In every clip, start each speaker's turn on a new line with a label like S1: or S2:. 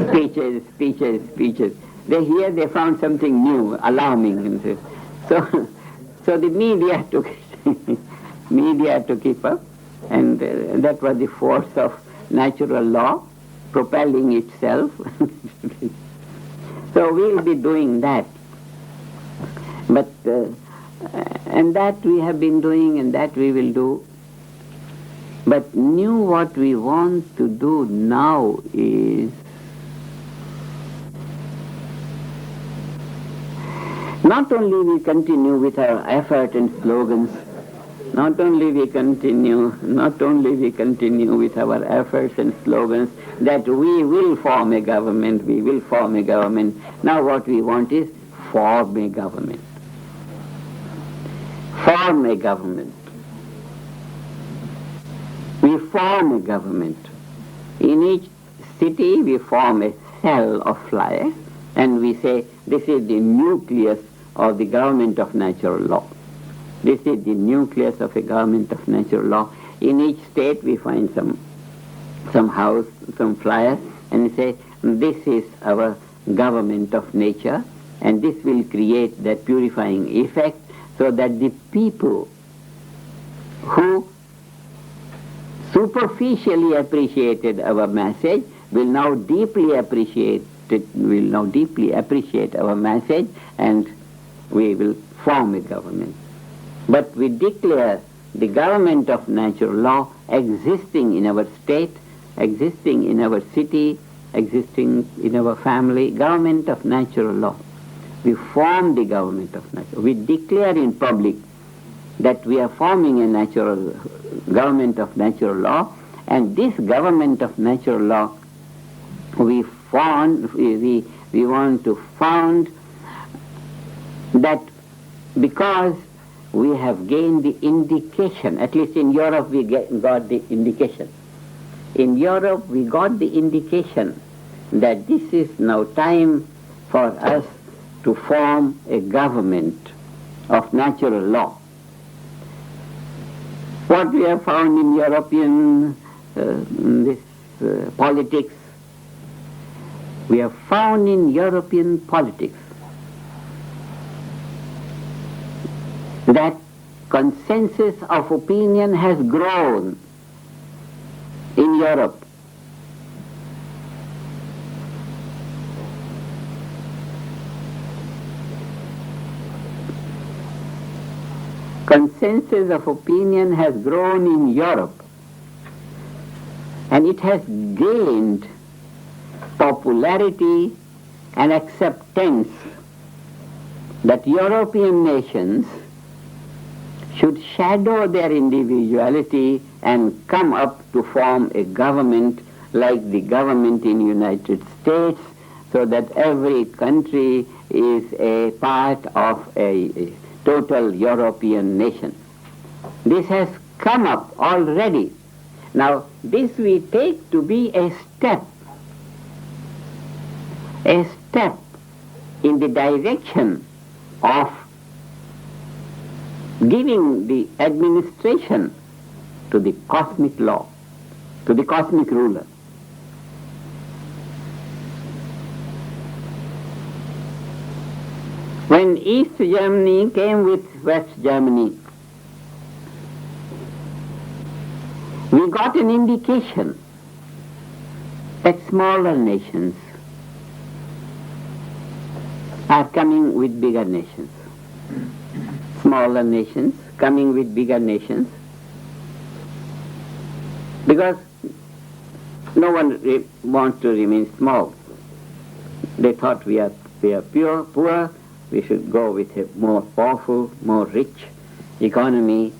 S1: speeches. They found something new, alarming. So the media took it up, and that was the force of natural law propelling itself. So we'll be doing that. But and that we have been doing, and that we will do. But what we want to do now is not only we continue with our effort and slogans, not only we continue with our efforts and slogans that we will form a government, Now what we want is form a government. We form a government. In each city we form a cell of flyers, and we say this is the nucleus of the government of natural law. This is the nucleus of a government of natural law. In each state we find some house, some flyers, and we say this is our government of nature, and this will create that purifying effect so that the people who superficially appreciated our message will now deeply appreciate our message, and we will form a government. But we declare the government of natural law existing in our state, existing in our city, existing in our family, government of natural law. We form the government of natural. We declare in public that we are forming a government of natural law, and this government of natural law we want to found that because we have gained the indication, at least in Europe we got the indication. In Europe we got the indication that this is now time for us to form a government of natural law. What we have found in European politics, we have found in European politics that consensus of opinion has grown in Europe. Consensus of opinion has grown in Europe, and it has gained popularity and acceptance that European nations should shadow their individuality and come up to form a government like the government in United States, so that every country is a part of a total European nation. This has come up already. Now this we take to be a step in the direction of giving the administration to the cosmic law, to the cosmic ruler. When East Germany came with West Germany, we got an indication that smaller nations are coming with bigger nations. Smaller nations coming with bigger nations, because no one wants to remain small. They thought we are poor, we should go with a more powerful, more rich economy,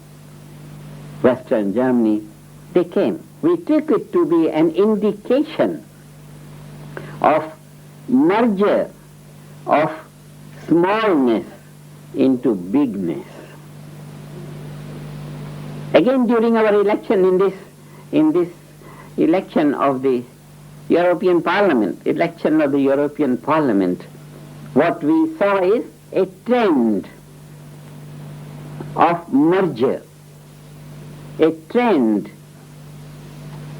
S1: Western Germany. They came. We took it to be an indication of merger of smallness into bigness. Again, during our election in this election of the European Parliament, what we saw is a trend of merger, a trend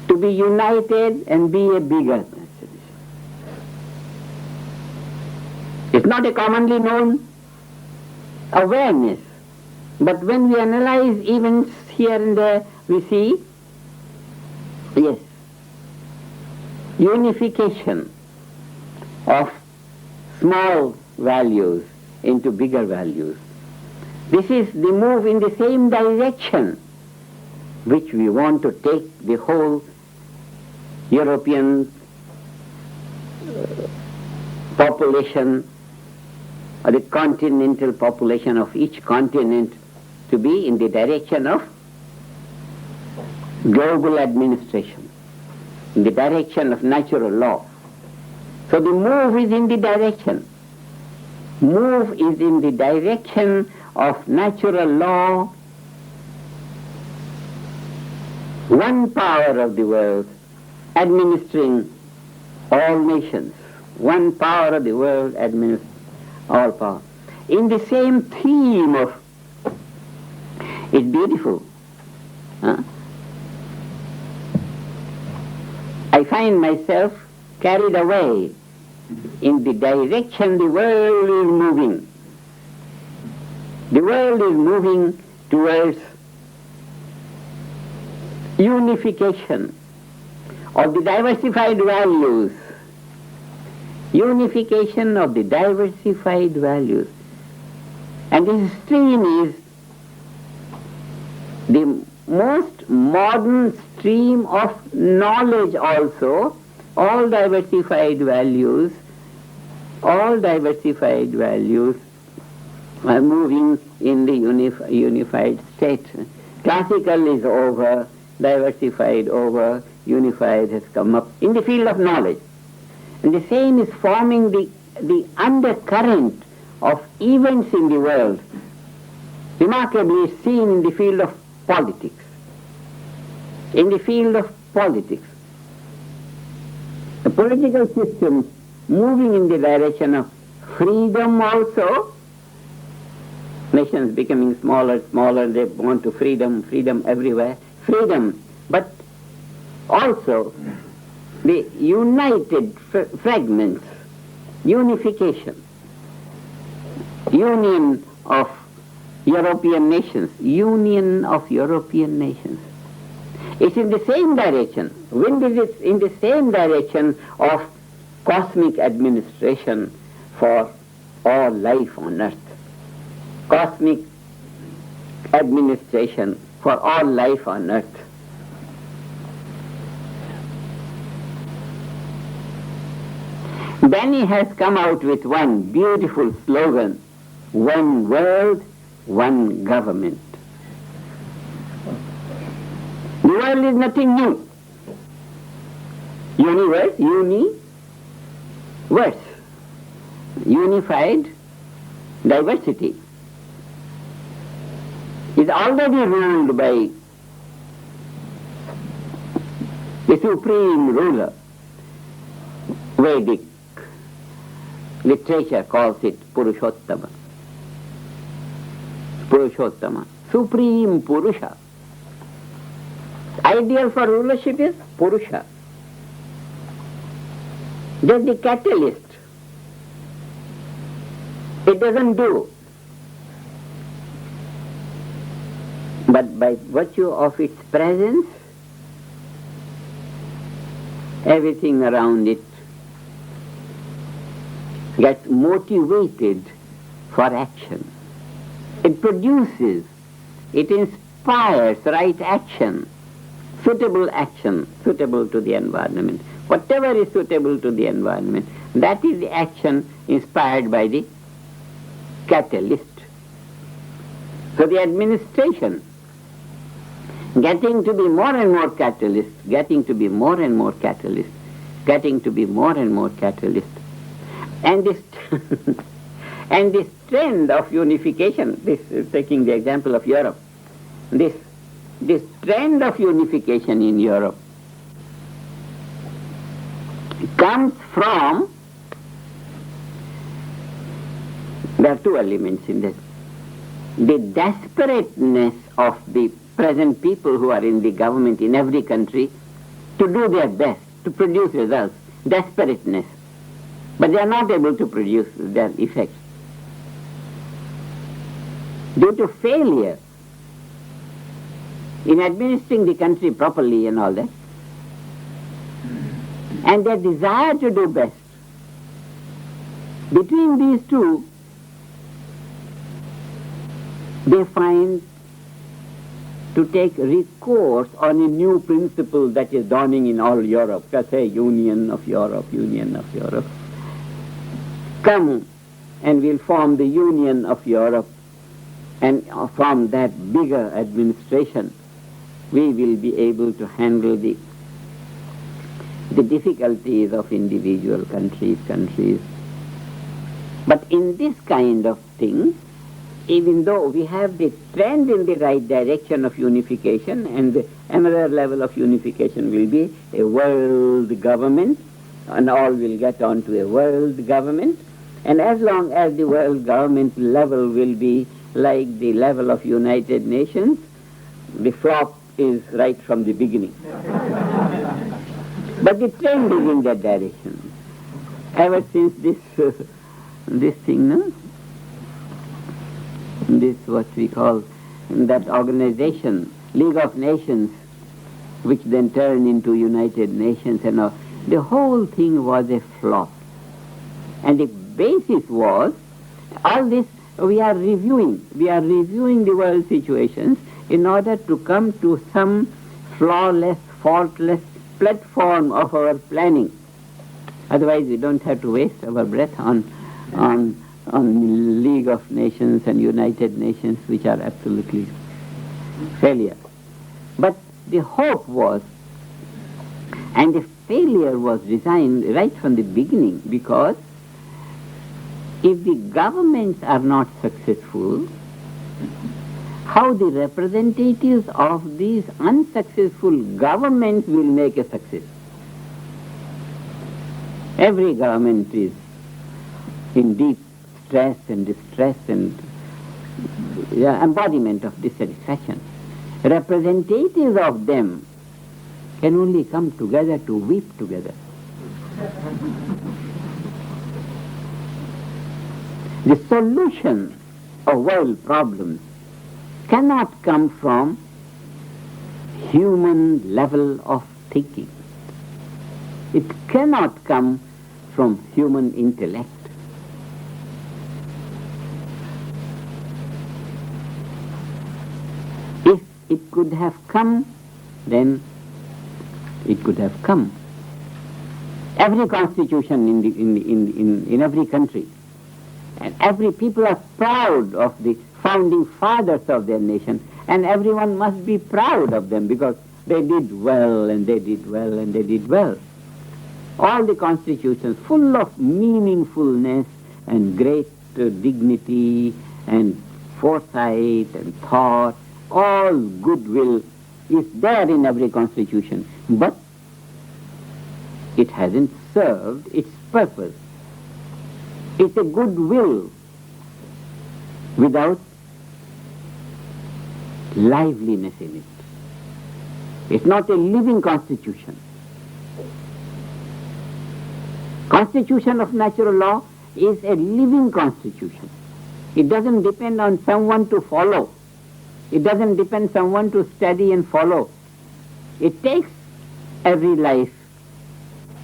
S1: to be united and be a bigger nation. It's not a commonly known awareness. But when we analyze events here and there, we see, yes, unification of small values into bigger values. This is the move in the same direction which we want to take the whole European population, or the continental population of each continent, to be in the direction of global administration, in the direction of natural law. So the move is in the direction. Move is in the direction of natural law, one power of the world administering all nations, one power of the world administering all power. In the same theme of, it's beautiful. I find myself carried away in the direction the world is moving. The world is moving towards unification of the diversified values. Unification of the diversified values. And this stream is the most modern stream of knowledge also. All diversified values are moving in the unified state. Classical is over, diversified over, unified has come up in the field of knowledge. And the same is forming the undercurrent of events in the world, remarkably seen in the field of politics. In the field of politics, the political system moving in the direction of freedom also, nations becoming smaller, they want to freedom everywhere, freedom, but also the united fragments, unification, union of European nations, It's in the same direction. Wind is in the same direction of cosmic administration for all life on earth. Cosmic administration for all life on earth. Benny has come out with one beautiful slogan, one world, one government. The world is nothing new. Universe, unified diversity is already ruled by the supreme ruler. Vedic literature calls it Purushottama. Supreme Purusha. Ideal for rulership is Purusha. That's the catalyst. It doesn't do. But by virtue of its presence, everything around it gets motivated for action. It produces, it inspires right action, suitable to the environment. Whatever is suitable to the environment, that is the action inspired by the catalyst. So the administration, getting to be more and more catalyst, And this and this trend of unification, this is taking the example of Europe, this trend of unification in Europe comes from, there are two elements in this, the desperateness of the present people who are in the government in every country to do their best, to produce results, desperateness. But they are not able to produce their effects due to failure in administering the country properly and all that, and their desire to do best. Between these two, they find to take recourse on a new principle that is dawning in all Europe, let's say Union of Europe. Come and we'll form the Union of Europe, and from that bigger administration we will be able to handle the difficulties of individual countries. But in this kind of thing, even though we have the trend in the right direction of unification, and another level of unification will be a world government, and all will get on to a world government, and as long as the world government level will be like the level of United Nations, the flop is right from the beginning. But the trend is in that direction. Ever since this thing, no? This what we call that organization, League of Nations, which then turned into United Nations and all, the whole thing was a flop. And the basis was, all this we are reviewing the world situations in order to come to some flawless, faultless platform of our planning. Otherwise we don't have to waste our breath on League of Nations and United Nations, which are absolutely failure. But the hope was, and the failure was designed right from the beginning, because if the governments are not successful, how the representatives of these unsuccessful governments will make a success? Every government is in deep stress and distress and embodiment of dissatisfaction. Representatives of them can only come together to weep together. The solution of world problems cannot come from human level of thinking. It cannot come from human intellect. If it could have come, then it could have come. Every constitution in every country, and every people are proud of the founding fathers of their nation, and everyone must be proud of them because they did well and they did well and they did well. All the constitutions full of meaningfulness and great dignity and foresight and thought, all goodwill is there in every constitution, but it hasn't served its purpose. It's a goodwill without liveliness in it. It's not a living constitution. Constitution of natural law is a living constitution. It doesn't depend on someone to follow. It doesn't depend on someone to study and follow. It takes every life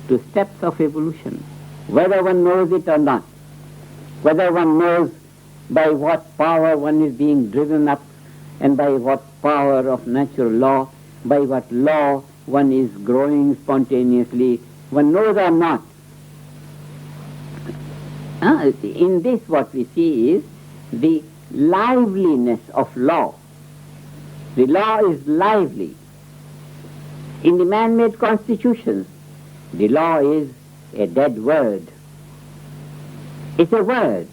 S1: to steps of evolution, whether one knows it or not, whether one knows by what power one is being driven up and by what power of natural law, by what law one is growing spontaneously, one knows or not. In this what we see is the liveliness of law. The law is lively. In the man-made constitutions, the law is a dead word. It's a word.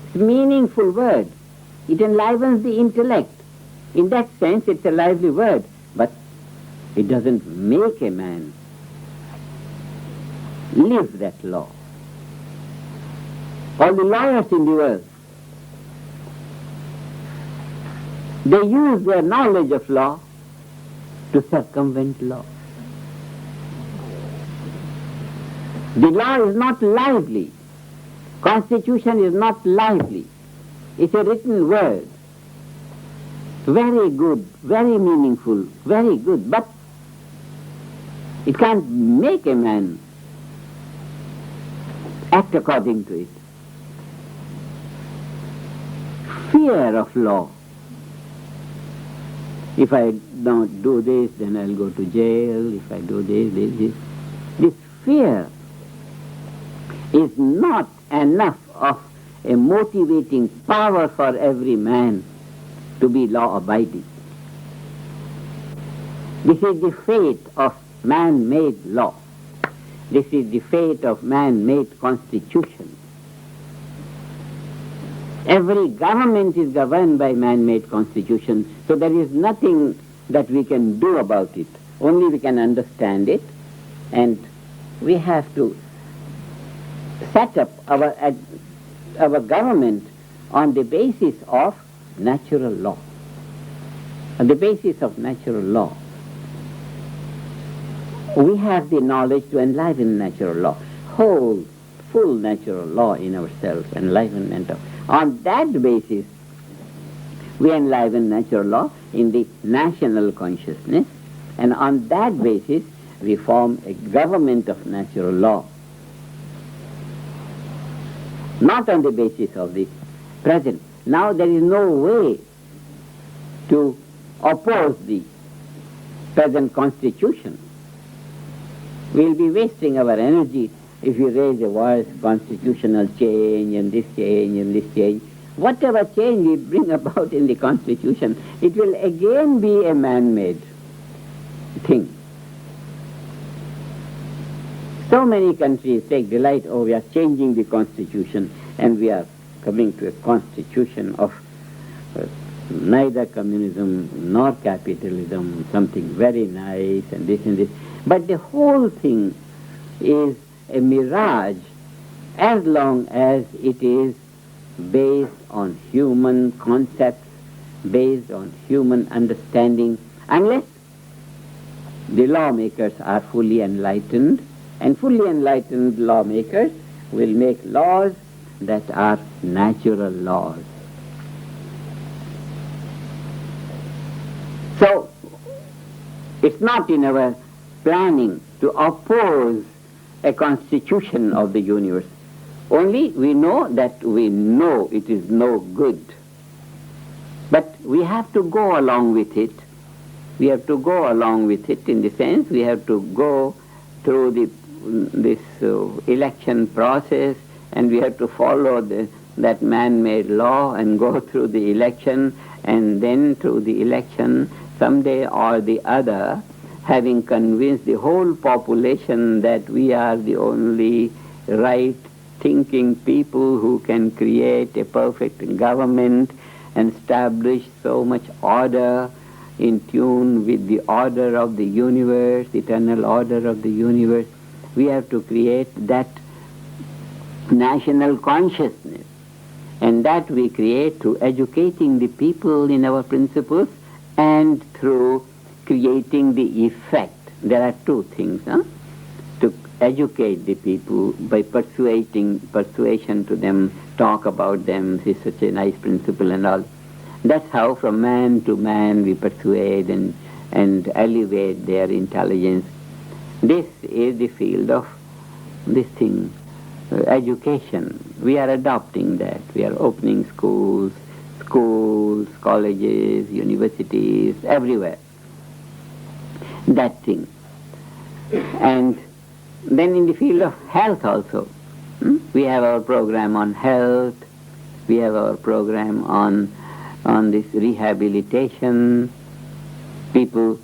S1: It's a meaningful word. It enlivens the intellect. In that sense, it's a lively word, but it doesn't make a man live that law. All the lawyers in the world, they use their knowledge of law to circumvent law. The law is not lively. Constitution is not lively. It's a written word. Very good, very meaningful, very good, but it can't make a man act according to it. Fear of law. If I don't do this, then I'll go to jail. If I do this. This fear is not enough of a motivating power for every man to be law-abiding. This is the fate of man-made law. This is the fate of man-made constitution. Every government is governed by man-made constitution, so there is nothing that we can do about it. Only we can understand it, and we have to set up our government on the basis of natural law. On the basis of natural law. We have the knowledge to enliven natural law. Whole, full natural law in ourselves, enlivenment of. On that basis, we enliven natural law in the national consciousness, and on that basis, we form a government of natural law. Not on the basis of the present. Now there is no way to oppose the present constitution. We will be wasting our energy if we raise a voice, constitutional change and this change and this change. Whatever change we bring about in the constitution, it will again be a man-made thing. So many countries take delight, oh, we are changing the constitution and we are coming to a constitution of neither communism nor capitalism, something very nice and this and this. But the whole thing is a mirage as long as it is based on human concepts, based on human understanding, unless the lawmakers are fully enlightened, and fully enlightened lawmakers will make laws that are natural laws. So, it's not in our planning to oppose a constitution of the universe. Only we know that we know it is no good. But we have to go along with it. We have to go along with it in the sense we have to go through this election process, and we have to follow that man-made law and go through the election, and then through the election someday or the other, having convinced the whole population that we are the only right-thinking people who can create a perfect government and establish so much order in tune with the order of the universe, eternal order of the universe. We have to create that national consciousness, and that we create through educating the people in our principles and through creating the effect. There are two things, to educate the people by persuasion to them, talk about them, this is such a nice principle and all. That's how from man to man we persuade and elevate their intelligence. This is the field of this thing, education. We are adopting that. We are opening schools, colleges, universities, everywhere. That thing. And then in the field of health also, we have our program on health, we have our program on this rehabilitation. People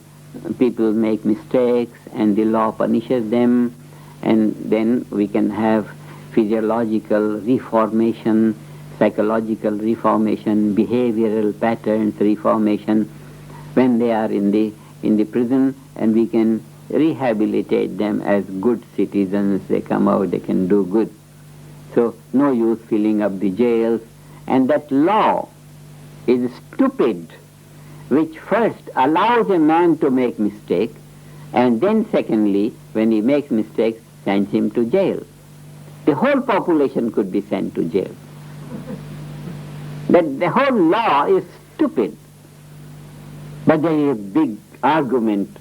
S1: make mistakes and the law punishes them, and then we can have physiological reformation, psychological reformation, behavioral patterns reformation when they are in the prison, and we can rehabilitate them as good citizens. They come out, they can do good. So no use filling up the jails. And that law is stupid, which first allows a man to make mistake, and then secondly, when he makes mistakes, sends him to jail. The whole population could be sent to jail. That the whole law is stupid. But there is a big argument.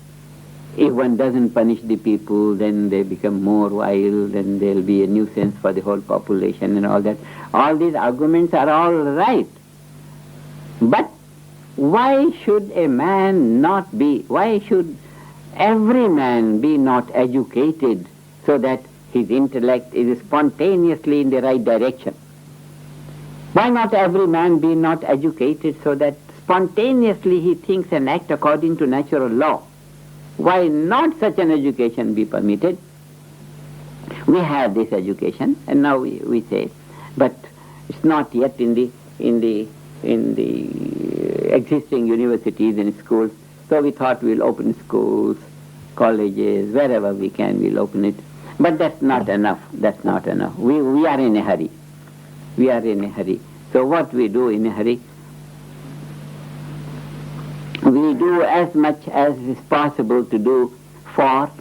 S1: If one doesn't punish the people, then they become more wild, and there will be a nuisance for the whole population and all that. All these arguments are all right. But why should why should every man be not educated so that his intellect is spontaneously in the right direction? Why not every man be not educated so that spontaneously he thinks and acts according to natural law? Why not such an education be permitted? We have this education, and now we say, but it's not yet in the existing universities and schools. So we thought we'll open schools, colleges, wherever we can, we'll open it. But that's not enough. That's not enough. We are in a hurry. We are in a hurry. So what we do in a hurry? We do as much as is possible to do for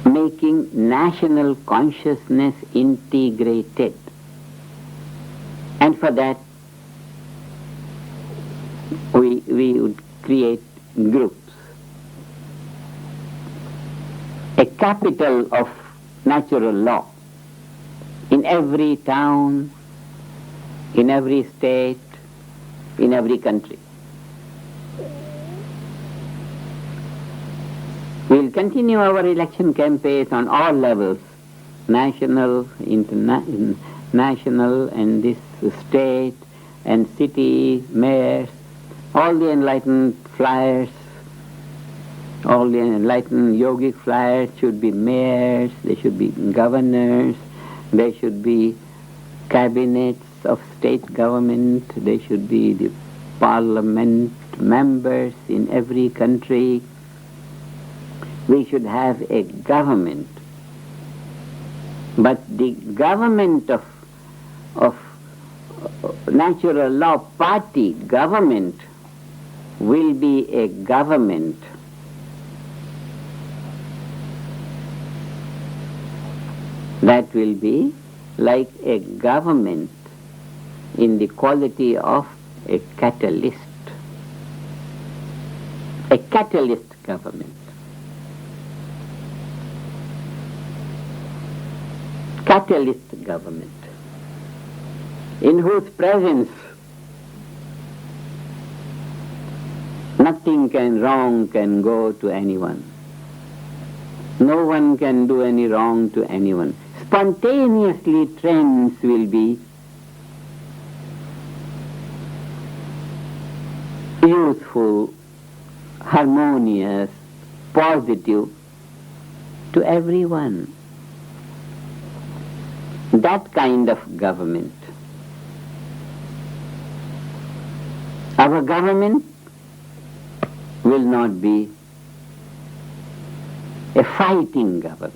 S1: making national consciousness integrated. And for that, we would create groups. A capital of natural law in every town, in every state, in every country. We'll continue our election campaigns on all levels, national, international, and this state and city, mayors, all the enlightened flyers, all the enlightened yogic flyers should be mayors, they should be governors, they should be cabinets of state government, they should be the parliament members in every country. We should have a government. But the government of natural law party government will be a government that will be like a government in the quality of a catalyst government. Catalyst government, in whose presence nothing wrong can go to anyone. No one can do any wrong to anyone. Spontaneously trends will be useful, harmonious, positive to everyone. That kind of government. Our government will not be a fighting government.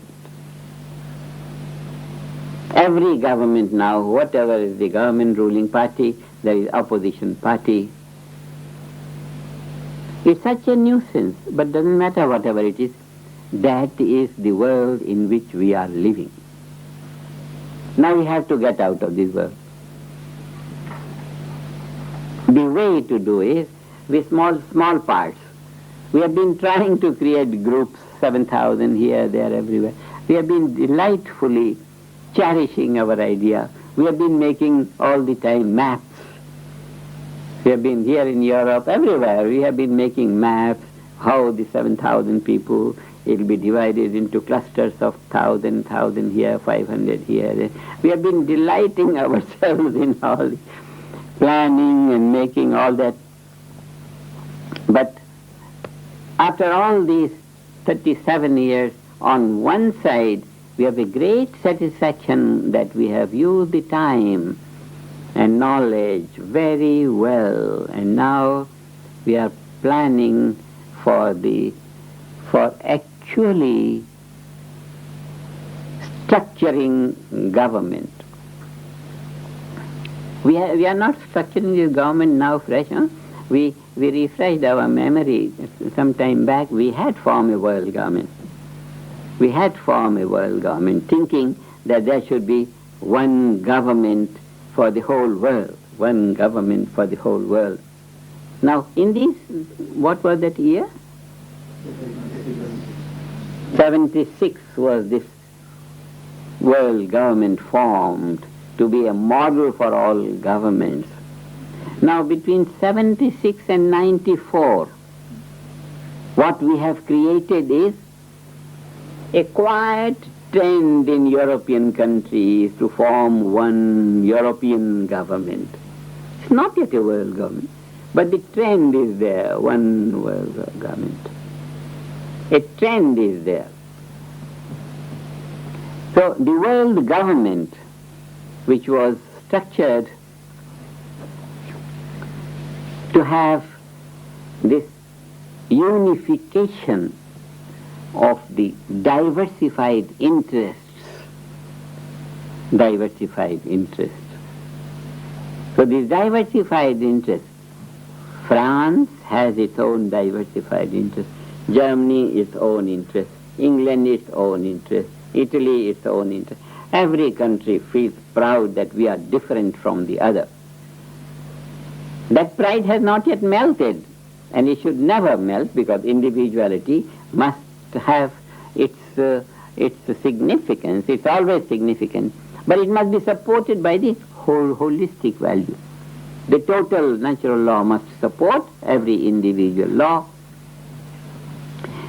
S1: Every government now, whatever is the government ruling party, there is opposition party. It's such a nuisance, but doesn't matter whatever it is. That is the world in which we are living. Now we have to get out of this world. The way to do is with small parts. We have been trying to create groups, 7,000 here, there, everywhere. We have been delightfully cherishing our idea. We have been making all the time maps. We have been here in Europe, everywhere. We have been making maps, how the 7,000 people, it will be divided into clusters of 1,000 here, 500 here. We have been delighting ourselves in all the planning and making all that. But after all these 37 years, on one side, we have a great satisfaction that we have used the time and knowledge very well, and now we are planning for actually structuring government. We are not structuring the government now fresh. Huh? We refreshed our memory some time back. We had formed a world government. We had formed a world government thinking that there should be one government for the whole world, one government for the whole world. Now, in this, what was that year? 76 was this world government formed to be a model for all governments. Now, between 76 and 94, what we have created is a quiet trend in European countries to form one European government. It's not yet a world government, but the trend is there, one world government. A trend is there. So the world government, which was structured to have this unification of the diversified interests. So these diversified interests, France has its own diversified interests, Germany its own interest, England its own interest, Italy its own interest. Every country feels proud that we are different from the other. That pride has not yet melted, and it should never melt, because individuality must have its significance. It's always significant, but it must be supported by the holistic value. The total natural law must support every individual law.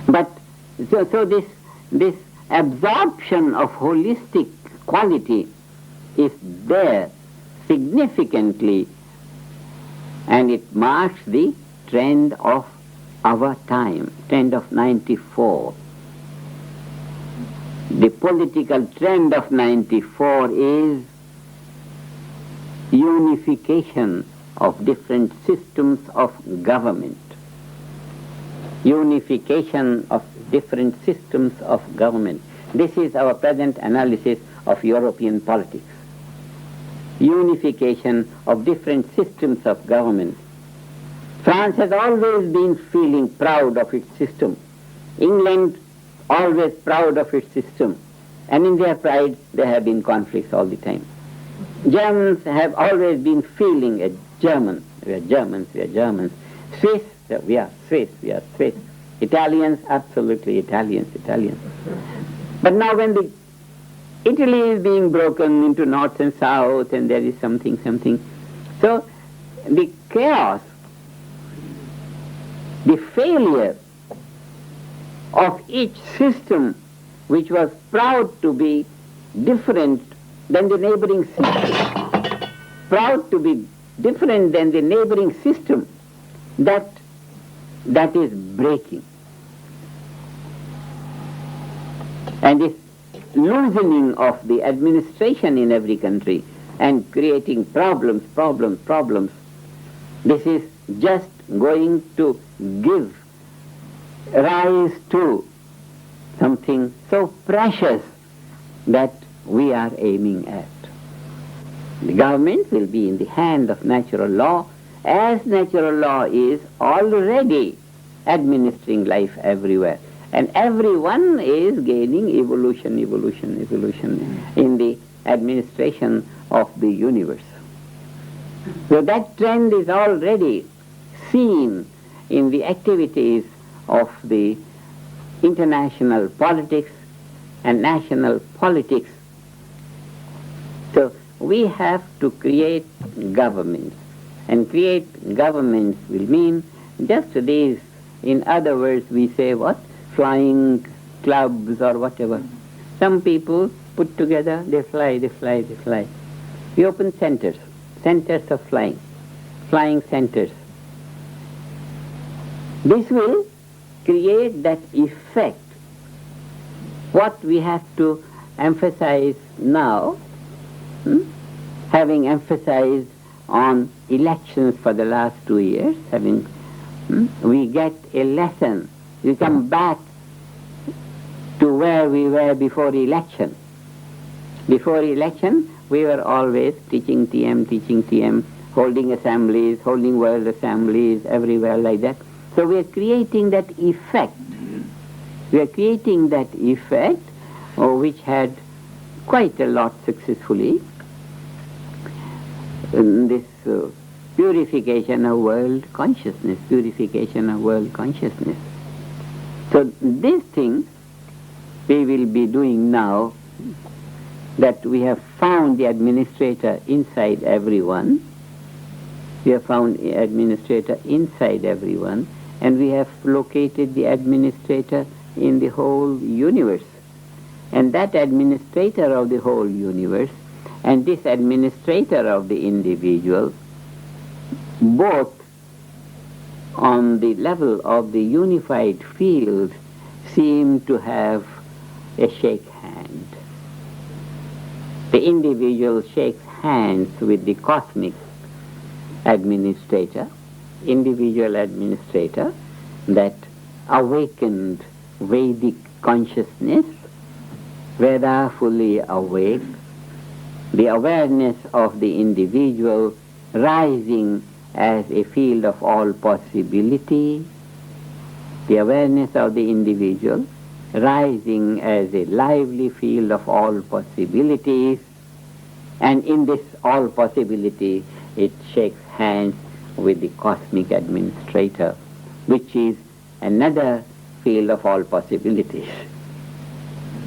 S1: But so this absorption of holistic quality is there significantly, and it marks the trend of our time, trend of 94. The political trend of 94 is unification of different systems of government. Unification of different systems of government. This is our present analysis of European politics. Unification of different systems of government. France has always been feeling proud of its system. England always proud of its system. And in their pride there have been conflicts all the time. Germans have always been feeling a German. We are Germans, we are Germans. Swiss, we are Swiss, we are Swiss. Italians, absolutely Italians. But now when Italy is being broken into north and south, and there is something. So the chaos, the failure of each system which was proud to be different than the neighboring system, that is breaking. And this loosening of the administration in every country and creating problems, this is just going to give rise to something so precious that we are aiming at. The government will be in the hand of natural law, as natural law is already administering life everywhere. And everyone is gaining evolution in the administration of the universe. So that trend is already seen in the activities of the international politics and national politics. So we have to create governments. And create governments will mean just these, in other words, we say what? Flying clubs or whatever. Some people put together, they fly. We open centers of flying centers. This will create that effect. What we have to emphasize now, having emphasized on elections for the last 2 years, we get a lesson. We come back to where we were before election. Before election, we were always teaching TM, holding assemblies, holding world assemblies, everywhere like that. So we are creating that effect We are creating that effect which had quite a lot successfully in this purification of world consciousness, purification of world consciousness. So this thing we will be doing now, that we have found the administrator inside everyone. We have found the administrator inside everyone, and we have located the administrator in the whole universe. And that administrator of the whole universe and this administrator of the individual, both on the level of the unified field, seem to have a shake hand. The individual shakes hands with the cosmic administrator, individual administrator, that awakened Vedic consciousness, Veda fully awake, the awareness of the individual rising as a field of all possibility, the awareness of the individual rising as a lively field of all possibilities, and in this all possibility it shakes hands with the cosmic administrator, which is another field of all possibilities,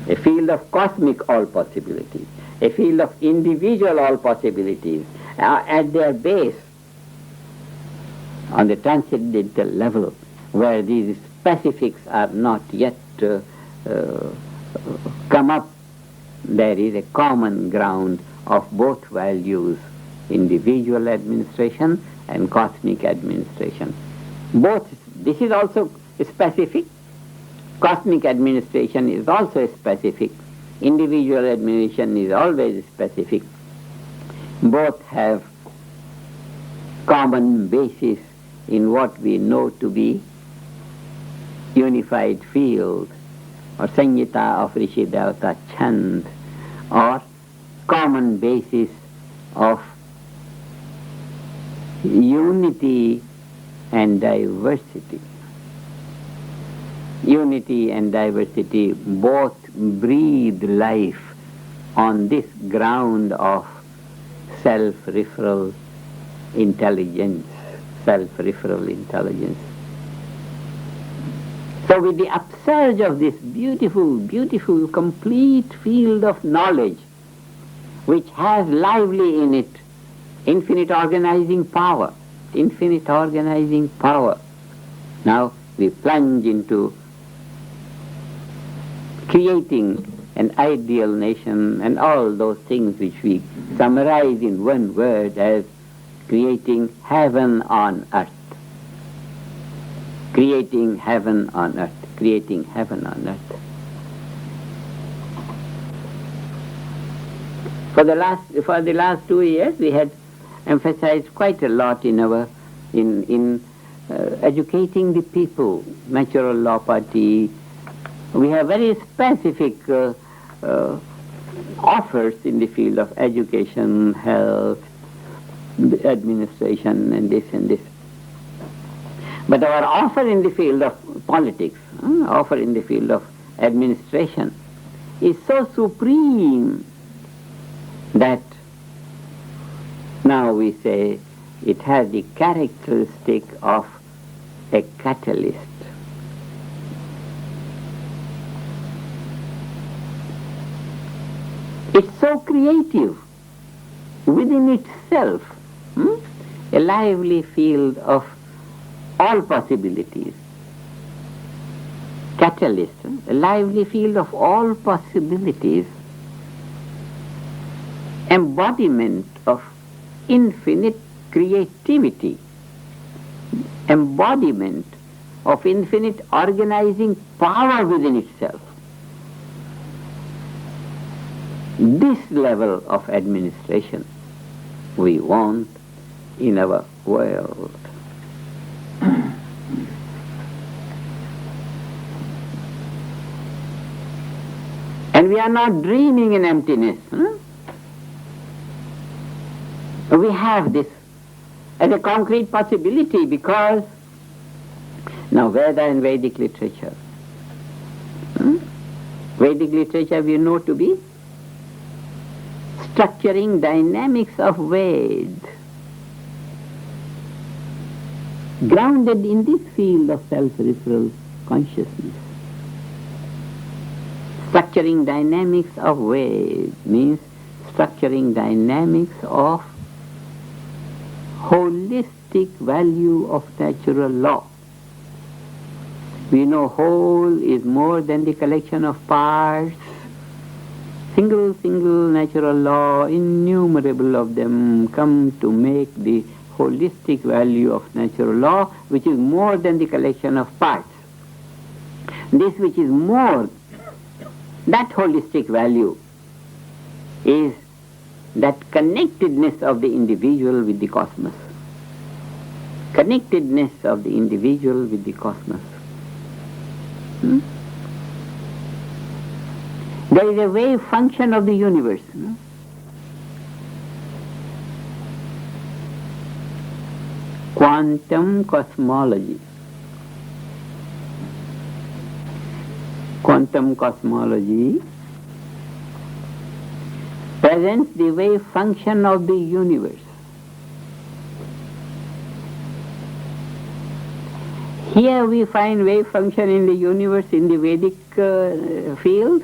S1: a field of cosmic all possibilities, a field of individual all possibilities at their base, on the transcendental level, where these specifics are not yet come up. There is a common ground of both values, individual administration and cosmic administration. Both, this is also specific, cosmic administration is also specific, individual administration is always specific. Both have common basis in what we know to be unified field, or Samhita of Rishi Devata Chand, or common basis of unity and diversity. Unity and diversity both breathe life on this ground of self-referral intelligence, self-referral intelligence. So with the upsurge of this beautiful, beautiful, complete field of knowledge, which has lively in it infinite organizing power, infinite organizing power, now we plunge into creating an ideal nation and all those things which we summarize in one word as creating heaven on earth. Creating heaven on earth. Creating heaven on earth. For the last 2 years we had emphasized quite a lot in our educating the people, natural law party. We have very specific offers in the field of education, health, administration, and this and this. But our offer in the field of politics, offer in the field of administration is so supreme that now we say it has the characteristic of a catalyst. It's so creative within itself, a lively field of all possibilities. Catalyst, a lively field of all possibilities. Embodiment of infinite creativity. Embodiment of infinite organizing power within itself. This level of administration we want in our world. And we are not dreaming in emptiness. We have this as a concrete possibility, because now Veda and Vedic literature Vedic literature we know to be structuring dynamics of Ved, grounded in this field of self-referral consciousness. Structuring dynamics of Ved means structuring dynamics of holistic value of natural law. We know whole is more than the collection of parts. Single natural law, innumerable of them come to make the holistic value of natural law, which is more than the collection of parts. This which is more, that holistic value is that connectedness of the individual with the cosmos. Connectedness of the individual with the cosmos. There is a wave function of the universe. Quantum cosmology. Quantum cosmology presents the wave function of the universe. Here we find wave function in the universe in the Vedic field,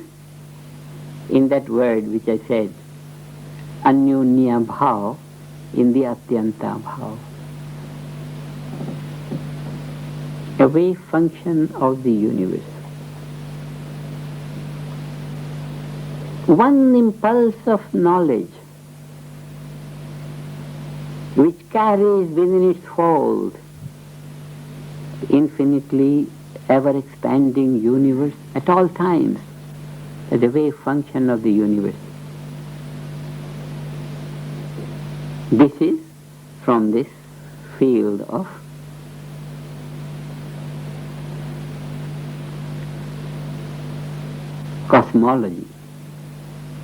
S1: in that word which I said, Anyunya Bhav, in the Atyanta Bhav. A wave function of the universe. One impulse of knowledge which carries within its fold infinitely ever-expanding universe at all times, the wave function of the universe. This is from this field of cosmology.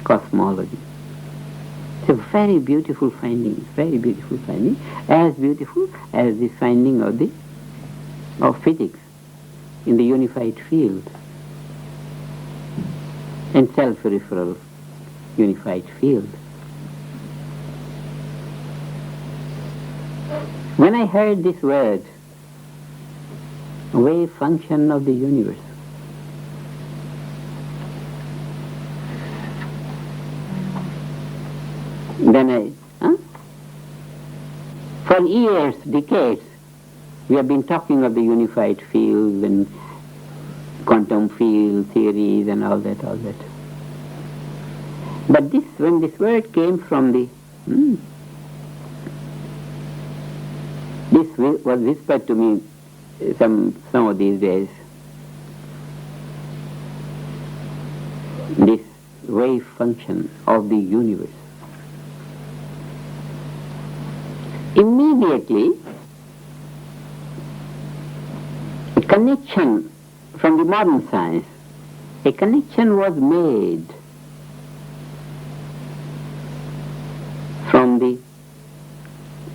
S1: Cosmology. It's a very beautiful finding, as beautiful as the finding of physics in the unified field and self-referral unified field. When I heard this word, wave function of the universe, then for years, decades, we have been talking of the unified field and quantum field theories and all that. But when this word came from this was whispered to me some of these days. This wave function of the universe. Immediately, a connection from the modern science, a connection was made from the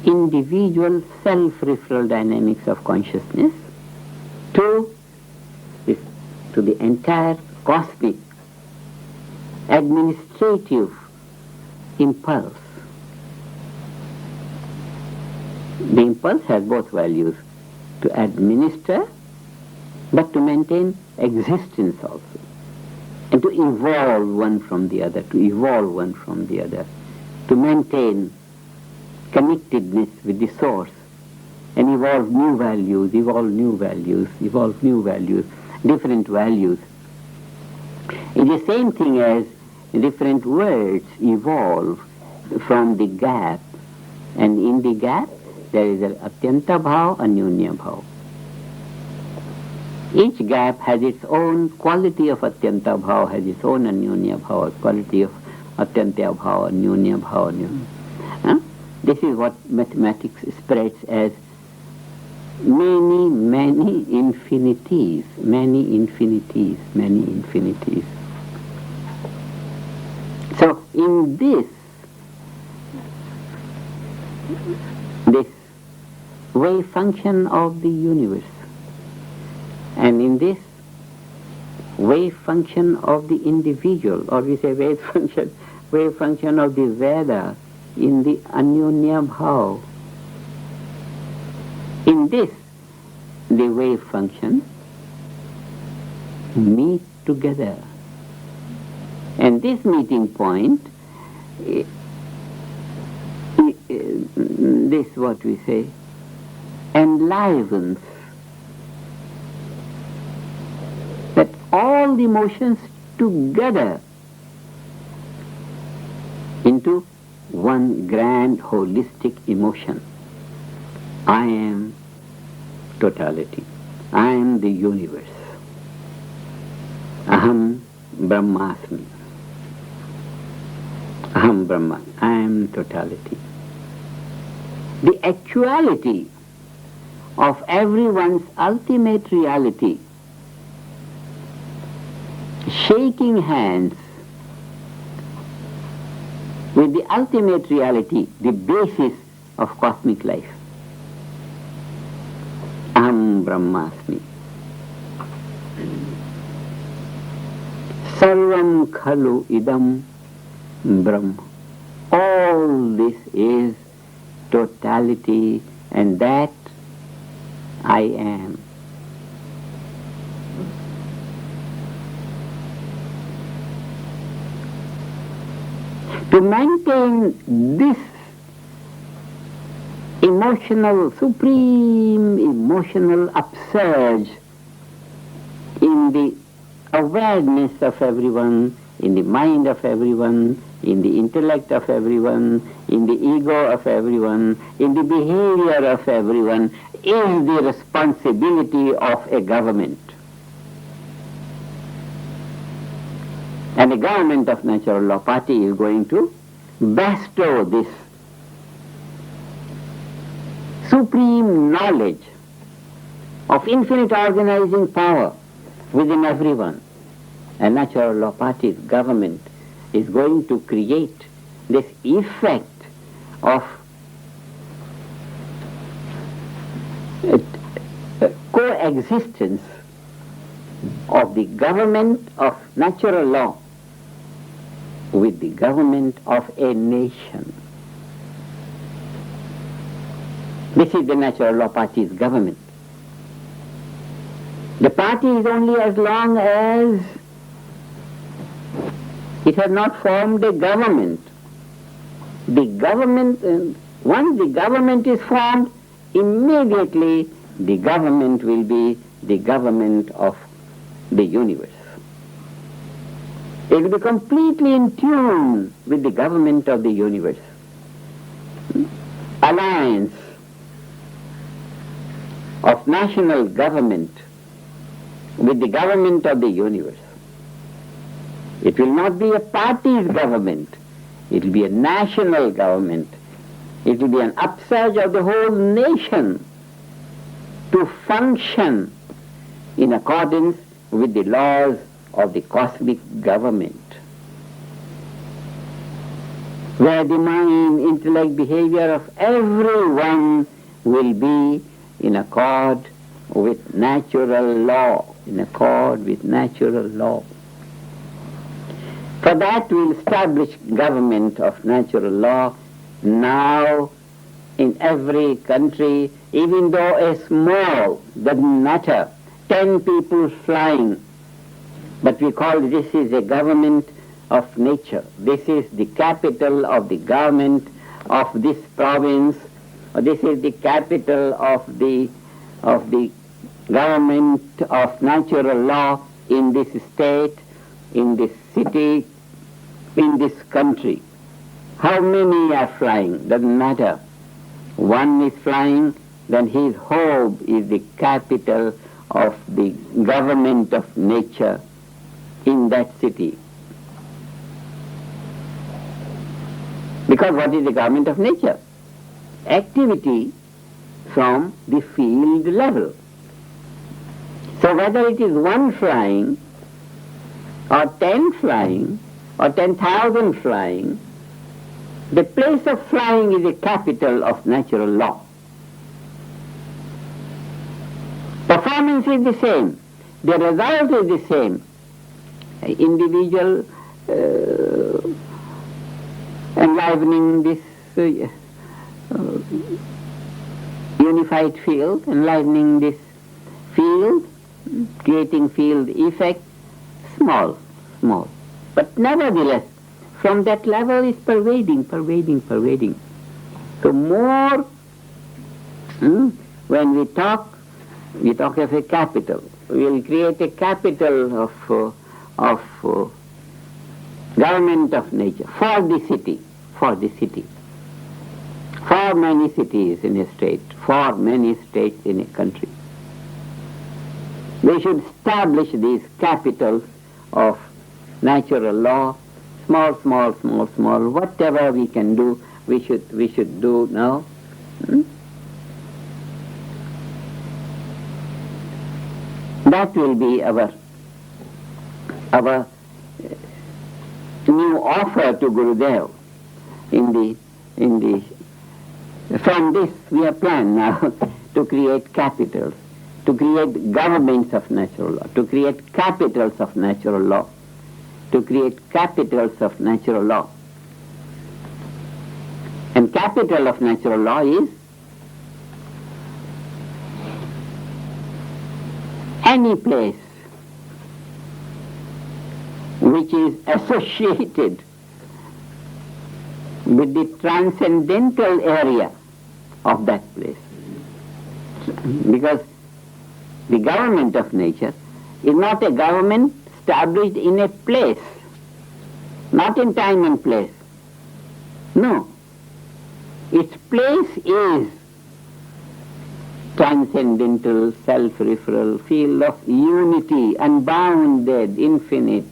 S1: individual self-referral dynamics of consciousness to the entire cosmic administrative impulse. The impulse has both values, to administer but to maintain existence also, and to evolve one from the other, to maintain connectedness with the source and evolve new values, different values. It's the same thing as different words evolve from the gap, and in the gap there is an Atyanta Bhav, Anyunya Bhav. Each gap has its own quality of Atyanta Bhav, has its own Anyunya Bhav, quality of Atyanta Bhav, Anyunya Bhav. This is what mathematics spreads as many infinities. So in this wave function of the universe, and in this wave function of the individual, or we say wave function of the Veda in the Anyonya Bhav. In this, the wave function meet together. And this meeting point, this what we say, enlivens that all the emotions together into one grand holistic emotion. I am totality. I am the universe. Aham Brahmasmi. Aham Brahma. I am totality. The actuality of everyone's ultimate reality, shaking hands with the ultimate reality, the basis of cosmic life. Aham Brahmasmi. Sarvam Khalu Idam Brahma. All this is totality, and that I am. To maintain this supreme emotional upsurge in the awareness of everyone, in the mind of everyone, in the intellect of everyone, in the ego of everyone, in the behavior of everyone, is the responsibility of a government. And the government of Natural Law Party is going to bestow this supreme knowledge of infinite organizing power within everyone. And Natural Law Party's government is going to create this effect of coexistence of the government of natural law with the government of a nation. This is the Natural Law Party's government. The party is only as long as it has not formed a government. The government, once the government is formed, immediately the government will be the government of the universe. It will be completely in tune with the government of the universe. Alliance of national government with the government of the universe. It will not be a party's government. It will be a national government. It will be an upsurge of the whole nation to function in accordance with the laws of the cosmic government, where the mind, intellect, behavior of everyone will be in accord with natural law, in accord with natural law. For that we will establish government of natural law now in every country, even though a small, doesn't matter, 10 people flying, but we call this is a government of nature. This is the capital of the government of this province, or this is the capital of the government of natural law in this state, in this city, in this country. How many are flying? Doesn't matter. One is flying, then his home is the capital of the government of nature in that city. Because what is the government of nature? Activity from the field level. So whether it is one flying, or 10 flying, or 10,000 flying, the place of flying is the capital of natural law. Performance is the same, the result is the same, individual enlivening this unified field, enlivening this field, creating field effect, small. But nevertheless, from that level is pervading. So more, when we talk of a capital. We will create a capital of government of nature for the city, for many cities in a state, for many states in a country. We should establish these capitals of natural law, small, whatever we can do, we should do now. That will be our new offer to Gurudev. From this we have planned now to create capitals, to create governments of natural law, to create capitals of natural law, to create capitals of natural law. And capital of natural law is any place which is associated with the transcendental area of that place. Because the government of nature is not a government established in a place, not in time and place. No. Its place is transcendental, self-referral, field of unity, unbounded, infinite.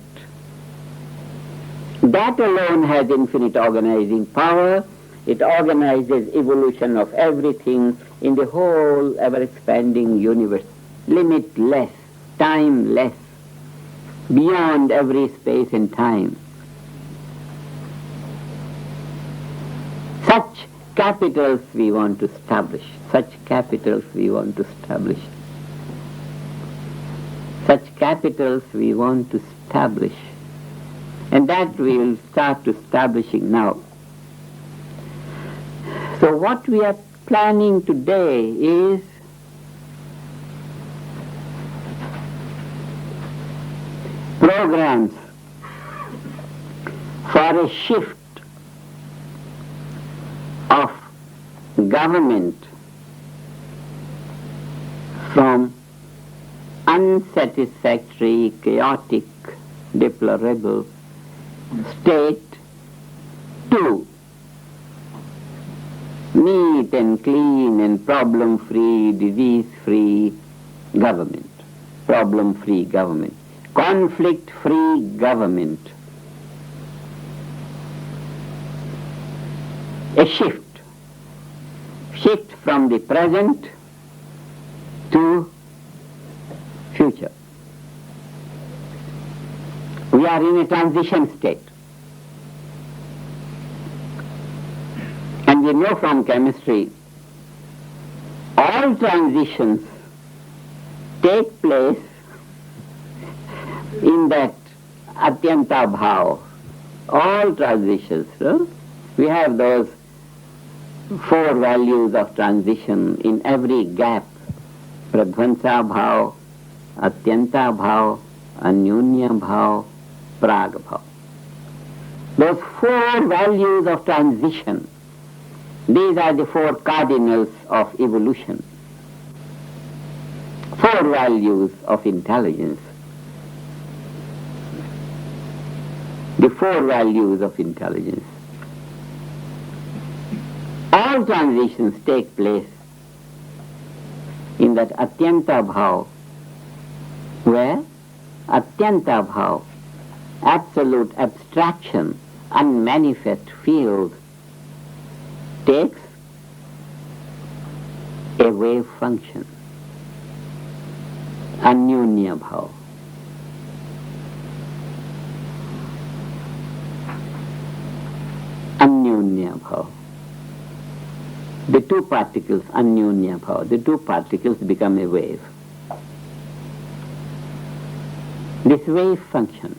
S1: That alone has infinite organizing power. It organizes evolution of everything in the whole ever-expanding universe, limitless, timeless, beyond every space and time. Such capitals we want to establish. Such capitals we want to establish. Such capitals we want to establish. And that we will start establishing now. So what we are planning today is programs for a shift of government from unsatisfactory, chaotic, deplorable state to neat and clean and problem-free, disease-free government, problem-free government, conflict-free government. A shift from the present to future. We are in a transition state. And we know from chemistry, all transitions take place in that atyanta bhav. All transitions. We have those 4 values of transition in every gap. Pradhvansa bhav, atyanta bhav, anyunya bhav, prag bhav. Those 4 values of transition, these are the 4 cardinals of evolution. 4 values of intelligence. The 4 values of intelligence. All transitions take place in that atyanta bhav, where atyanta bhav, absolute abstraction, unmanifest field, takes a wave function, anyunya bhav. Anyunya bhav. The 2 particles, anyunya bhav, the 2 particles become a wave. This wave function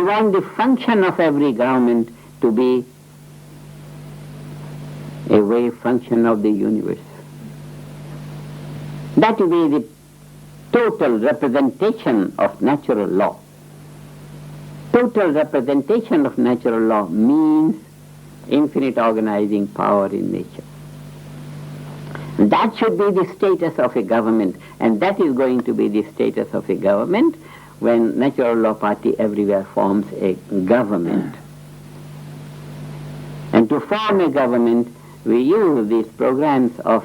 S1: We want the function of every government to be a wave function of the universe. That will be the total representation of natural law. Total representation of natural law means infinite organizing power in nature. That should be the status of a government, and that is going to be the status of a government when Natural Law Party everywhere forms a government. And to form a government, we use these programs of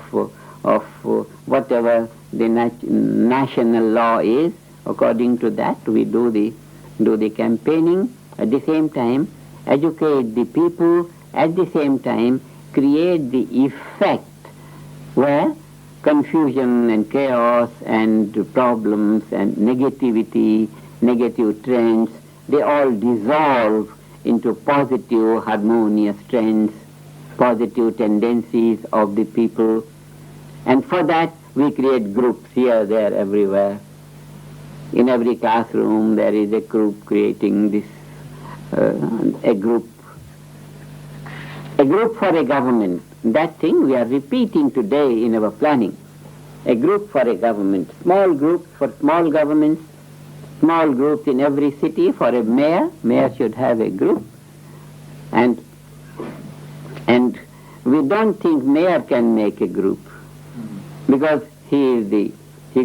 S1: whatever the national law is. According to that, we do the campaigning. At the same time, educate the people. At the same time, create the effect where confusion and chaos and problems and negativity, negative trends, they all dissolve into positive, harmonious trends, positive tendencies of the people. And for that, we create groups here, there, everywhere. In every classroom, there is a group creating this, a group for a government. That thing we are repeating today in our planning. A group for a government. Small groups for small governments. Small groups in every city for a mayor. Mayor should have a group. And we don't think mayor can make a group. Because he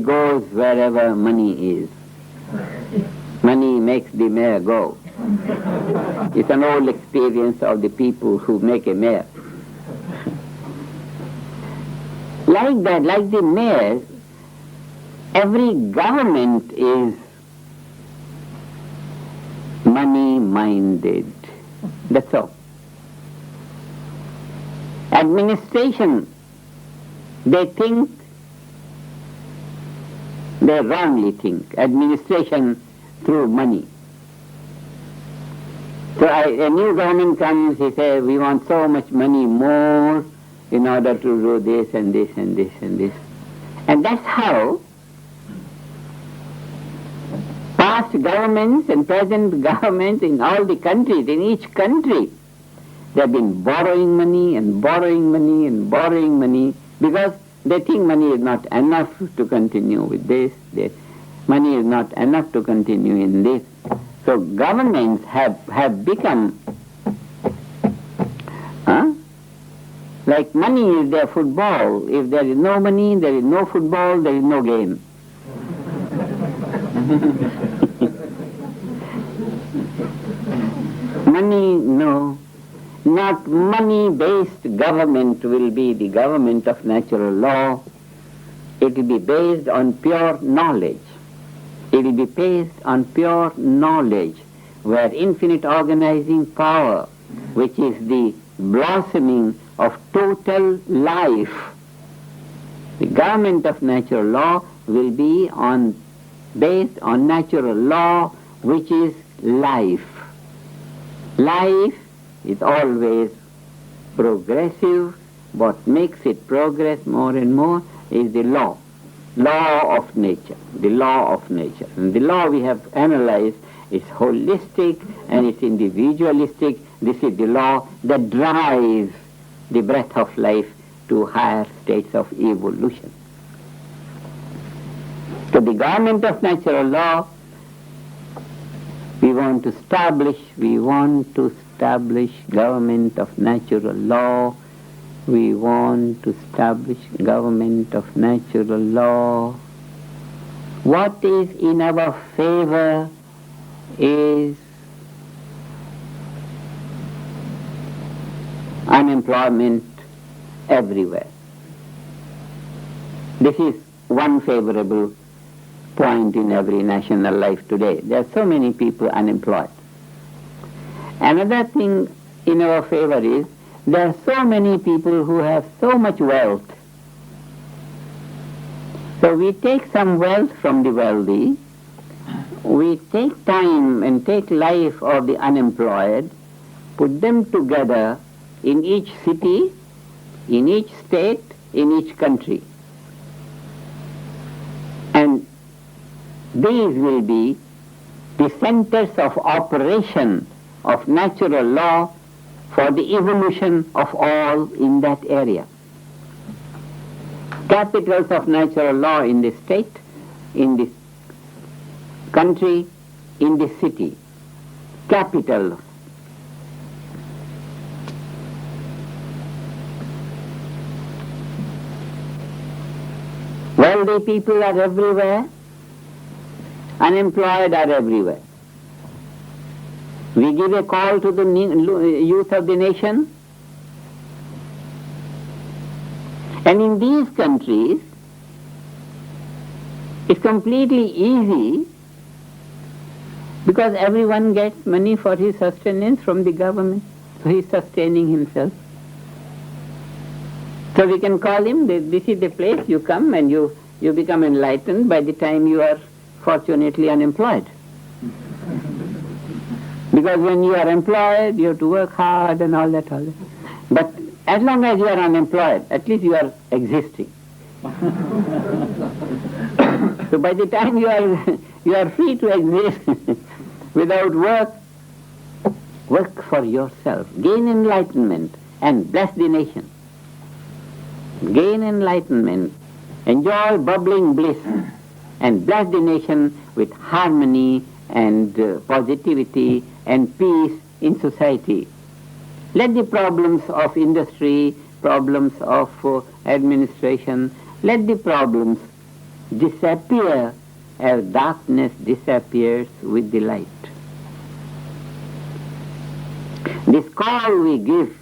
S1: goes wherever money is. Money makes the mayor go. It's an old experience of the people who make a mayor. Like that, like the mayor, every government is money-minded. That's all. Administration, they wrongly think. Administration through money. So a new government comes, he says, we want so much money more in order to do this and this and this and this. And that's how past governments and present governments in all the countries, in each country, they have been borrowing money and borrowing money and borrowing money because they think money is not enough to continue with this. Money is not enough to continue in this. So governments have become like money is their football. If there is no money, there is no football, there is no game. Money, no. Not money-based government will be the government of natural law. It will be based on pure knowledge. It will be based on pure knowledge, where infinite organizing power, which is the blossoming of total life. The government of natural law will be based on natural law, which is life. Life is always progressive. What makes it progress more and more is the law of nature, the law of nature. And the law we have analyzed is holistic and it's individualistic. This is the law that drives the breath of life to higher states of evolution. So the government of natural law, we want to establish government of natural law. We want to establish government of natural law. What is in our favor is unemployment everywhere. This is one favorable point in every national life today. There are so many people unemployed. Another thing in our favor is there are so many people who have so much wealth. So we take some wealth from the wealthy, we take time and take life of the unemployed, put them together in each city, in each state, in each country. And these will be the centers of operation of natural law for the evolution of all in that area. Capitals of natural law in the state, in the country, in the city. Capital. Wealthy people are everywhere, unemployed are everywhere. We give a call to the youth of the nation, and in these countries it's completely easy because everyone gets money for his sustenance from the government, so he is sustaining himself. So we can call him, this is the place you come and you become enlightened by the time you are fortunately unemployed. Because when you are employed, you have to work hard and all that. But as long as you are unemployed, at least you are existing. So by the time you are free to exist without work, work for yourself, gain enlightenment and bless the nation. Gain enlightenment, enjoy bubbling bliss, and bless the nation with harmony and positivity and peace in society. Let the problems of industry, problems of administration, let the problems disappear as darkness disappears with the light. This call we give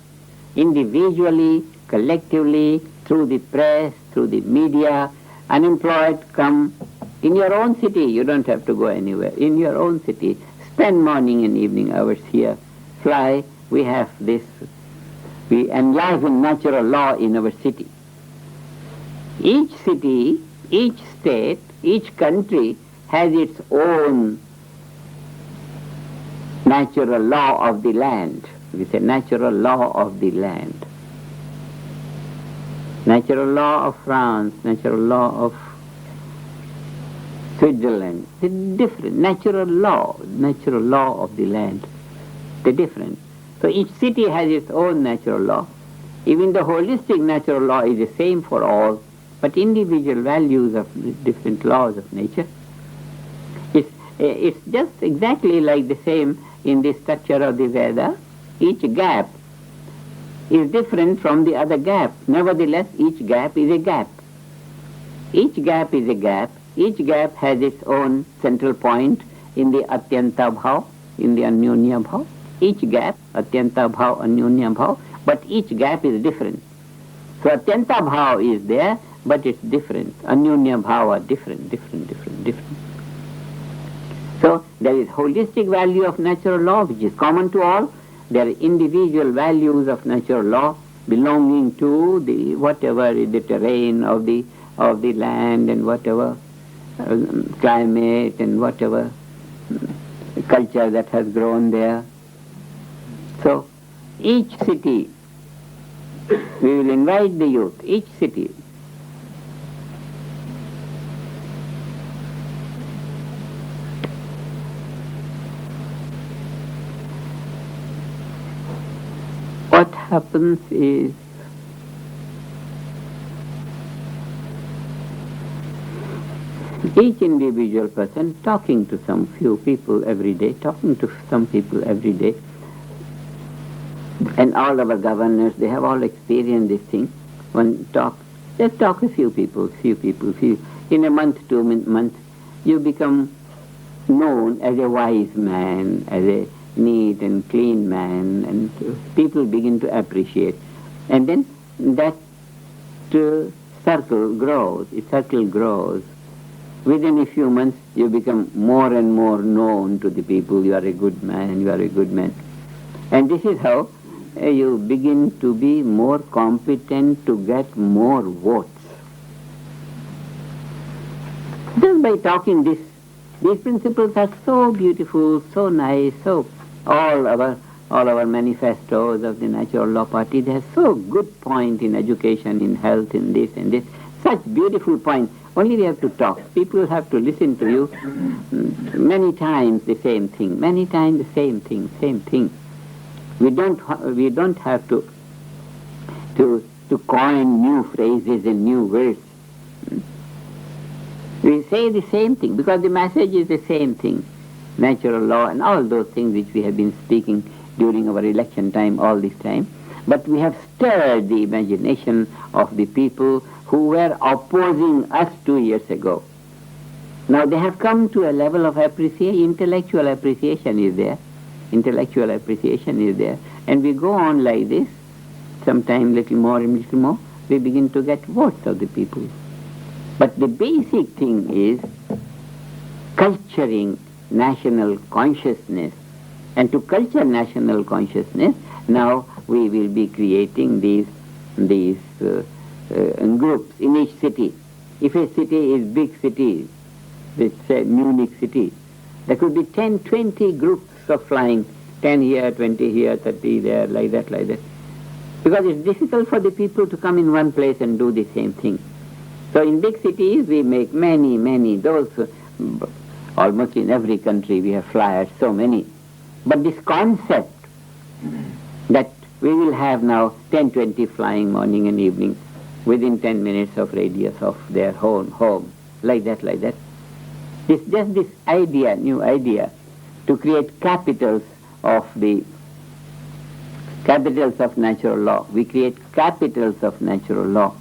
S1: individually, collectively, through the press, through the media. Unemployed, come in your own city. You don't have to go anywhere. In your own city, spend morning and evening hours here. Fly. We have this. We enliven natural law in our city. Each city, each state, each country has its own natural law of the land. We say natural law of the land. Natural law of France, natural law of Switzerland, they're different. Natural law of the land, they're different. So each city has its own natural law. Even the holistic natural law is the same for all, but individual values of different laws of nature. It's just exactly like the same in the structure of the Veda. Each gap is different from the other gap. Nevertheless, each gap is a gap. Each gap is a gap. Each gap has its own central point in the Atyanta Bhav, in the Anyonya Bhav. Each gap, Atyanta Bhav, Anyonya Bhav, but each gap is different. So Atyanta Bhav is there, but it's different. Anyonya Bhav are different. So there is holistic value of natural law, which is common to all. There are individual values of natural law belonging to the whatever is the terrain of the land and whatever climate and whatever culture that has grown there. So each city, we will invite the youth, each city. What happens is each individual person talking to some few people every day, and all our governors, they have all experienced this thing. Just talk a few people. In a month, 2 months, you become known as a wise man, as a neat and clean man, and people begin to appreciate. And then that circle grows. Within a few months, you become more and more known to the people. You are a good man. And this is how you begin to be more competent to get more votes. Just by talking these principles are so beautiful, so nice, so all our manifestos of the Natural Law Party, they have so good point in education, in health, in this and this, such beautiful point. Only we have to talk. People have to listen to you many times the same thing, many times the same thing. We don't have to coin new phrases and new words. We say the same thing because the message is the same thing. Natural law and all those things which we have been speaking during our election time, all this time. But we have stirred the imagination of the people who were opposing us 2 years ago. Now they have come to a level of appreciation, intellectual appreciation is there. Intellectual appreciation is there. And we go on like this, sometime little more, we begin to get votes of the people. But the basic thing is culturing national consciousness. And to culture national consciousness, now we will be creating these groups in each city. If a city is big city, let's say Munich city, there could be 10, 20 groups of flying, 10 here, 20 here, 30 there, like that. Because it's difficult for the people to come in one place and do the same thing. So in big cities we make many, those, almost in every country we have flyers, so many. But this concept that we will have now 10, 20 flying morning and evening within 10 minutes of radius of their home, like that. It's just this idea, new idea, to create capitals of natural law. We create capitals of natural law.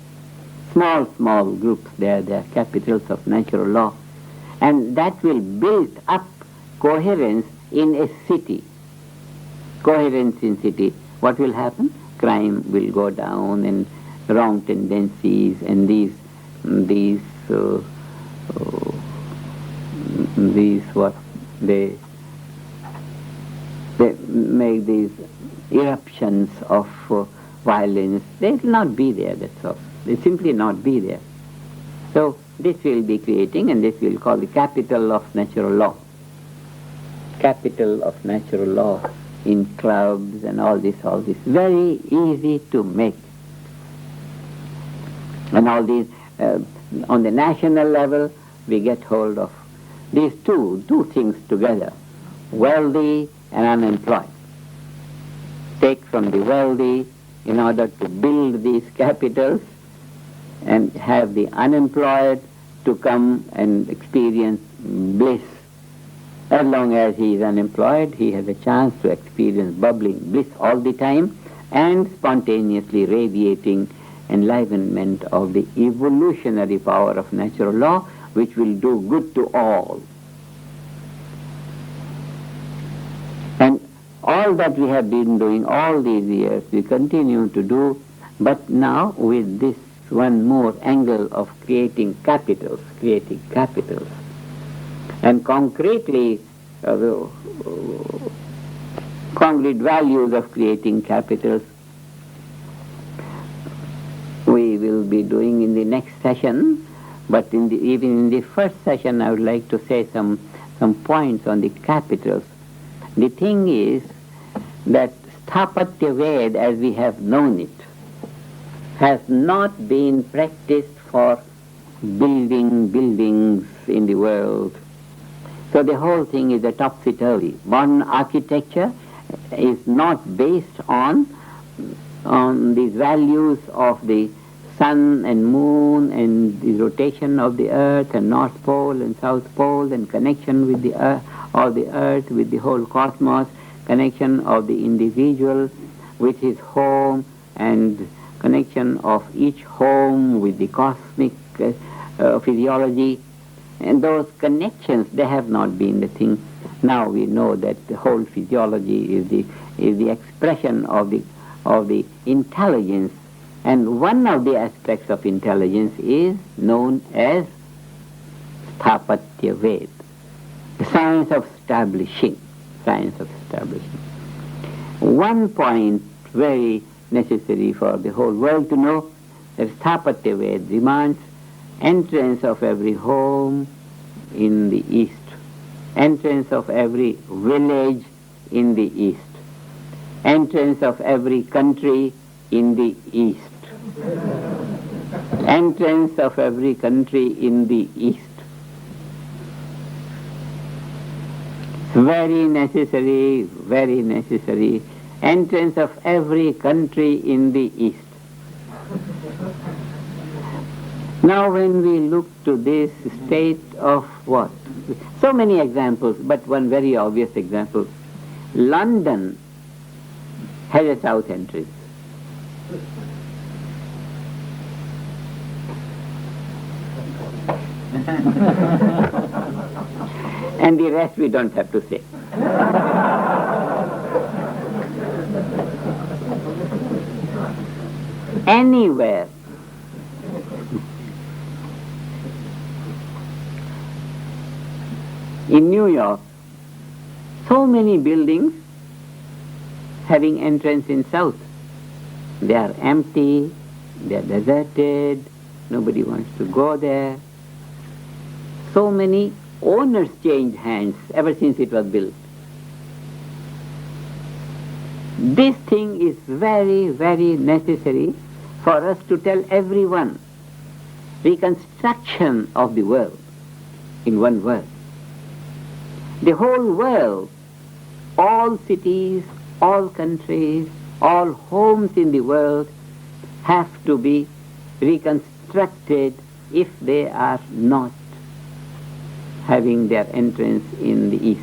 S1: Small groups, they are capitals of natural law. And that will build up coherence in a city. Coherence in city. What will happen? Crime will go down and wrong tendencies and these what they make these eruptions of violence. They will not be there, that's all. They simply not be there. So this will be creating, and this will call the capital of natural law. Capital of natural law in clubs and all this. Very easy to make. And all these, on the national level, we get hold of these two things together, wealthy and unemployed. Take from the wealthy in order to build these capitals and have the unemployed to come and experience bliss. As long as he is unemployed, he has a chance to experience bubbling bliss all the time and spontaneously radiating enlivenment of the evolutionary power of natural law, which will do good to all. And all that we have been doing all these years, we continue to do, but now with this one more angle of creating capitals. And concretely, concrete values of creating capitals, we will be doing in the next session, but even in the first session I would like to say some points on the capitals. The thing is that Sthapatya Ved, as we have known it, has not been practiced for building buildings in the world. So the whole thing is a topsy-turvy. Modern architecture is not based on these values of the sun and moon and the rotation of the earth and North Pole and South Pole and connection with the earth, or the earth with the whole cosmos, connection of the individual with his home and connection of each home with the cosmic physiology. And those connections, they have not been the thing. Now we know that the whole physiology is the expression of the intelligence, and one of the aspects of intelligence is known as Sthapatya Ved, the science of establishing. One point very necessary for the whole world to know, that Sthapatya Ved demands entrance of every home in the east, entrance of every village in the east, entrance of every country in the east. entrance of every country in the East. Very necessary, very necessary. Entrance of every country in the East. Now when we look to this state of what? So many examples, but one very obvious example. London has a south entrance. And the rest we don't have to say. Anywhere in New York, so many buildings having entrance in south. They are empty, they are deserted, nobody wants to go there. So many owners change hands ever since it was built. This thing is very, very necessary for us to tell everyone. Reconstruction of the world in one word. The whole world, all cities, all countries, all homes in the world have to be reconstructed if they are not having their entrance in the East.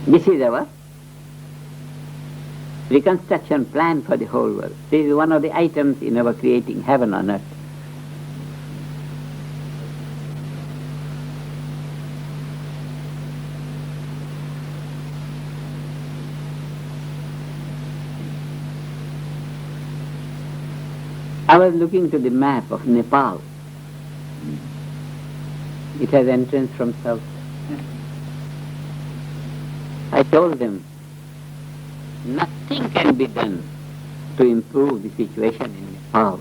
S1: This is our reconstruction plan for the whole world. This is one of the items in our creating heaven on earth. I was looking to the map of Nepal. It has entrance from south. I told them, nothing can be done to improve the situation in Nepal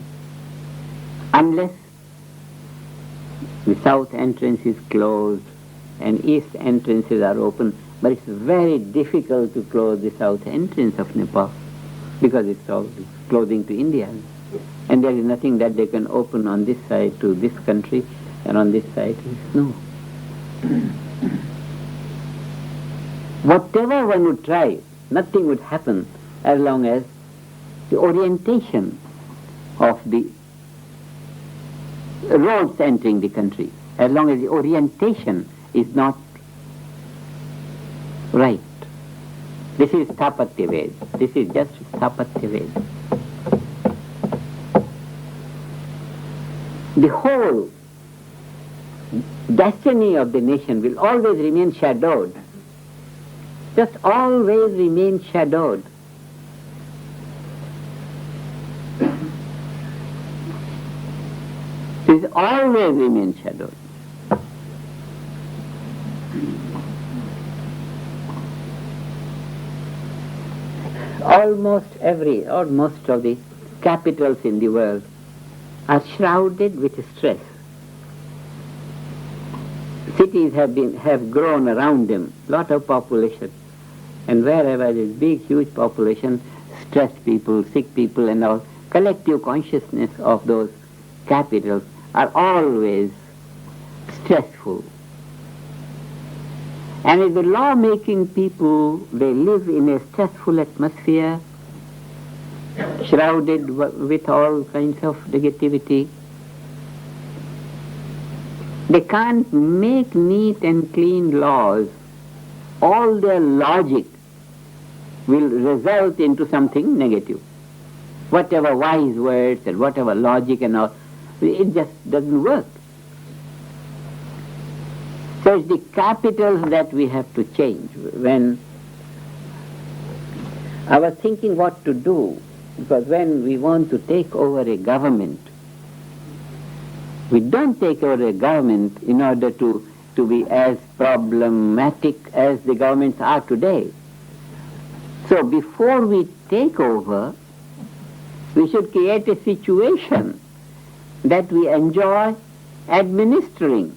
S1: unless the south entrance is closed and east entrances are open. But it's very difficult to close the south entrance of Nepal because it's all closing to India. And there is nothing that they can open on this side to this country, and on this side is no. Whatever one would try, nothing would happen as long as the orientation of the roads entering the country, as long as the orientation is not right. This is Sthapatya Ved. This is just Sthapatya Ved. The whole destiny of the nation will always remain shadowed. Just always remain shadowed. It will always remain shadowed. Almost of the capitals in the world are shrouded with stress. Cities have grown around them, lot of population, and wherever there is big, huge population, stressed people, sick people, and all, collective consciousness of those capitals are always stressful. And if the law-making people, they live in a stressful atmosphere, shrouded with all kinds of negativity. They can't make neat and clean laws. All their logic will result into something negative. Whatever wise words and whatever logic and all, it just doesn't work. So it's the capitals that we have to change. When I was thinking what to do, because when we want to take over a government, we don't take over a government in order to be as problematic as the governments are today. So before we take over, we should create a situation that we enjoy administering.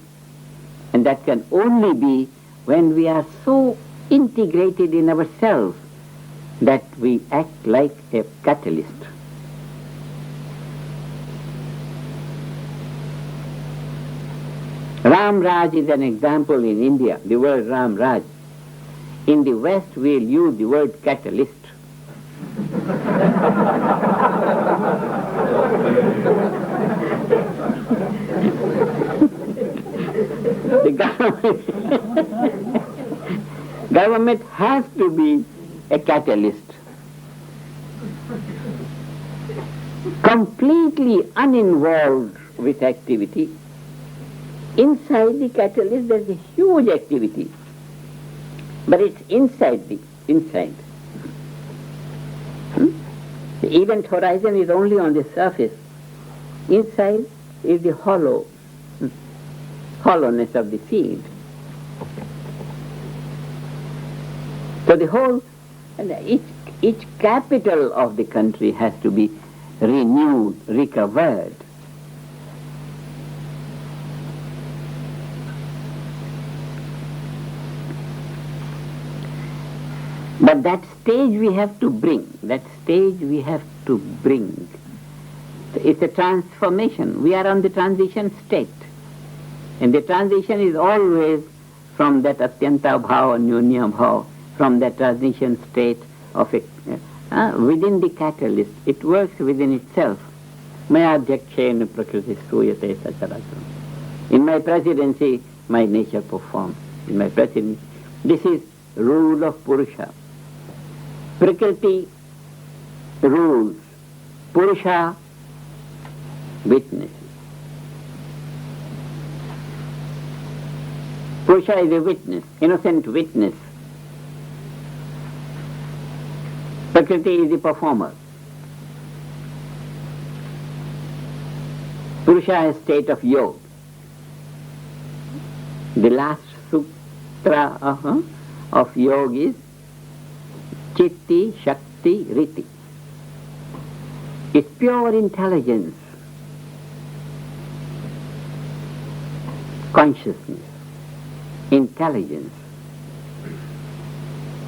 S1: And that can only be when we are so integrated in ourselves that we act like a catalyst. Ram Raj is an example in India, the word Ram Raj. In the West, we'll use the word catalyst. The government has to be a catalyst. Completely uninvolved with activity. Inside the catalyst there's a huge activity, but it's inside. The event horizon is only on the surface. Inside is the hollowness of the seed. So the whole, and each capital of the country has to be renewed, recovered. But that stage we have to bring. It's a transformation. We are on the transition state. And the transition is always from that atyanta bhava, nyunya bhava, from that transition state of within the catalyst. It works within itself. Maya adhyakshena prakriti suyate sacharacharam. In my presidency, my nature performs. In my presidency, this is rule of Purusha. Prakriti rules, Purusha witnesses. Purusha is a witness, innocent witness. Prakriti is the performer. Purusha is state of yoga. The last sutra of yoga is Chitti, Shakti, Riti. It's pure intelligence, consciousness, intelligence.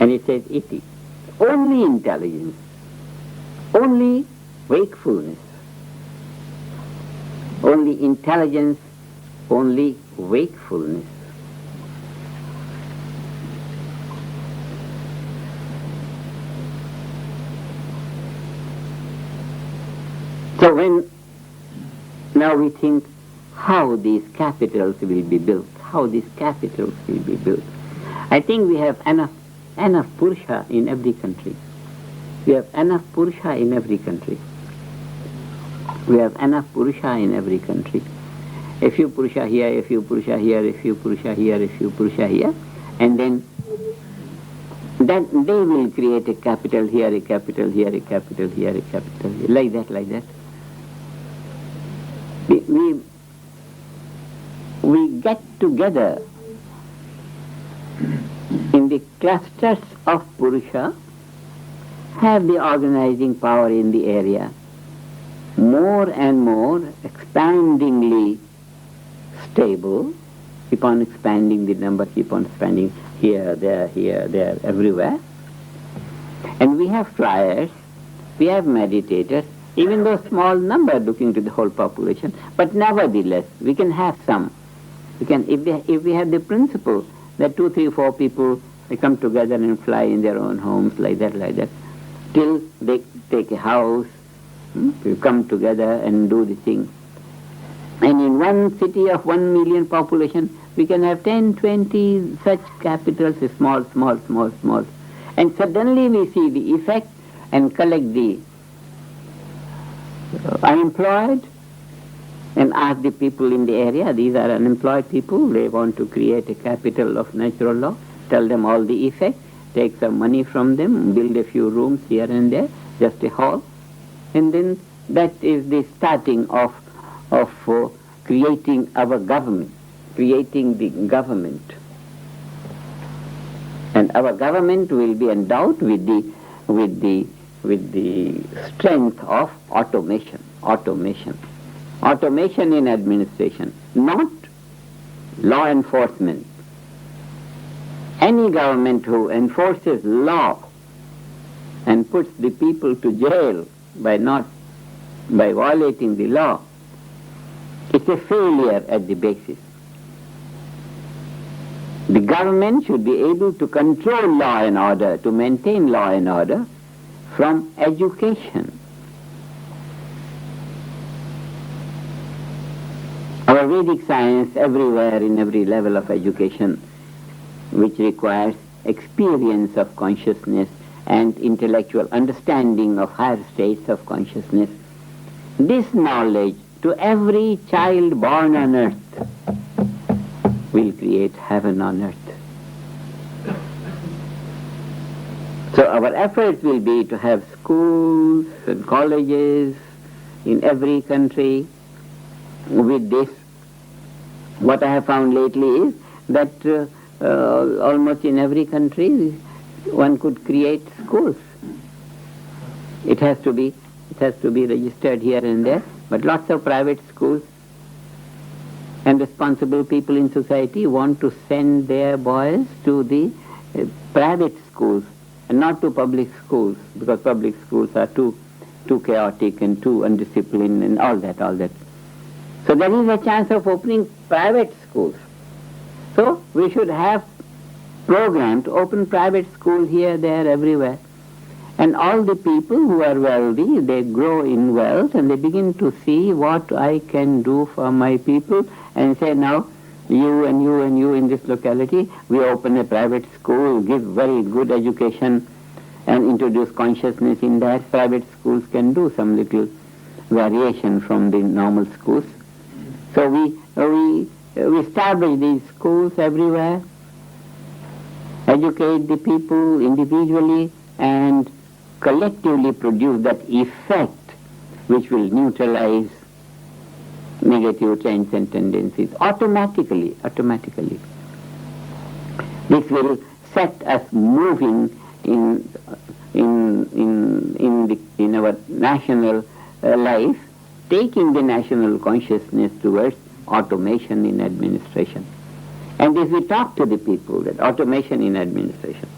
S1: And it says Iti. Only intelligence, only wakefulness, only intelligence, only wakefulness. So now we think how these capitals will be built, I think we have enough Purusha in every country. We have enough Purusha in every country. A few Purusha here, a few Purusha here, a few Purusha here, a few Purusha here, and then they will create a capital here, a capital here, a capital here, a capital here, like that. We get together in the clusters of Purusha, have the organizing power in the area, more and more expandingly stable, keep on expanding the number, keep on expanding here, there, everywhere. And we have flyers, we have meditators, even though small number looking to the whole population, but nevertheless, we can have some. If we have the principle that 2, 3, 4 people, they come together and fly in their own homes, like that, till they take a house, we come together and do the thing. And in one city of 1 million population, we can have 10, 20 such capitals, small. And suddenly we see the effect and collect the unemployed and ask the people in the area, these are unemployed people, they want to create a capital of natural law, tell them all the effect, take some money from them, build a few rooms here and there, just a hall, and then that is the starting of creating our government, creating the government. And our government will be endowed with the strength of automation in administration, not law enforcement. Any government who enforces law and puts the people to jail by violating the law, it's a failure at the basis. The government should be able to control law and order, to maintain law and order from education. Our Vedic science everywhere, in every level of education, which requires experience of consciousness and intellectual understanding of higher states of consciousness, this knowledge to every child born on earth will create heaven on earth. So our efforts will be to have schools and colleges in every country with this. What I have found lately is that almost in every country one could create schools. It has to be registered here and there, but lots of private schools, and responsible people in society want to send their boys to the private schools and not to public schools, because public schools are too chaotic and too undisciplined and all that. So there is a chance of opening private schools. So we should have program to open private schools here, there, everywhere. And all the people who are wealthy, they grow in wealth and they begin to see what I can do for my people and say, now you and you and you in this locality, we open a private school, give very good education and introduce consciousness in that. Private schools can do some little variation from the normal schools. So we establish these schools everywhere, educate the people individually and collectively produce that effect which will neutralize negative trends and tendencies automatically. This will set us moving in our national life, taking the national consciousness towards automation in administration. And if we talk to the people that automation in administration,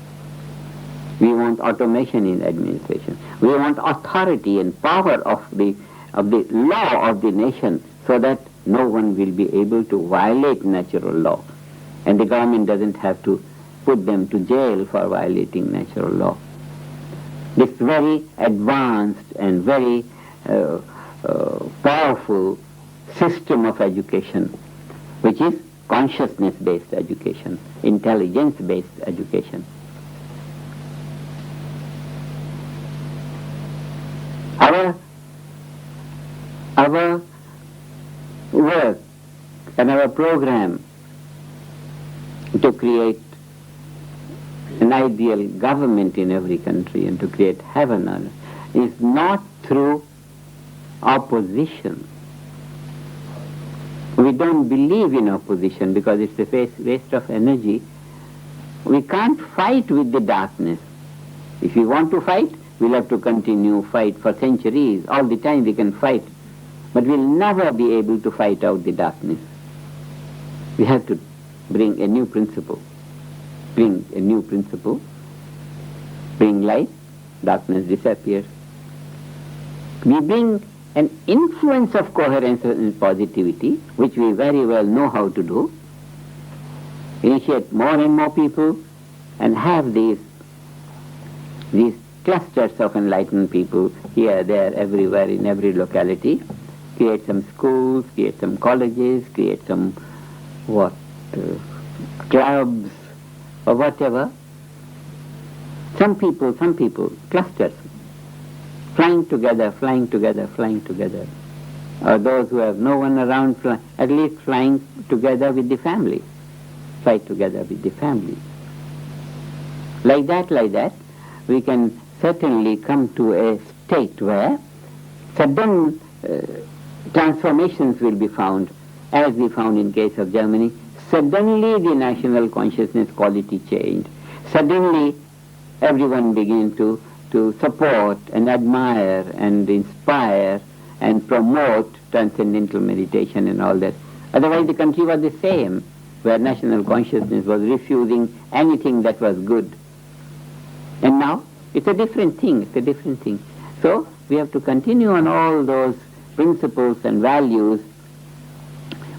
S1: we want automation in administration. We want authority and power of the law of the nation so that no one will be able to violate natural law. And the government doesn't have to put them to jail for violating natural law. This very advanced and very powerful system of education, which is consciousness-based education, intelligence-based education. Our work and our program to create an ideal government in every country and to create heaven on earth is not through opposition. We don't believe in opposition because it's a waste of energy. We can't fight with the darkness. If we want to fight, we'll have to continue fight for centuries. All the time we can fight, but we'll never be able to fight out the darkness. We have to bring a new principle. Bring light, darkness disappears. We bring an influence of coherence and positivity, which we very well know how to do. Initiate more and more people and have these clusters of enlightened people here, there, everywhere, in every locality. Create some schools, create some colleges, create some clubs or whatever. Some people, clusters, flying together. Or those who have no one around, at least flying together with the family. Fly together with the family. Like that, we can certainly come to a state where sudden transformations will be found, as we found in case of Germany. Suddenly the national consciousness quality changed. Suddenly everyone began to support and admire and inspire and promote transcendental meditation and all that. Otherwise the country was the same, where national consciousness was refusing anything that was good. And now It's a different thing, it's a different thing. So we have to continue on all those principles and values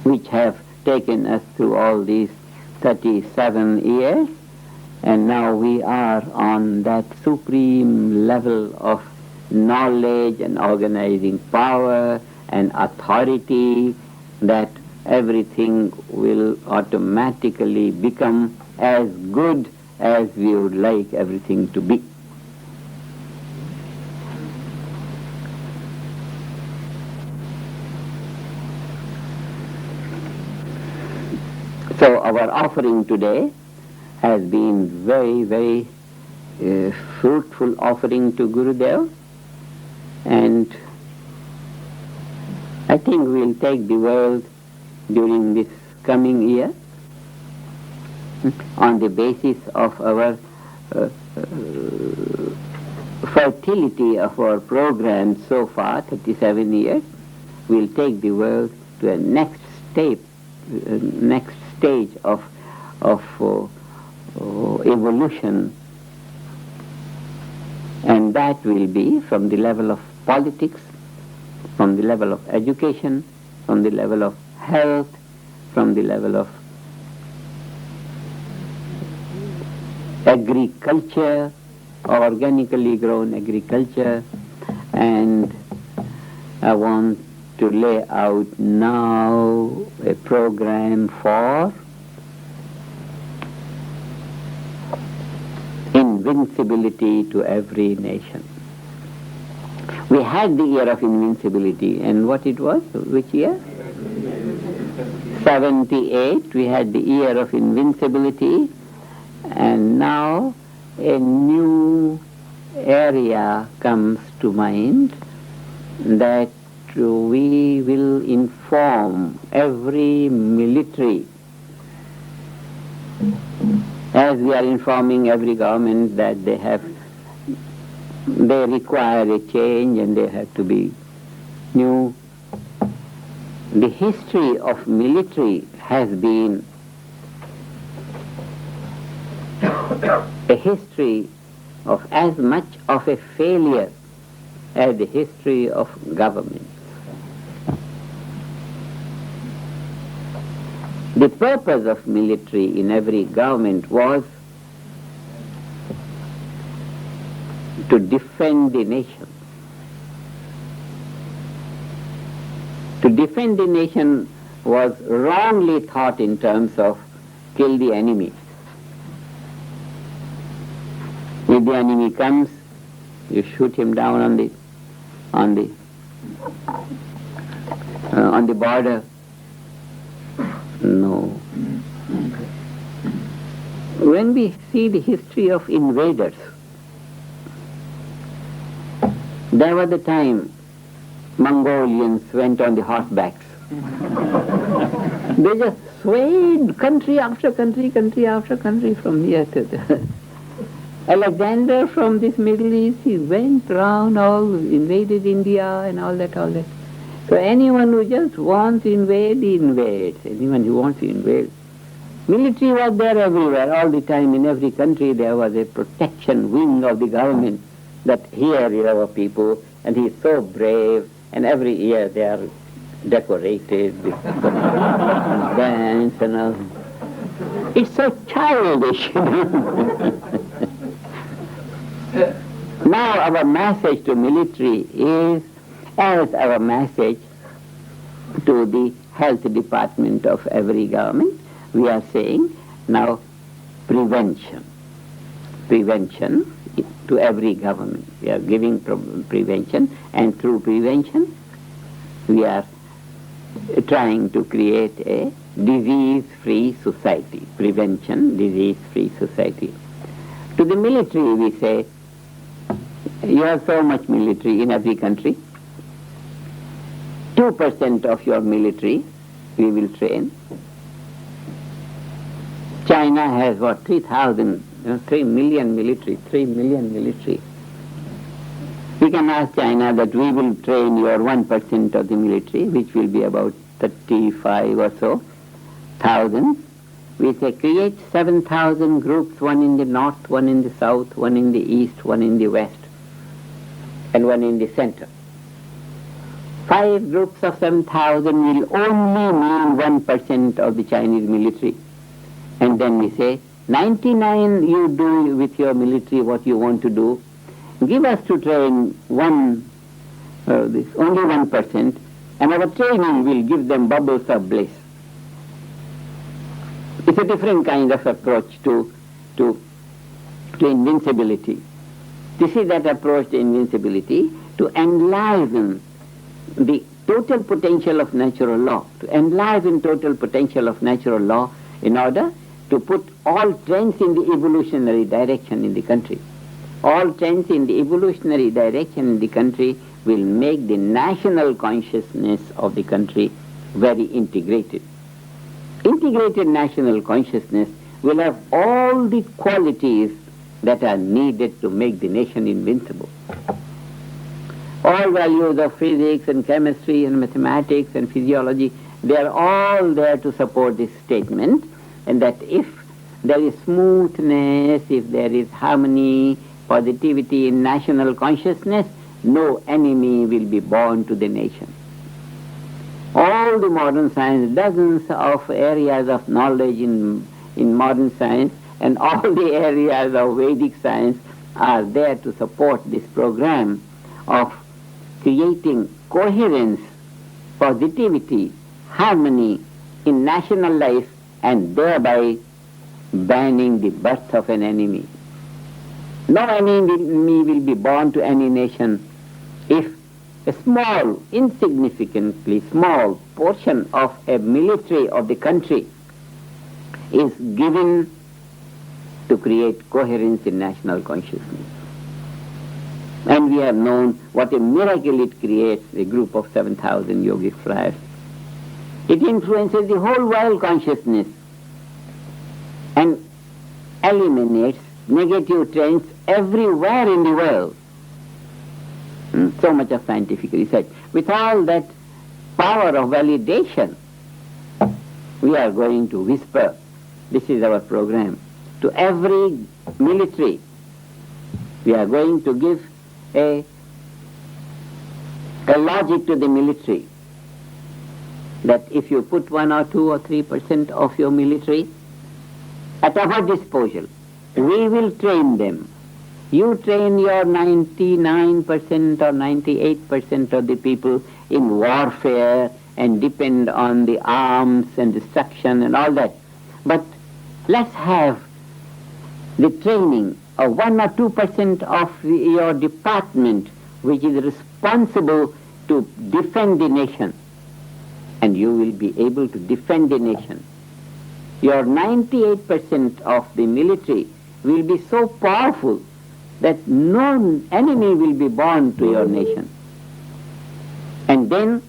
S1: which have taken us through all these 37 years, and now we are on that supreme level of knowledge and organizing power and authority that everything will automatically become as good as we would like everything to be. So our offering today has been very, very fruitful offering to Gurudev, and I think we'll take the world during this coming year on the basis of our fertility of our program so far, 37 years. We'll take the world to a next stage of evolution, and that will be from the level of politics, from the level of education, from the level of health, from the level of agriculture, organically grown agriculture. And I want to lay out now a program for invincibility to every nation. We had the year of invincibility, and what it was? Which year? 78. We had the year of invincibility, and now a new area comes to mind, that we will inform every military, as we are informing every government that they require a change and they have to be new. The history of military has been a history of as much of a failure as the history of government. The purpose of military in every government was to defend the nation. To defend the nation was wrongly thought in terms of kill the enemy. If the enemy comes, you shoot him down on the border. No. When we see the history of invaders, there was the time Mongolians went on the horsebacks. They just swayed country after country, country after country from here to there. Alexander from this Middle East, he went round, all invaded India and all that. So anyone who just wants to invade, he invades. Anyone who wants to invade. Military was there everywhere, all the time. In every country there was a protection wing of the government, that here is our people, and he is so brave, and every year they are decorated with bands and all. It's so childish. Now our message to military is as our message to the health department of every government. We are saying now prevention to every government. We are giving prevention, and through prevention we are trying to create a disease-free society. Prevention, disease-free society. To the military we say, you have so much military in every country. 2% of your military we will train. China has 3 million military. We can ask China that we will train your 1% of the military, which will be about 35 or so thousand. We say create 7,000 groups, one in the north, one in the south, one in the east, one in the west, and one in the center. 5 groups of 7,000 will only mean 1% of the Chinese military. And then we say, 99 you do with your military what you want to do. Give us to train only 1%, and our training will give them bubbles of bliss. It's a different kind of approach to invincibility. This is that approach to invincibility, to enliven the total potential of natural law, to enliven total potential of natural law in order to put all trends in the evolutionary direction in the country. All trends in the evolutionary direction in the country will make the national consciousness of the country very integrated. Integrated national consciousness will have all the qualities that are needed to make the nation invincible. All values of physics and chemistry and mathematics and physiology, they are all there to support this statement, and that if there is smoothness, if there is harmony, positivity in national consciousness, no enemy will be born to the nation. All the modern science, dozens of areas of knowledge in modern science, and all the areas of Vedic science are there to support this program of creating coherence, positivity, harmony in national life, and thereby banning the birth of an enemy. No enemy will be born to any nation if a small, insignificantly small portion of a military of the country is given to create coherence in national consciousness. And we have known what a miracle it creates, a group of 7,000 yogic flyers. It influences the whole world consciousness and eliminates negative trends everywhere in the world. So much of scientific research. With all that power of validation, we are going to whisper, this is our program, to every military. We are going to give a logic to the military, that if you put 1 or 2 or 3% of your military at our disposal, we will train them. You train your 99% or 98% of the people in warfare and depend on the arms and destruction and all that. But let's have the training of 1 or 2% of your department which is responsible to defend the nation, and you will be able to defend the nation. Your 98% of the military will be so powerful that no enemy will be born to your nation. And then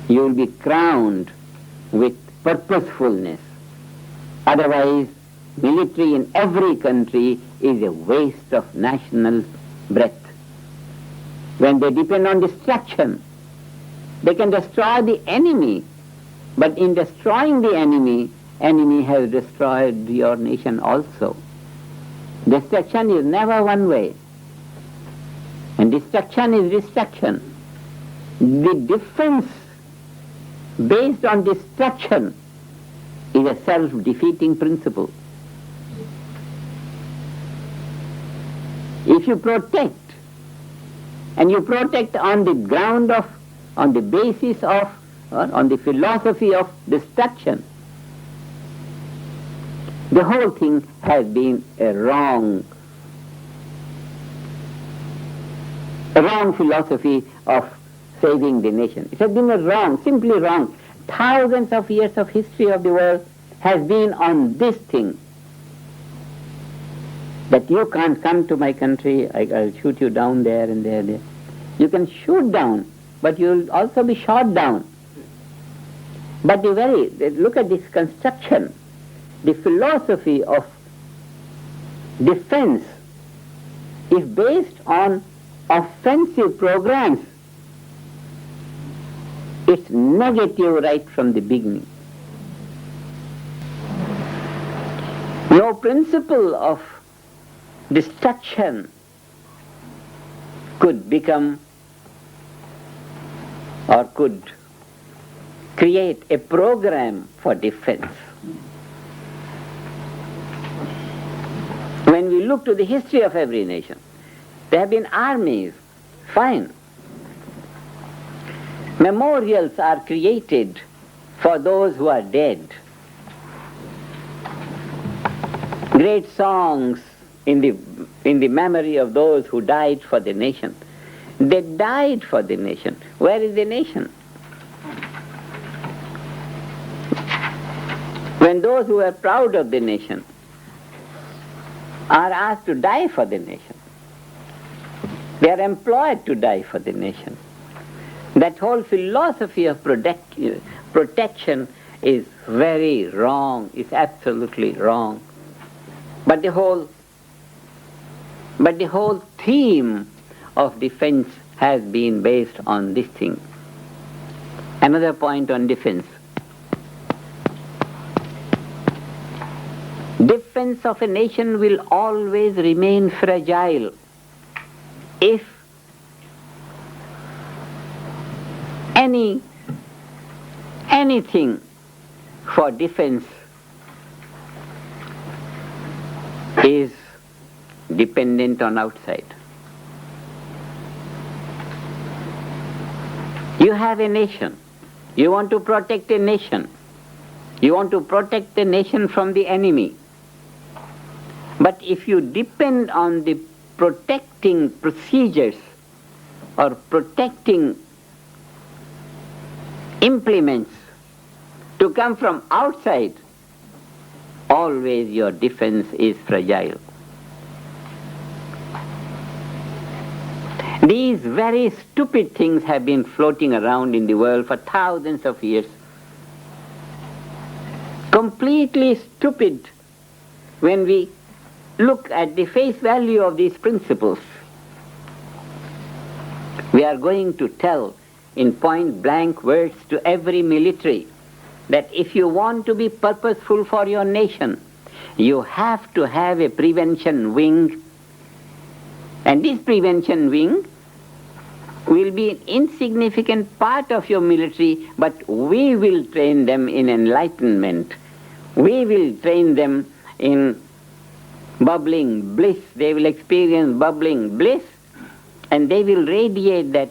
S1: you will be crowned with purposefulness. Otherwise, military in every country is a waste of national breath. When they depend on destruction, they can destroy the enemy, but in destroying the enemy has destroyed your nation also. Destruction is never one way, and destruction is destruction. The defense based on destruction is a self-defeating principle. If you protect, and you protect on the ground of, on the basis of, or on the philosophy of destruction, the whole thing has been a wrong philosophy of saving the nation. It has been a wrong, simply wrong. Thousands of years of history of the world has been on this thing, that you can't come to my country, I'll shoot you down there and there. You can shoot down, but you'll also be shot down. But look at this construction. The philosophy of defense is based on offensive programs. It's negative right from the beginning. principle of destruction could become or could create a program for defense. When we look to the history of every nation, there have been armies, fine. Memorials are created for those who are dead. Great songs in the memory of those who died for the nation. They died for the nation. Where is the nation? When those who are proud of the nation are asked to die for the nation, they are employed to die for the nation. That whole philosophy of protection is very wrong, is absolutely wrong. But the whole theme of defense has been based on this thing. Another point on defense. Defense of a nation will always remain fragile if anything for defense is dependent on outside. You have a nation. You want to protect a nation. You want to protect the nation from the enemy. But if you depend on the protecting procedures or protecting implements to come from outside, always your defense is fragile. These very stupid things have been floating around in the world for thousands of years. Completely stupid when we look at the face value of these principles. We are going to tell in point blank words to every military that if you want to be purposeful for your nation, you have to have a prevention wing. And this prevention wing will be an insignificant part of your military, but we will train them in enlightenment. We will train them in bubbling bliss. They will experience bubbling bliss, and they will radiate that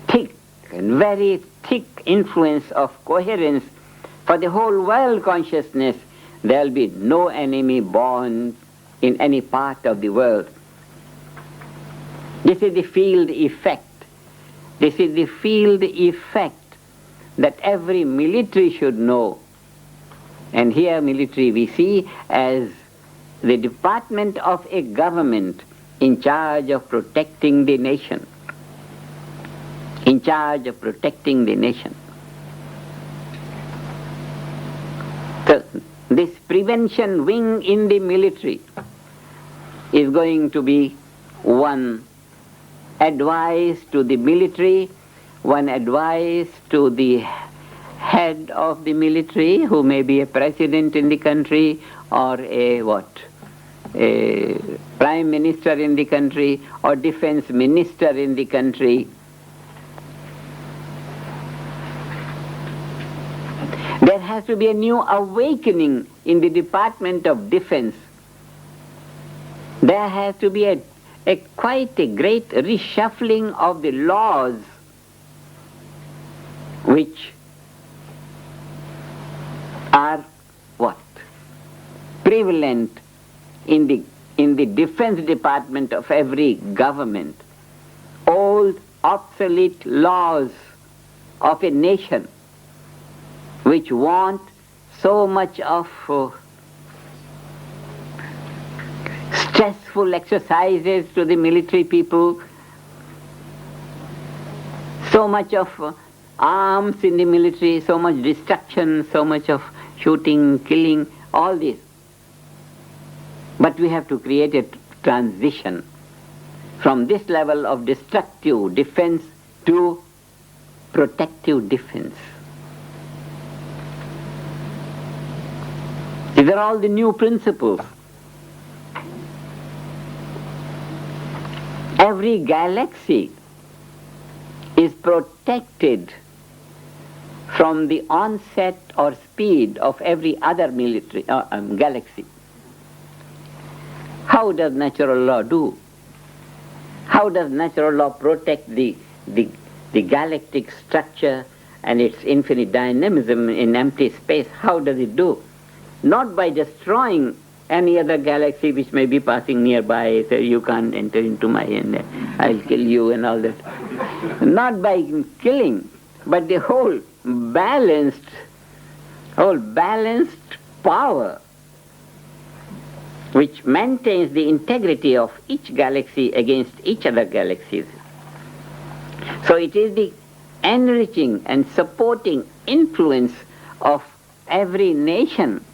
S1: thick and very thick influence of coherence for the whole world consciousness. There will be no enemy born in any part of the world. This is the field effect. This is the field effect that every military should know. And here military we see as the department of a government in charge of protecting the nation. In charge of protecting the nation. So this prevention wing in the military is going to be one advice to the military, one advice to the head of the military, who may be a president in the country or a prime minister in the country or defense minister in the country. There has to be a new awakening in the Department of Defense. There has to be quite a great reshuffling of the laws which are prevalent in the defense department of every government. Old, obsolete laws of a nation which want so much of stressful exercises to the military people, so much of arms in the military, so much destruction, so much of shooting, killing, all this. But we have to create a transition from this level of destructive defense to protective defense. These are all the new principles. Every galaxy is protected from the onset or speed of every other galaxy. How does natural law do? How does natural law protect the galactic structure and its infinite dynamism in empty space? How does it do? Not by destroying any other galaxy which may be passing nearby, so you can't enter into my end, I'll kill you and all that. Not by killing, but the whole balanced power which maintains the integrity of each galaxy against each other galaxies. So it is the enriching and supporting influence of every nation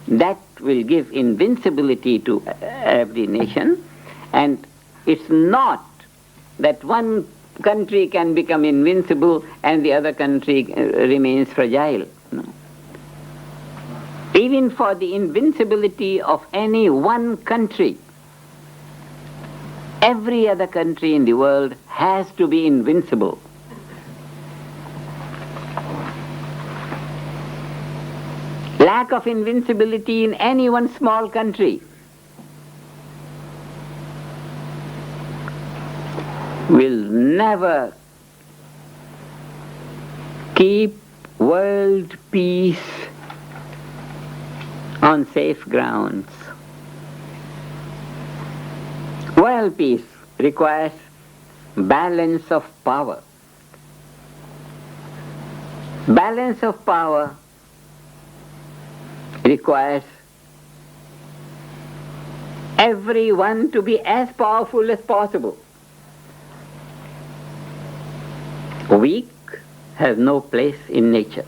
S1: that will give invincibility to every nation. And it's not that one country can become invincible and the other country remains fragile. No. Even for the invincibility of any one country, every other country in the world has to be invincible. Lack of invincibility in any one small country will never keep world peace on safe grounds. World peace requires balance of power. Balance of power requires everyone to be as powerful as possible. Weak has no place in nature.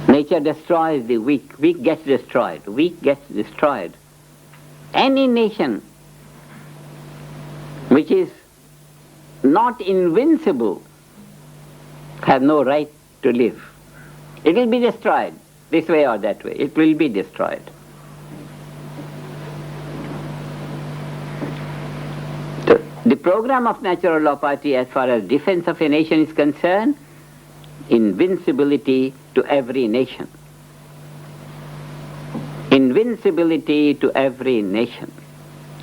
S1: Nature destroys the weak. Weak gets destroyed. Weak gets destroyed. Any nation which is not invincible has no right to live. It will be destroyed, this way or that way. It will be destroyed. So, the program of Natural Law Party as far as defense of a nation is concerned, invincibility to every nation. Invincibility to every nation.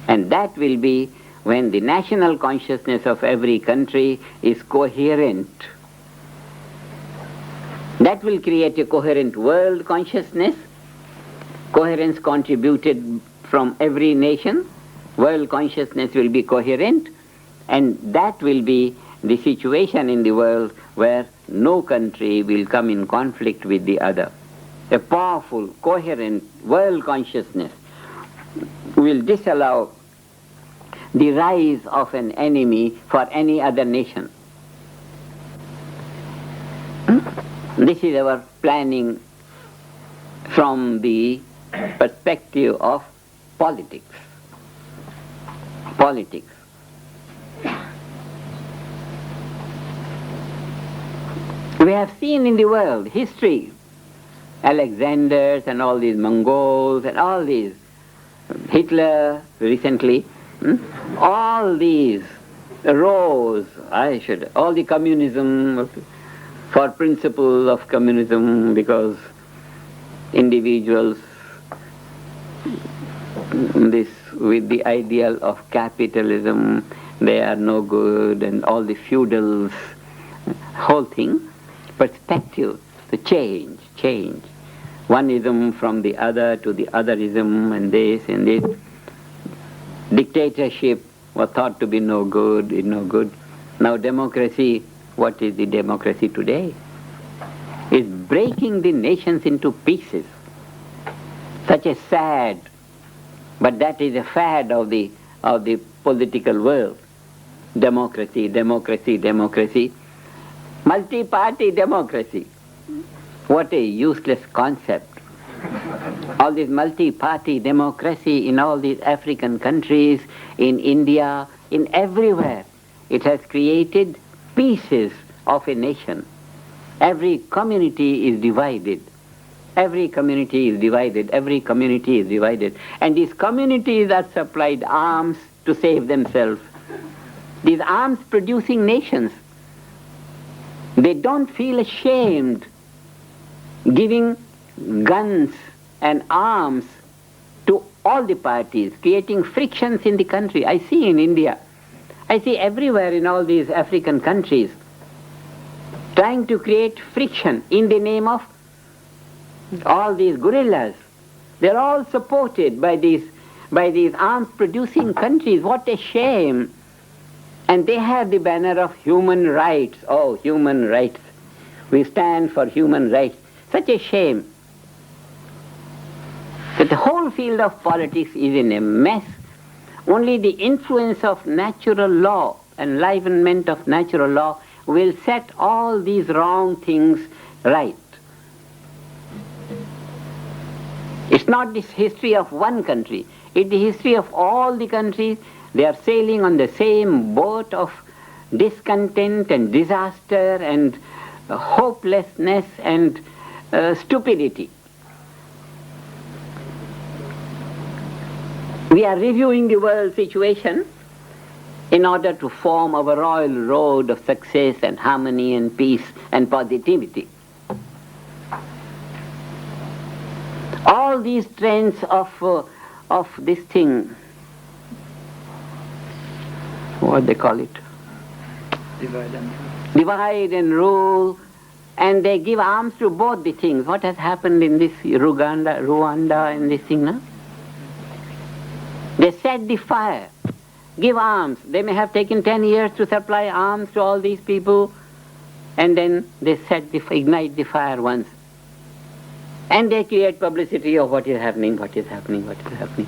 S1: And that will be when the national consciousness of every country is coherent. That will create a coherent world consciousness, coherence contributed from every nation, world consciousness will be coherent, and that will be the situation in the world where no country will come in conflict with the other. A powerful, coherent world consciousness will disallow the rise of an enemy for any other nation. This is our planning from the perspective of politics. Politics. We have seen in the world history, Alexanders and all these Mongols and all these, Hitler recently, all these rose, all the communism, for principle of communism, because individuals with the ideal of capitalism, they are no good, and all the feudals, whole thing, perspective, the change. One ism from the other to the otherism, and this and this. Dictatorship was thought to be no good, is no good. Now democracy, what is the democracy today? It's breaking the nations into pieces. Such a sad, but that is a fad of the political world. Democracy, democracy, democracy. Multi-party democracy. What a useless concept. All this multi-party democracy in all these African countries, in India, in everywhere, it has created pieces of a nation. Every community is divided. Every community is divided. Every community is divided. And these communities are supplied arms to save themselves. These arms producing nations, they don't feel ashamed giving guns and arms to all the parties, creating frictions in the country. I see in India, I see everywhere in all these African countries, trying to create friction in the name of all these guerrillas. They're all supported by these arms producing countries. What a shame. And they have the banner of human rights. Oh, human rights. We stand for human rights. Such a shame that the whole field of politics is in a mess. Only the influence of natural law, enlivenment of natural law, will set all these wrong things right. It's not this history of one country. It's the history of all the countries. They are sailing on the same boat of discontent and disaster and hopelessness and stupidity. We are reviewing the world situation in order to form our royal road of success and harmony and peace and positivity. All these trends of this thing, what they call it? Divide and rule, and they give arms to both the things. What has happened in this Rwanda and this thing now? They set the fire, give arms. They may have taken 10 years to supply arms to all these people, and then they ignite the fire once. And they create publicity of what is happening, what is happening, what is happening.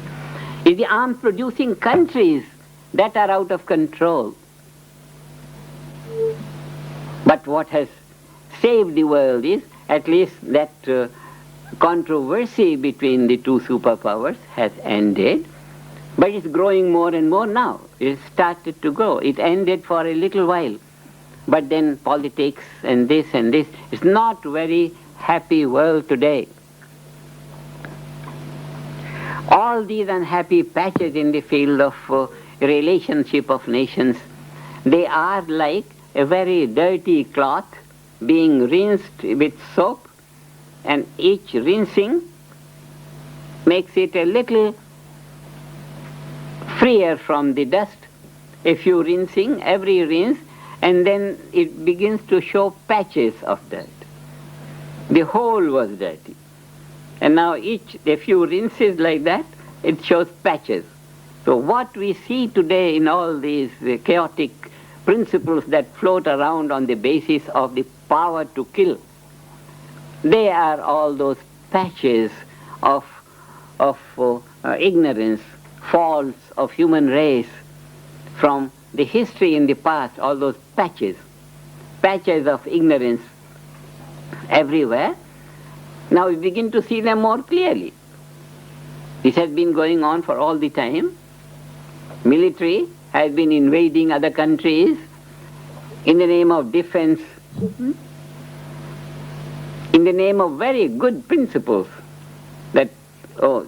S1: It's the arms producing countries that are out of control. But what has saved the world is at least that controversy between the two superpowers has ended, but it's growing more and more now. It started to grow. It ended for a little while. But then politics and this, it's not very happy world today. All these unhappy patches in the field of relationship of nations, they are like a very dirty cloth being rinsed with soap, and each rinsing makes it a little freer from the dust. A few rinsing, every rinse, and then it begins to show patches of dirt. The whole was dirty. And now a few rinses like that, it shows patches. So what we see today in all these chaotic principles that float around on the basis of the power to kill, they are all those patches of ignorance, faults of human race from the history in the past, all those patches of ignorance everywhere. Now we begin to see them more clearly. This has been going on for all the time. Military has been invading other countries in the name of defense, in the name of very good principles that, oh,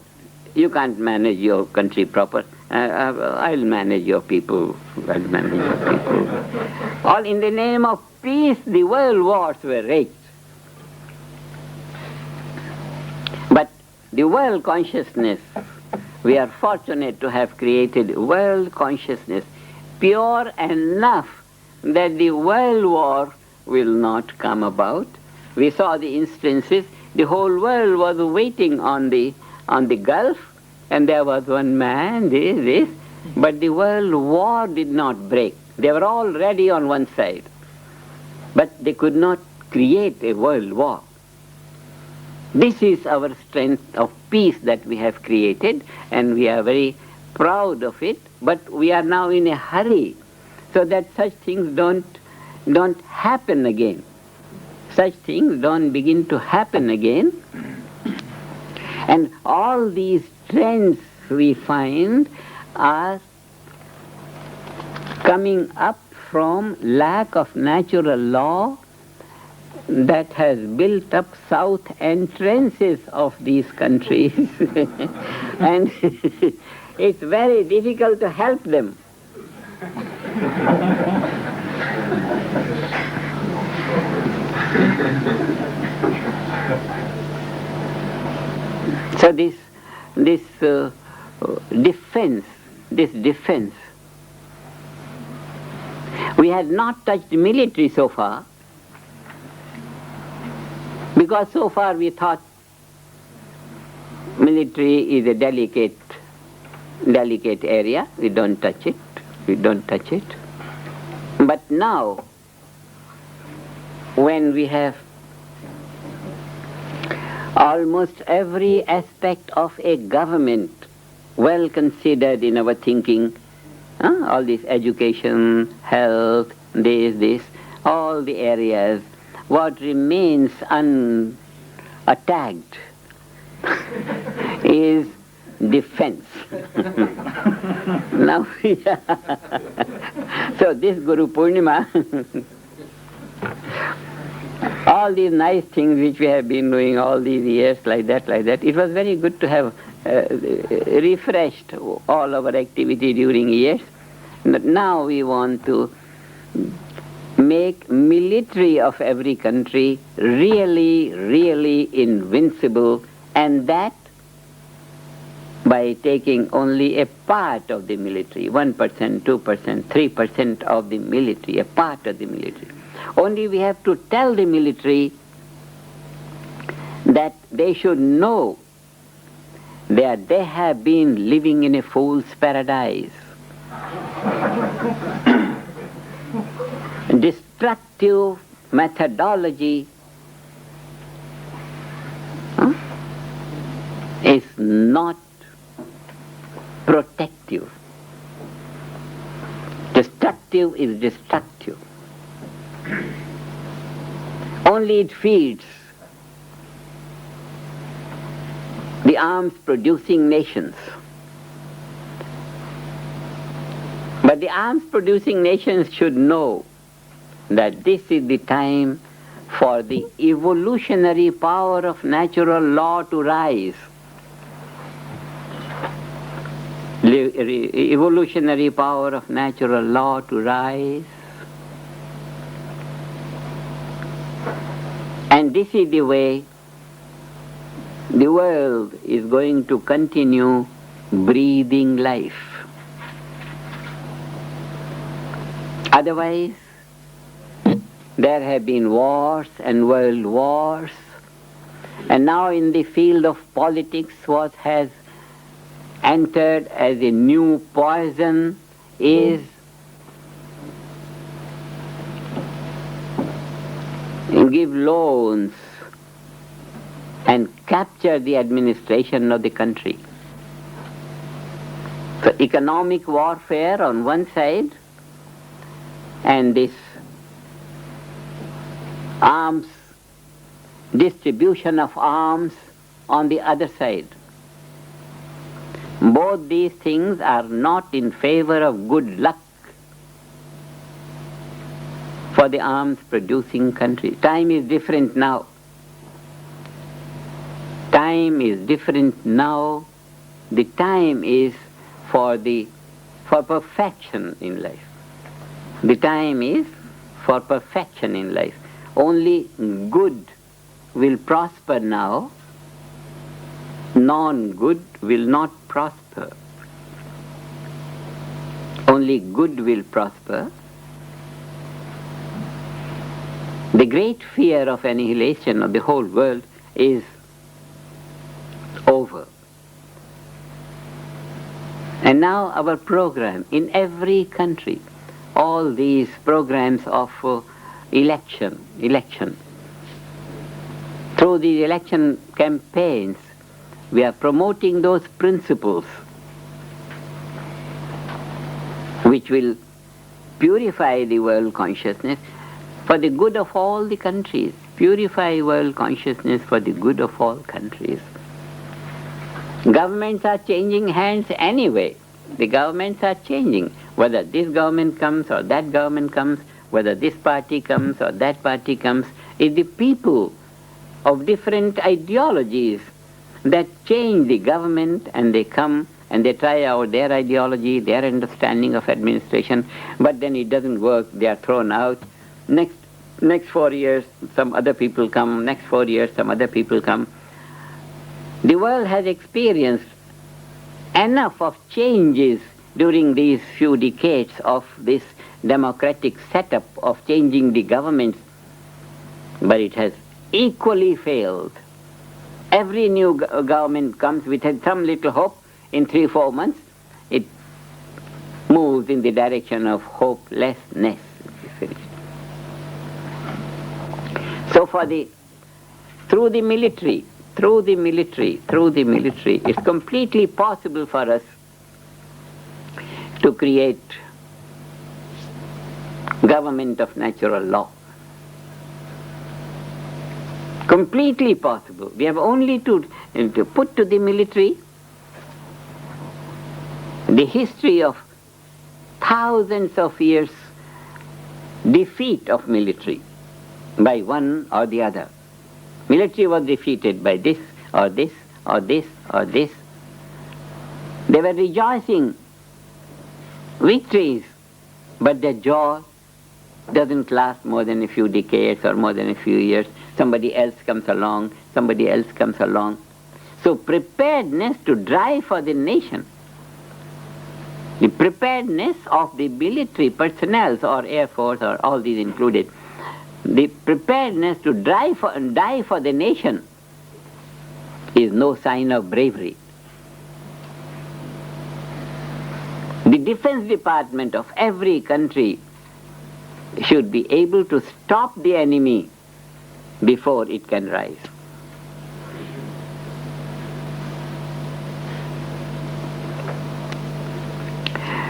S1: you can't manage your country proper. I'll manage your people. I'll manage your people. All in the name of peace, the world wars were waged. But the world consciousness, we are fortunate to have created world consciousness, pure enough that the world war will not come about. We saw the instances. The whole world was waiting on the Gulf, and there was one man, this, but the world war did not break. They were all ready on one side, but they could not create a world war. This is our strength of peace that we have created, and we are very proud of it, but we are now in a hurry so that such things don't happen again. Such things don't begin to happen again. And all these trends we find are coming up from lack of natural law, that has built up south entrances of these countries and it's very difficult to help them. So this defense, we had not touched the military so far, because so far we thought military is a delicate area, we don't touch it. But now, when we have almost every aspect of a government well considered in our thinking, all this education, health, this, all the areas, what remains unattacked is defense. Now, so this Guru Purnima, all these nice things which we have been doing all these years, like that, it was very good to have refreshed all our activity during years. But now we want to make military of every country really invincible, and that by taking only a part of the military, 1%, 2%, 3% of the military, a part of the military. Only we have to tell the military that they should know that they have been living in a fool's paradise. Destructive methodology is not protective. Destructive is destructive. Only it feeds the arms-producing nations. But the arms-producing nations should know that this is the time for the evolutionary power of natural law to rise. Evolutionary power of natural law to rise. And this is the way the world is going to continue breathing life. Otherwise, there have been wars and world wars, and now in the field of politics what has entered as a new poison is give loans and capture the administration of the country. So economic warfare on one side and this arms, distribution of arms on the other side. Both these things are not in favor of good luck for the arms producing countries. Time is different now. Time is different now. The time is for perfection in life. The time is for perfection in life. Only good will prosper now. Non-good will not prosper. Only good will prosper. The great fear of annihilation of the whole world is over. And now our program in every country, all these programs of election. Through the election campaigns, we are promoting those principles which will purify the world consciousness for the good of all the countries. Purify world consciousness for the good of all countries. Governments are changing hands anyway. The governments are changing. Whether this government comes or that government comes, whether this party comes or that party comes, It's the people of different ideologies that change the government, and they come and they try out their ideology, their understanding of administration, but then it doesn't work, they are thrown out. Next 4 years, some other people come. Next 4 years, some other people come. The world has experienced enough of changes during these few decades of this democratic setup of changing the governments, but it has equally failed. Every new government comes with some little hope. In 3-4 months, it moves in the direction of hopelessness. So through the military, it's completely possible for us to create government of natural law. Completely possible. We have only to put to the military the history of thousands of years defeat of military by one or the other. Military was defeated by this or this or this or this. They were rejoicing victories, but their joy doesn't last more than a few decades or more than a few years. Somebody else comes along, somebody else comes along. So preparedness to drive for the nation, the preparedness of the military personnel or air force or all these included, the preparedness to drive for and die for the nation is no sign of bravery. The Defense Department of every country should be able to stop the enemy before it can rise.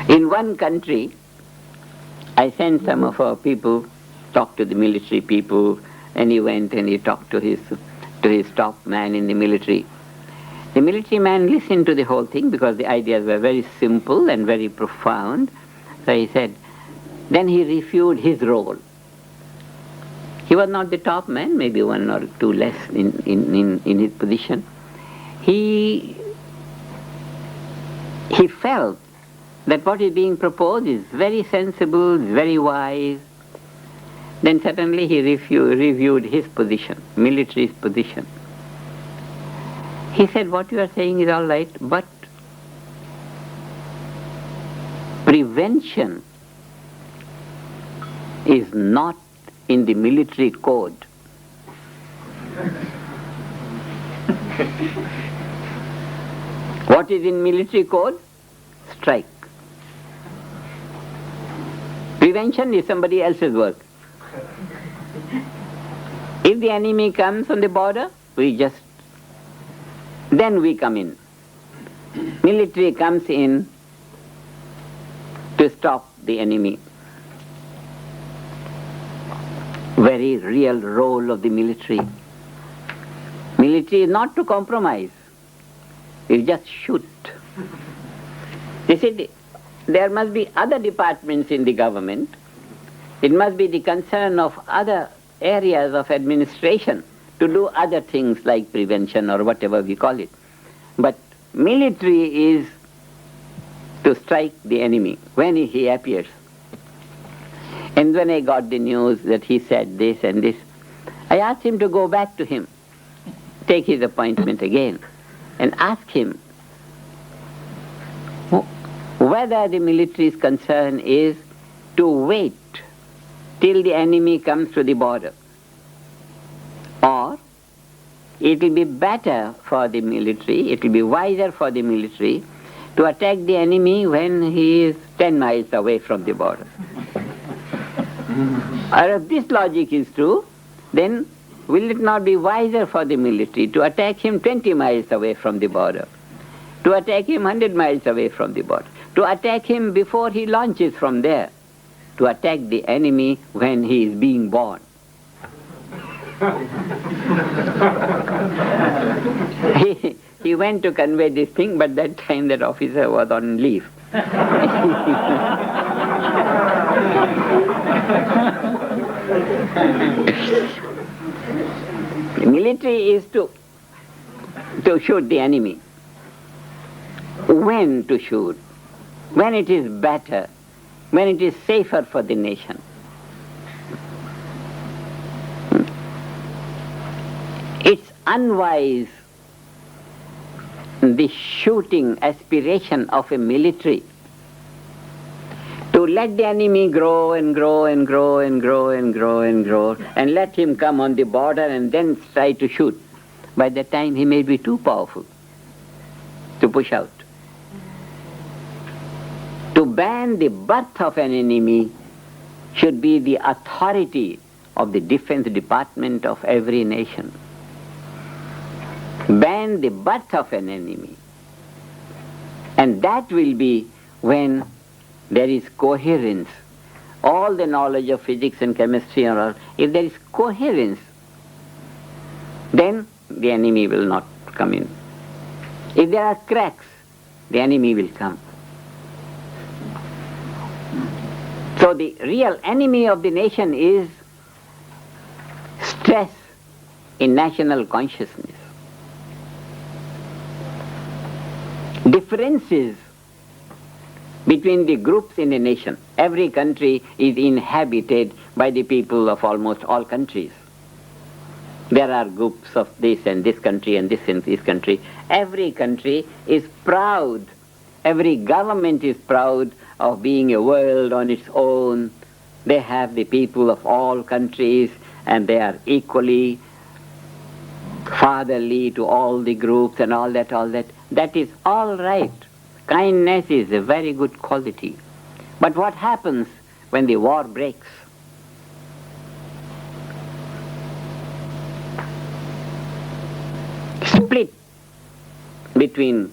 S1: In one country, I sent some of our people, talked to the military people, and he went and he talked to his top man in the military. The military man listened to the whole thing because the ideas were very simple and very profound. So he said, then he reviewed his role. He was not the top man, maybe 1 or 2 less in his position. He felt that what is being proposed is very sensible, very wise. Then suddenly he reviewed his position, military's position. He said, what you are saying is all right, but prevention is not in the military code. What is in military code? Strike. Prevention is somebody else's work. If the enemy comes on the border, then we come in. Military comes in to stop the enemy. Very real role of the military. Military is not to compromise. You just shoot. You see, there must be other departments in the government. It must be the concern of other areas of administration to do other things like prevention or whatever we call it. But military is to strike the enemy when he appears. And when I got the news that he said this and this, I asked him to go back to him, take his appointment again, and ask him whether the military's concern is to wait till the enemy comes to the border, or it will be better for the military, it will be wiser for the military to attack the enemy when he is 10 miles away from the border. Or if this logic is true, then will it not be wiser for the military to attack him 20 miles away from the border, to attack him 100 miles away from the border, to attack him before he launches from there, to attack the enemy when he is being born? He went to convey this thing, but that time that officer was on leave. Military is to shoot the enemy. When to shoot? When it is better, when it is safer for the nation. It's unwise, the shooting aspiration of a military, to let the enemy grow and grow and grow and grow and grow and grow, and let him come on the border and then try to shoot. By that time he may be too powerful to push out. To ban the birth of an enemy should be the authority of the defense department of every nation. Ban the birth of an enemy. And that will be when there is coherence. All the knowledge of physics and chemistry and all, if there is coherence, then the enemy will not come in. If there are cracks, the enemy will come. So the real enemy of the nation is stress in national consciousness. Differences between the groups in a nation. Every country is inhabited by the people of almost all countries. There are groups of this and this country and this country. Every country is proud. Every government is proud of being a world on its own. They have the people of all countries and they are equally fatherly to all the groups and all that. That is all right. Kindness is a very good quality. But what happens when the war breaks? Split between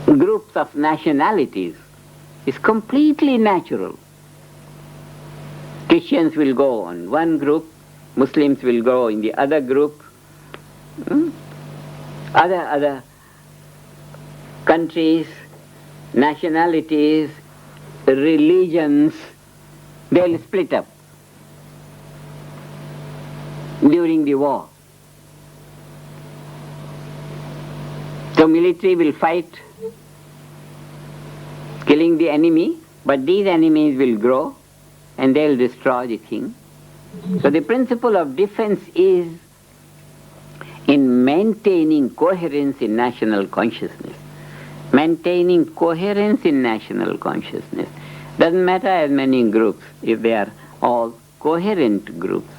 S1: groups of nationalities is completely natural. Christians will go on one group, Muslims will go in the other group, other countries, nationalities, religions, they'll split up during the war. So military will fight, killing the enemy, but these enemies will grow and they'll destroy the king. So the principle of defense is in maintaining coherence in national consciousness. Maintaining coherence in national consciousness. Doesn't matter as many groups, if they are all coherent groups,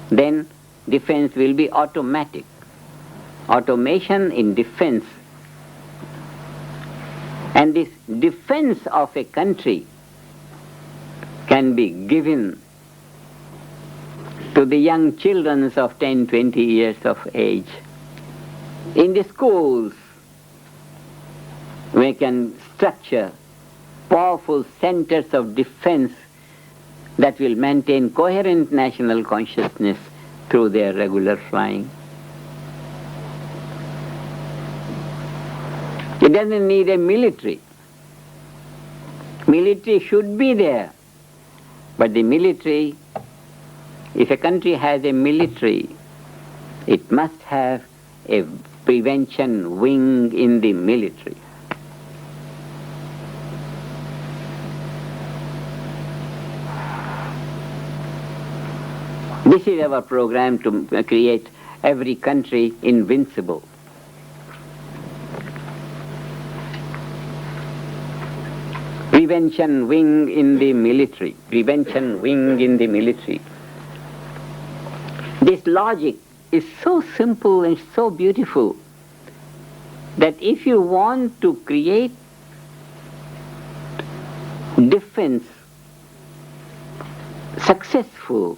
S1: then defense will be automatic. Automation in defense. And this defense of a country can be given to the young children of 10, 20 years of age. In the schools, we can structure powerful centers of defense that will maintain coherent national consciousness through their regular flying. It doesn't need a military. Military should be there. But the military, if a country has a military, it must have a prevention wing in the military. This is our program to create every country invincible. Prevention wing in the military. Prevention wing in the military. This logic is so simple and so beautiful that if you want to create defense successful,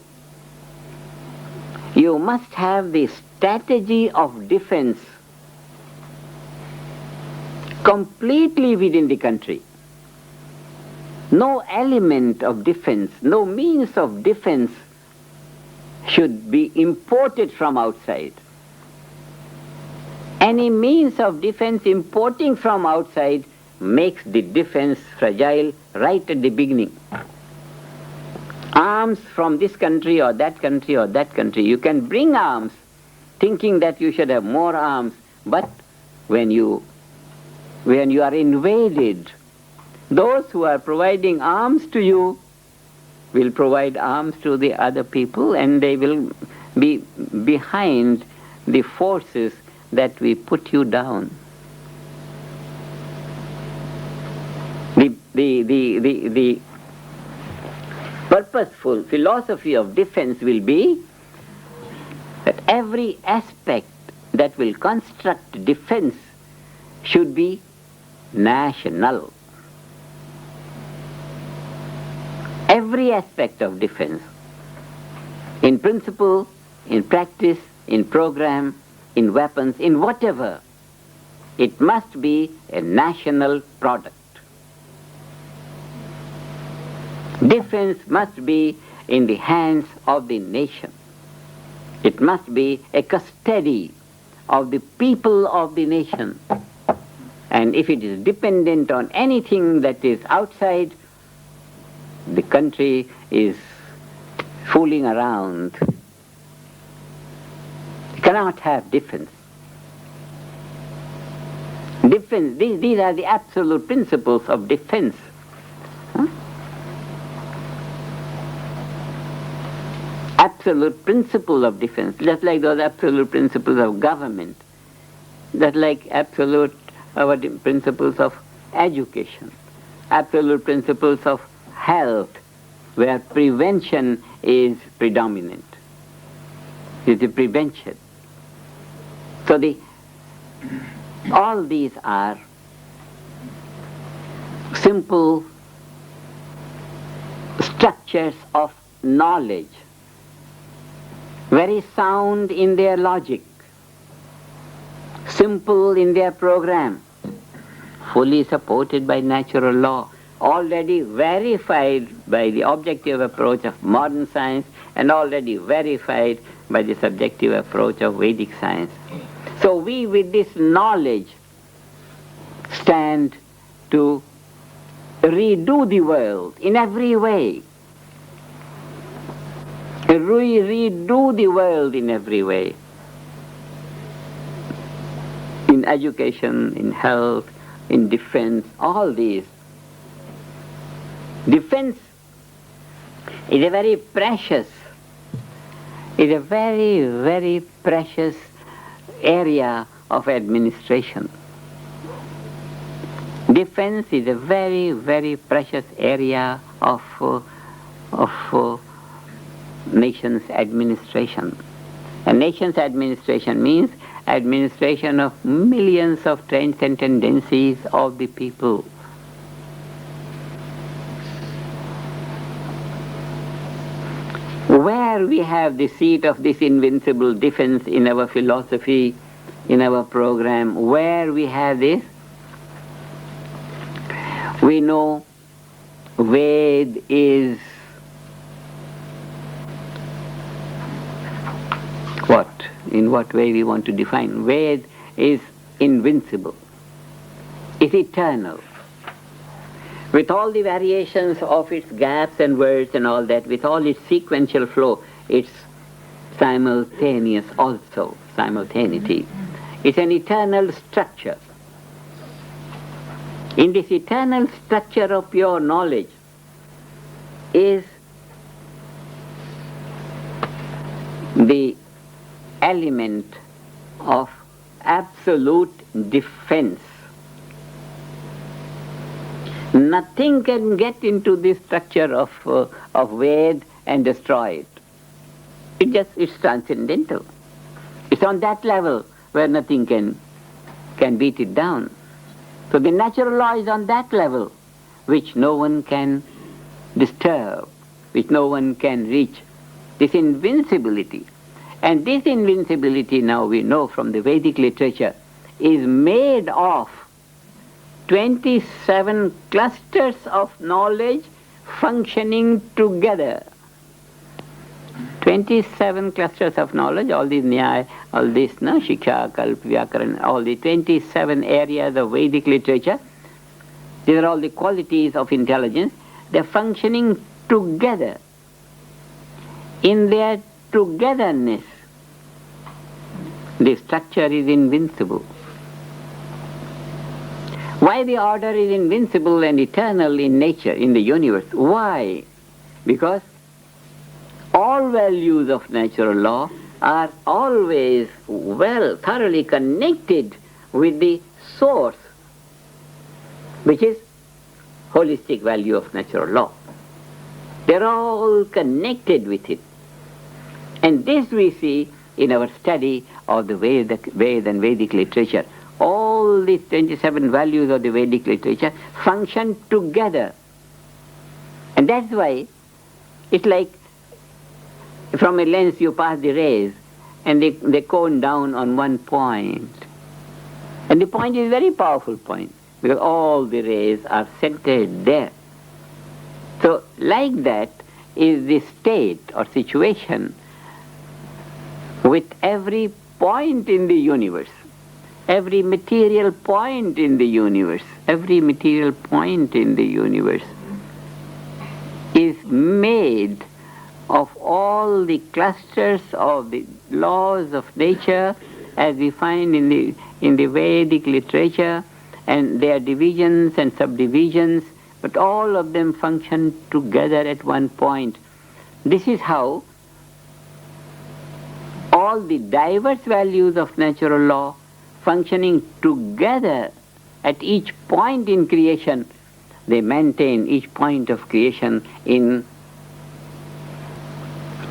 S1: you must have the strategy of defense completely within the country. No element of defense, no means of defense should be imported from outside. Any means of defense importing from outside makes the defense fragile right at the beginning. Armed arms from this country or that country or that country. You can bring arms thinking that you should have more arms, but when you are invaded, those who are providing arms to you will provide arms to the other people, and they will be behind the forces that we put you down. The purposeful philosophy of defense will be that every aspect that will construct defense should be national. Every aspect of defense, in principle, in practice, in program, in weapons, in whatever, it must be a national product. Defense must be in the hands of the nation. It must be a custody of the people of the nation. And if it is dependent on anything that is outside, the country is fooling around. You cannot have defense. Defense, these are the absolute principles of defense. Absolute principle of defense, just like those absolute principles of government, just like absolute principles of education, absolute principles of health, where prevention is predominant. It's the prevention. So all these are simple structures of knowledge, very sound in their logic, simple in their program, fully supported by natural law, already verified by the objective approach of modern science and already verified by the subjective approach of Vedic science. So we, with this knowledge, stand to redo the world in every way. Redo the world in every way. In education, in health, in defense, all these. Defense is a very precious, very precious area of administration. Defense is a very, very precious area of nation's administration. A nation's administration means administration of millions of trends and tendencies of the people. Where we have the seat of this invincible defense in our philosophy, in our program, where we have this, we know Ved is what? In what way we want to define? Ved is invincible, is eternal. With all the variations of its gaps and words and all that, with all its sequential flow, it's simultaneous also, simultaneity. It's an eternal structure. In this eternal structure of pure knowledge is the element of absolute defense. Nothing can get into this structure of Ved and destroy it. It's transcendental. It's on that level where nothing can beat it down. So the natural law is on that level, which no one can disturb, which no one can reach. This invincibility. And this invincibility, now we know from the Vedic literature, is made of 27 clusters of knowledge functioning together. 27 clusters of knowledge, all these Nyaya, all this Shiksha, Kalp, Vyakaran, all the 27 areas of Vedic literature, these are all the qualities of intelligence. They're functioning together In their togetherness, the structure is invincible. Why the order is invincible and eternal in nature, in the universe? Why? Because all values of natural law are always thoroughly connected with the source, which is holistic value of natural law. They're all connected with it. And this we see in our study of the Veda and Vedic literature. All these 27 values of the Vedic literature function together. And that's why it's like from a lens you pass the rays and they cone down on one point. And the point is a very powerful point because all the rays are centered there. So like that is the state or situation with every point in the universe, every material point in the universe, every material point in the universe is made of all the clusters of the laws of nature as we find in the Vedic literature, and their divisions and subdivisions, but all of them function together at one point. This is how all the diverse values of natural law functioning together at each point in creation, they maintain each point of creation in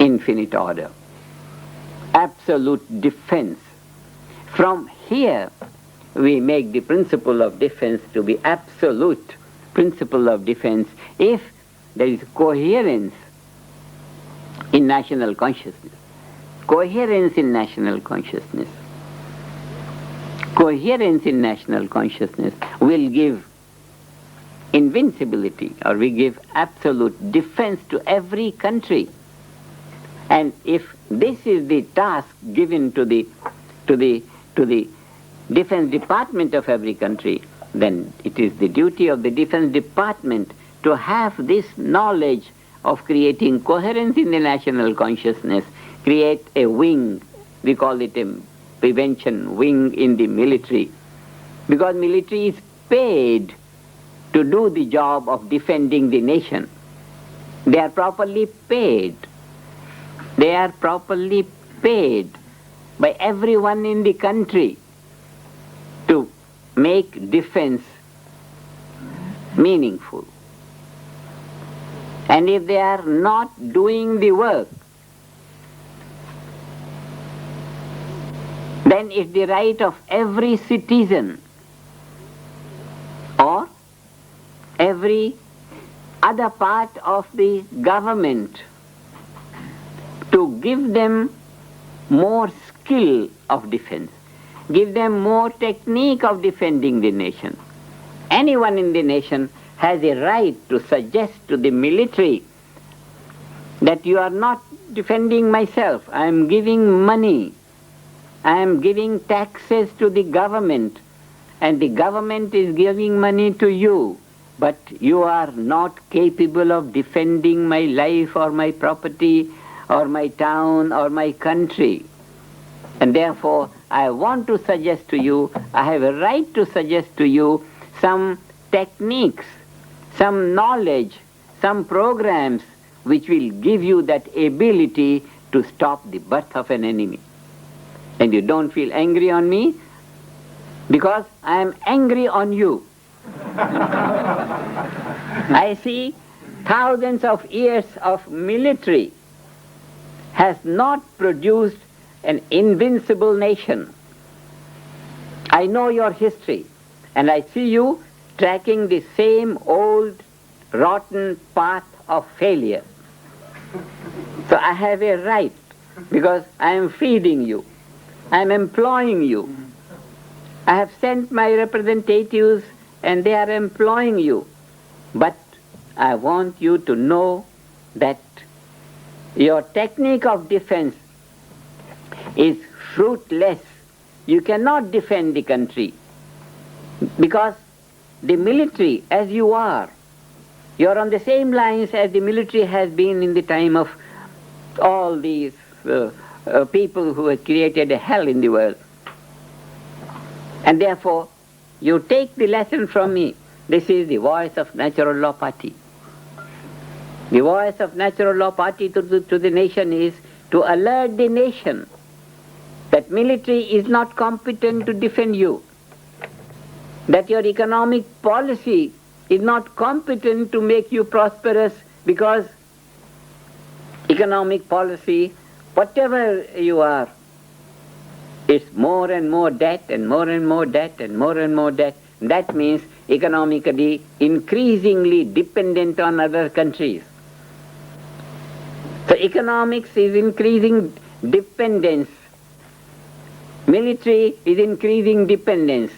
S1: infinite order. Absolute defense. From here, we make the principle of defense to be absolute principle of defense if there is coherence in national consciousness. Coherence in national consciousness. Coherence in national consciousness will give invincibility, or we give absolute defense to every country. And if this is the task given to the defense department of every country, then it is the duty of the defense department to have this knowledge of creating coherence in the national consciousness, create a wing, we call it a prevention wing in the military, because military is paid to do the job of defending the nation. They are properly paid. They are properly paid by everyone in the country to make defense meaningful. And if they are not doing the work, then it's the right of every citizen or every other part of the government to give them more skill of defense, give them more technique of defending the nation. Anyone in the nation has a right to suggest to the military that you are not defending myself, I am giving money, I am giving taxes to the government, and the government is giving money to you, but you are not capable of defending my life or my property or my town or my country. And therefore, I want to suggest to you, I have a right to suggest to you some techniques, some knowledge, some programs which will give you that ability to stop the birth of an enemy. And you don't feel angry on me because I am angry on you. I see thousands of years of military has not produced an invincible nation. I know your history, and I see you tracking the same old rotten path of failure. So I have a right, because I am feeding you, I am employing you. I have sent my representatives and they are employing you. But I want you to know that your technique of defense is fruitless. You cannot defend the country because the military, as you are on the same lines as the military has been in the time of all these people who have created a hell in the world. And therefore, you take the lesson from me. This is the voice of Natural Law Party. The voice of Natural Law Party to the nation is to alert the nation that military is not competent to defend you, that your economic policy is not competent to make you prosperous, because economic policy, whatever you are, it's more and more debt and more and more debt and more and more debt. That means economically increasingly dependent on other countries. So economics is increasing dependence. Military is increasing dependence.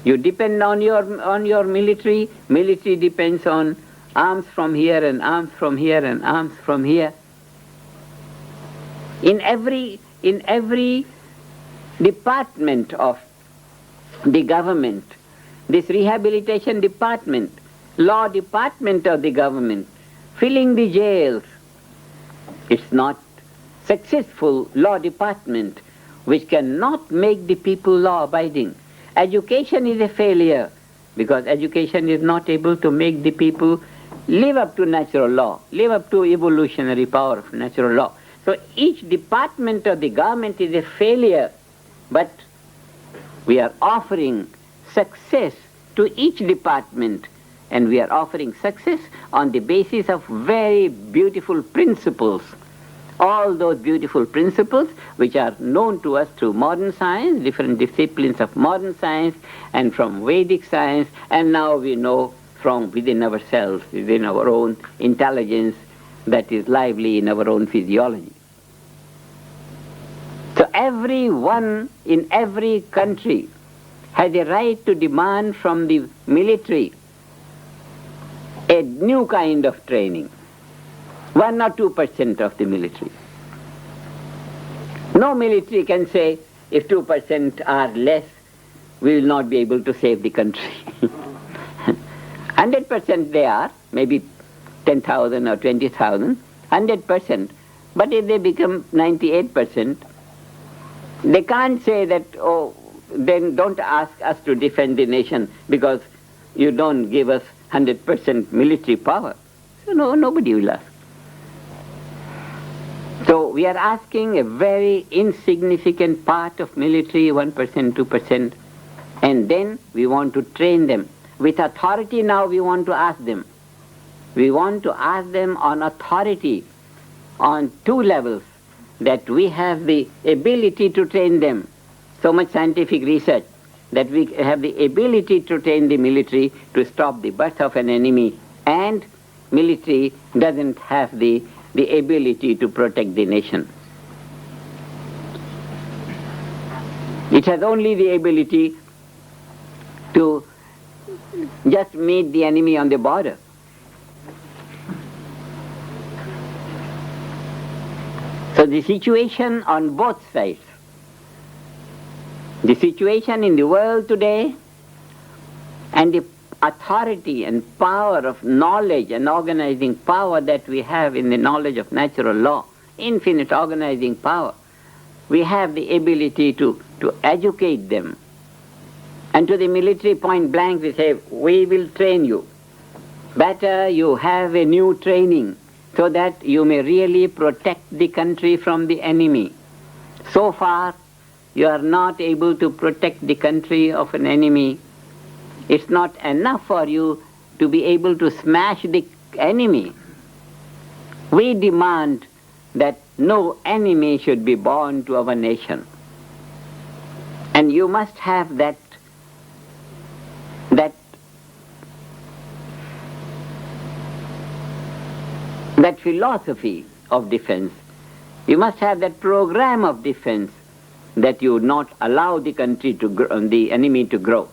S1: You depend on your military. Military depends on arms from here and arms from here and arms from here. In every department of the government, this rehabilitation department, law department of the government, filling the jails, it's not successful law department which cannot make the people law-abiding. Education is a failure because education is not able to make the people live up to natural law, live up to evolutionary power of natural law. So each department of the government is a failure, but we are offering success to each department, and we are offering success on the basis of very beautiful principles. All those beautiful principles which are known to us through modern science, different disciplines of modern science, and from Vedic science, and now we know from within ourselves, within our own intelligence that is lively in our own physiology. So everyone in every country has a right to demand from the military a new kind of training. 1 or 2% of the military. No military can say, if 2% are less, we will not be able to save the country. 100% they are, maybe 10,000 or 20,000, 100%. But if they become 98%, they can't say that, oh, then don't ask us to defend the nation because you don't give us 100% military power. So no, nobody will ask. So we are asking a very insignificant part of military, 1%, 2%, and then we want to train them. With authority now we want to ask them. We want to ask them on authority on 2 levels, that we have the ability to train them. So much scientific research that we have the ability to train the military to stop the birth of an enemy, and military doesn't have the ability to protect the nation. It has only the ability to just meet the enemy on the border. So the situation on both sides, the situation in the world today and the authority and power of knowledge and organizing power that we have in the knowledge of natural law, infinite organizing power, we have the ability to educate them. And to the military, point blank, we say, we will train you. Better you have a new training so that you may really protect the country from the enemy. So far, you are not able to protect the country of an enemy. It's not enough for you to be able to smash the enemy. We demand that no enemy should be born to our nation. And you must have that philosophy of defense. You must have that program of defense that you would not allow the country to grow, the enemy to grow.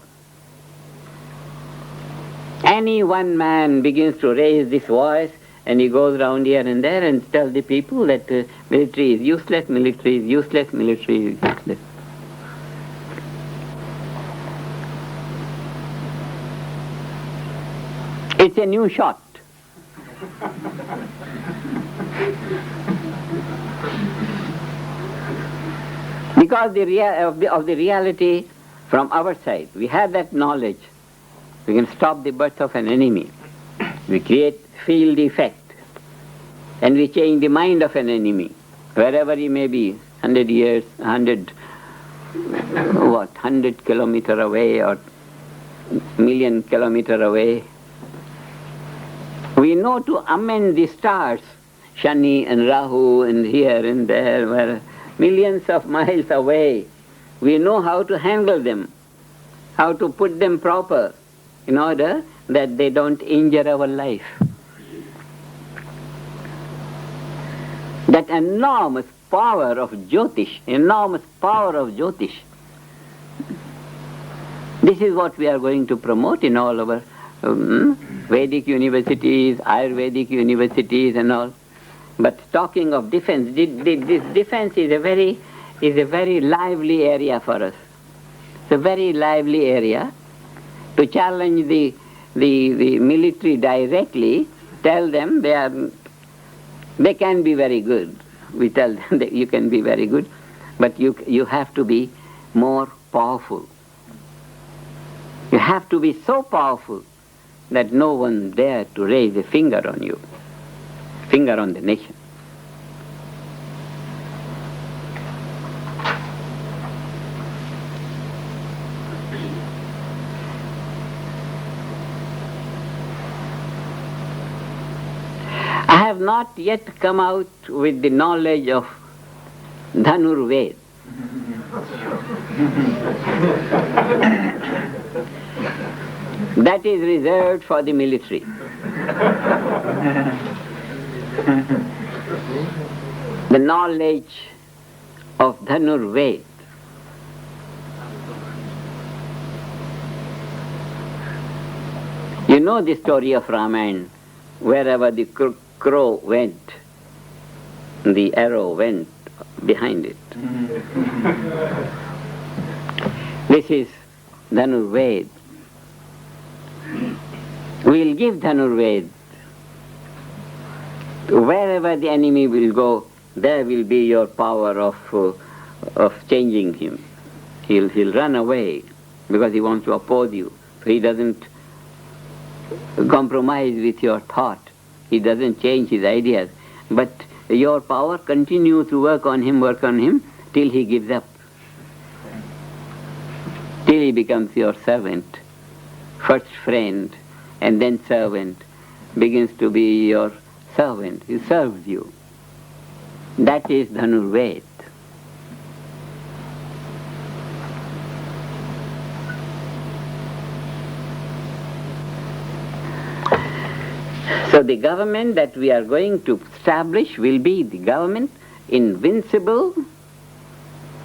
S1: Any one man begins to raise this voice and he goes around here and there and tells the people that military is useless, military is useless, military is useless. It's a new shot. Because of the reality from our side. We have that knowledge. We can stop the birth of an enemy. We create field effect. And we change the mind of an enemy. Wherever he may be, 100 years, 100 kilometer away or million kilometer away. We know to amend the stars, Shani and Rahu and here and there, where millions of miles away. We know how to handle them, how to put them proper in order that they don't injure our life. That enormous power of Jyotish, This is what we are going to promote in all our Vedic universities, Ayurvedic universities and all. But talking of defense, this defense is a very lively area for us. It's a very lively area to challenge the military directly, tell them they can be very good. We tell them that you can be very good, but you have to be more powerful. You have to be so powerful that no one dare to raise a finger on you, finger on the nation. I have not yet come out with the knowledge of Dhanurved. That is reserved for the military. The knowledge of Dhanurved. You know the story of Ramayana. Wherever the crow went, the arrow went behind it. This is Dhanurved. We will give Dhanurved. Wherever the enemy will go, there will be your power of changing him. He'll run away because he wants to oppose you. He doesn't compromise with your thought. He doesn't change his ideas. But your power continues to work on him till he gives up. Till he becomes your servant. First friend and then servant. Begins to be your servant. He serves you. That is Dhanurved. So the government that we are going to establish will be the government invincible.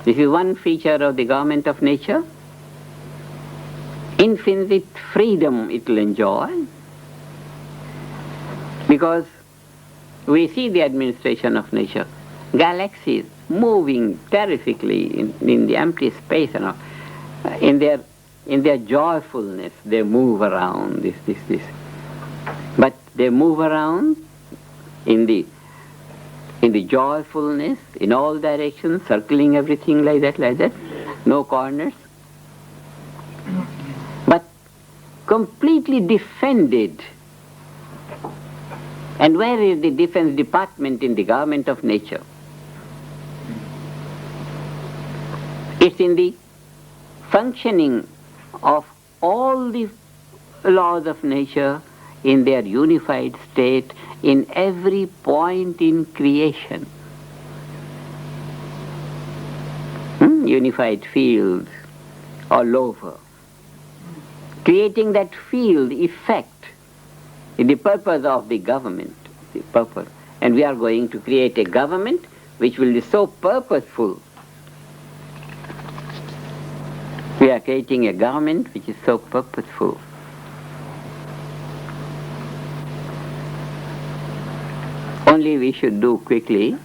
S1: This is one feature of the government of nature. Infinite freedom it will enjoy. Because we see the administration of nature. Galaxies moving terrifically in the empty space and all. In their joyfulness they move around this. But they move around in the joyfulness, in all directions, circling everything like that, no corners. But completely defended. And where is the defense department in the government of nature? It's in the functioning of all the laws of nature in their unified state, in every point in creation. Unified fields all over. Creating that field effect is the purpose of the government. The purpose. And we are going to create a government which will be so purposeful. We are creating a government which is so purposeful. Only we should do quickly.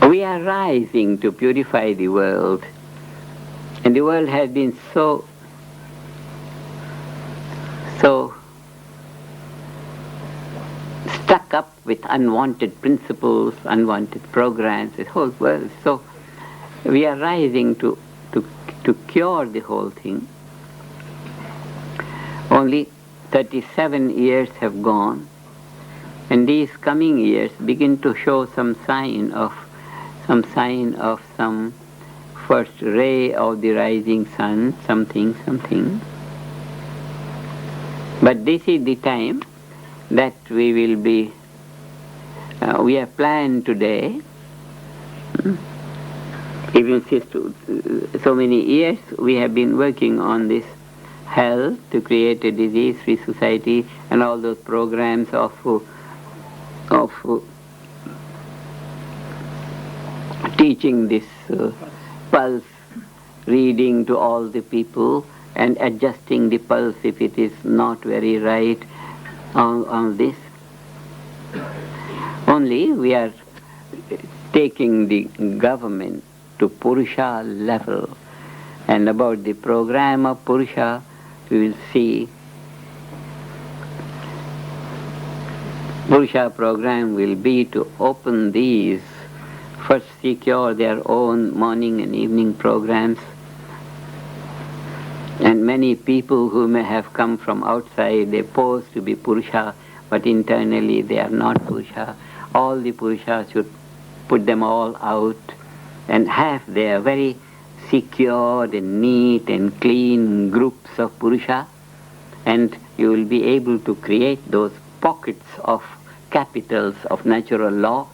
S1: We are rising to purify the world And the world has been so stuck up with unwanted principles, unwanted programs, the whole world. So we are rising to cure the whole thing. Only 37 years have gone, and these coming years begin to show some sign of some first ray of the rising sun, something. But this is the time that we will be, we have planned today, even since so many years we have been working on this health, to create a disease-free society, and all those programs of teaching this pulse reading to all the people and adjusting the pulse if it is not very right on this. Only we are taking the government to Purusha level, and about the program of Purusha we will see. Purusha program will be to open these, first secure their own morning and evening programs, and many people who may have come from outside, they pose to be Purusha, but internally they are not Purusha. All the Purushas should put them all out and have their very secured and neat and clean groups of Purusha, and you will be able to create those pockets of capitals of natural law,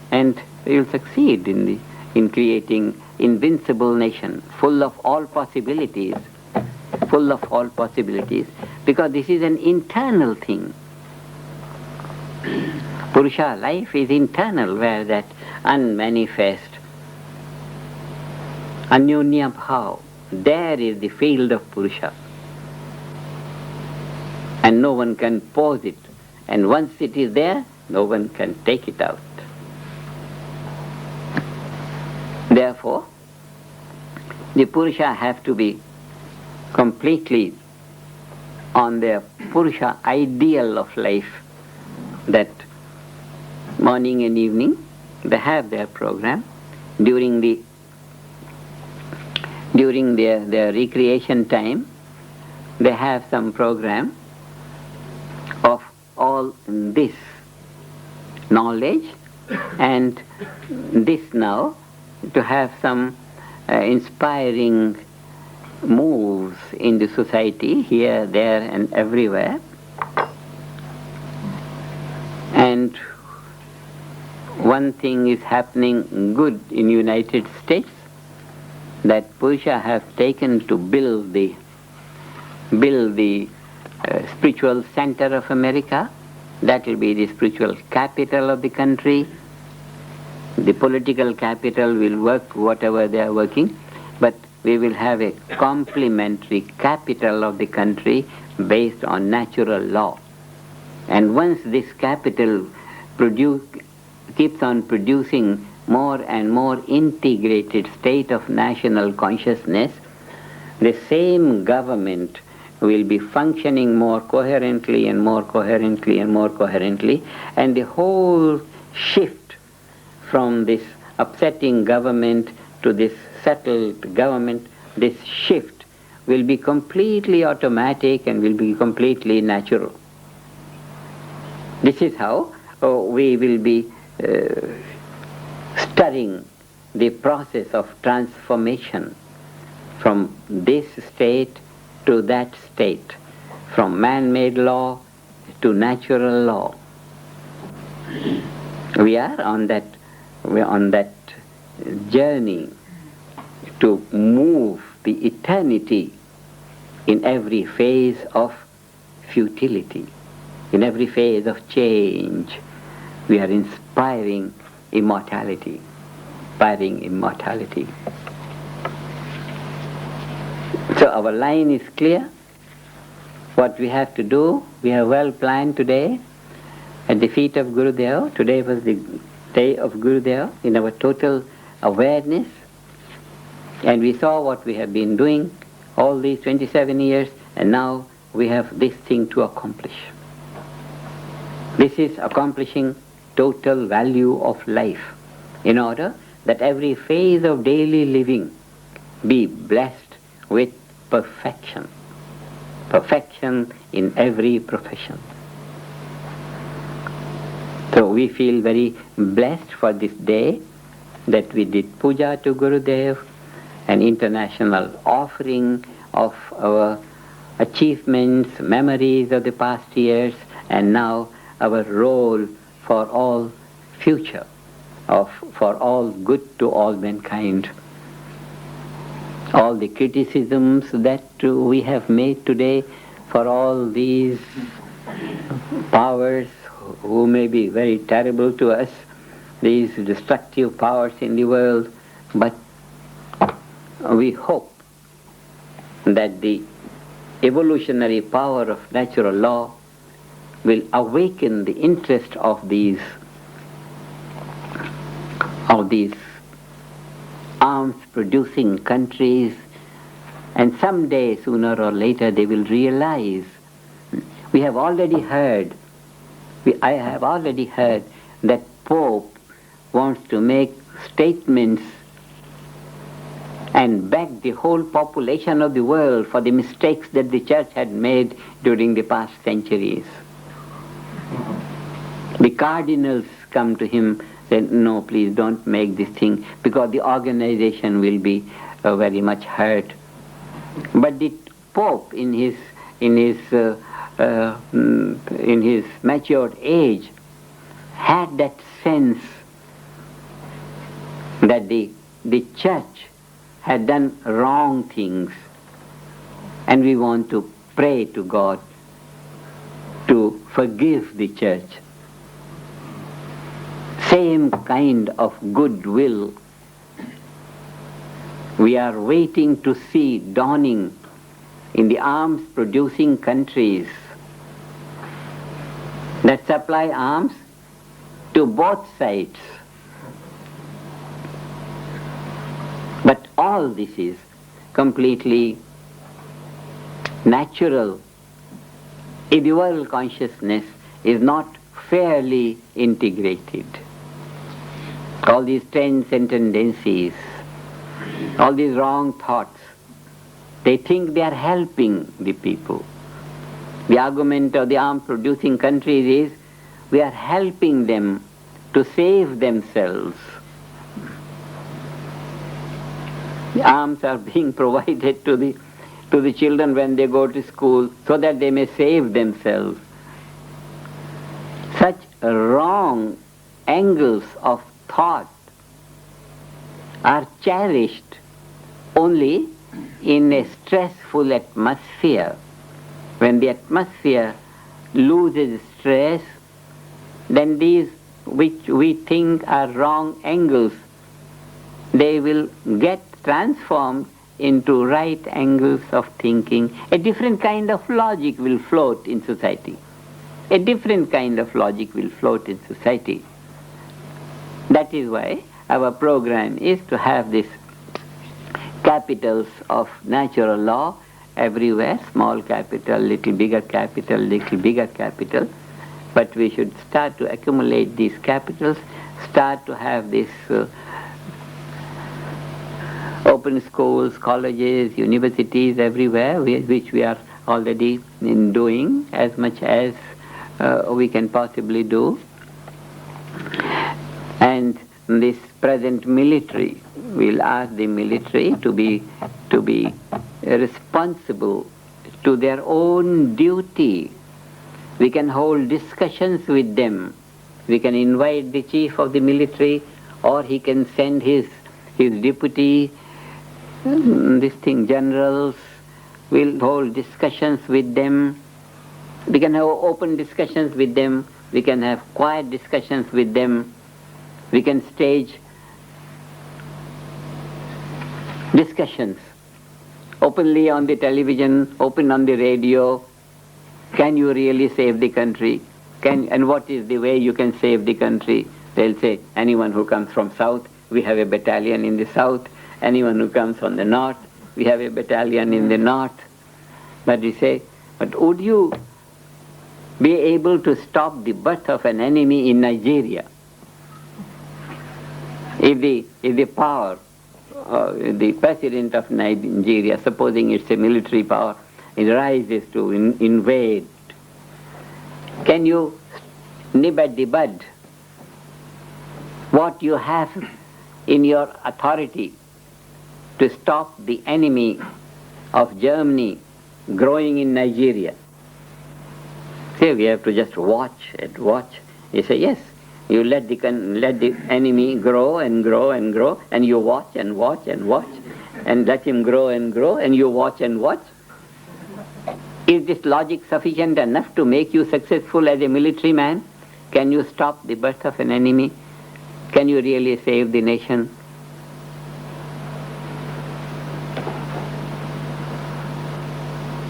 S1: and you will succeed in creating invincible nation, full of all possibilities, because this is an internal thing. Purusha life is internal, where that unmanifest Anyonya Bhav, there is the field of Purusha, and no one can pose it, and once it is there, no one can take it out. Therefore, the Purusha have to be completely on their Purusha ideal of life, that morning and evening they have their program. During their recreation time, they have some program of all this knowledge, and this now to have some inspiring moves in the society, here, there and everywhere. And one thing is happening good in United States, that Purusha have taken to build the spiritual center of America. That will be the spiritual capital of the country. The political capital will work whatever they are working, but we will have a complementary capital of the country based on natural law. And once this capital keeps on producing more and more integrated state of national consciousness, the same government will be functioning more coherently and more coherently and more coherently, and the whole shift from this upsetting government to this settled government, this shift will be completely automatic and will be completely natural. This is how we will be studying the process of transformation from this state to that state, from man-made law to natural law. We are on that journey to move the eternity in every phase of futility, in every phase of change. We are inspiring immortality, So our line is clear. What we have to do, we have well planned today at the feet of Gurudev. Today was the day of Gurudev in our total awareness. And we saw what we have been doing all these 27 years, and now we have this thing to accomplish. This is accomplishing total value of life, in order that every phase of daily living be blessed with perfection. Perfection in every profession. So we feel very blessed for this day that we did puja to Gurudev, an international offering of our achievements, memories of the past years, and now our role for all future, for all good to all mankind. All the criticisms that we have made today for all these powers who may be very terrible to us, these destructive powers in the world, but we hope that the evolutionary power of natural law will awaken the interest of these arms-producing countries, and someday, sooner or later, they will realize. I have already heard that Pope wants to make statements and beg the whole population of the world for the mistakes that the Church had made during the past centuries. The cardinals come to him, say, no, please don't make this thing, because the organization will be very much hurt. But the Pope, in his matured age, had that sense that the Church had done wrong things, and we want to pray to God to forgive the Church. Same kind of goodwill we are waiting to see dawning in the arms-producing countries that supply arms to both sides. But all this is completely natural if the world consciousness is not fairly integrated. All these trends and tendencies, all these wrong thoughts, they think they are helping the people. The argument of the arms-producing countries is, we are helping them to save themselves. The arms are being provided to the children when they go to school so that they may save themselves. Such wrong angles of thought are cherished only in a stressful atmosphere. When the atmosphere loses stress, then these which we think are wrong angles, they will get transformed into right angles of thinking. A different kind of logic will float in society. A different kind of logic will float in society. That is why our program is to have these capitals of natural law everywhere, small capital, little bigger capital, little bigger capital. But we should start to accumulate these capitals, start to have this open schools, colleges, universities everywhere, which we are already doing as much as we can possibly do. And this present military, we'll ask the military to be responsible to their own duty. We can hold discussions with them. We can invite the chief of the military, or he can send his deputy, generals. We'll hold discussions with them. We can have open discussions with them. We can have quiet discussions with them. We can stage discussions openly on the television, open on the radio. Can you really save the country? And what is the way you can save the country? They'll say, anyone who comes from south, we have a battalion in the south, anyone who comes from the north. We have a battalion in the north. But we say, but would you be able to stop the birth of an enemy in Nigeria? If the power, the president of Nigeria, supposing it's a military power, it rises to invade, can you nib at the bud what you have in your authority to stop the enemy of Germany growing in Nigeria? Say we have to just watch and watch. You say yes. You let the enemy grow and grow and grow, and you watch and watch and watch, and let him grow and grow, and you watch and watch. Is this logic sufficient enough to make you successful as a military man? Can you stop the birth of an enemy? Can you really save the nation?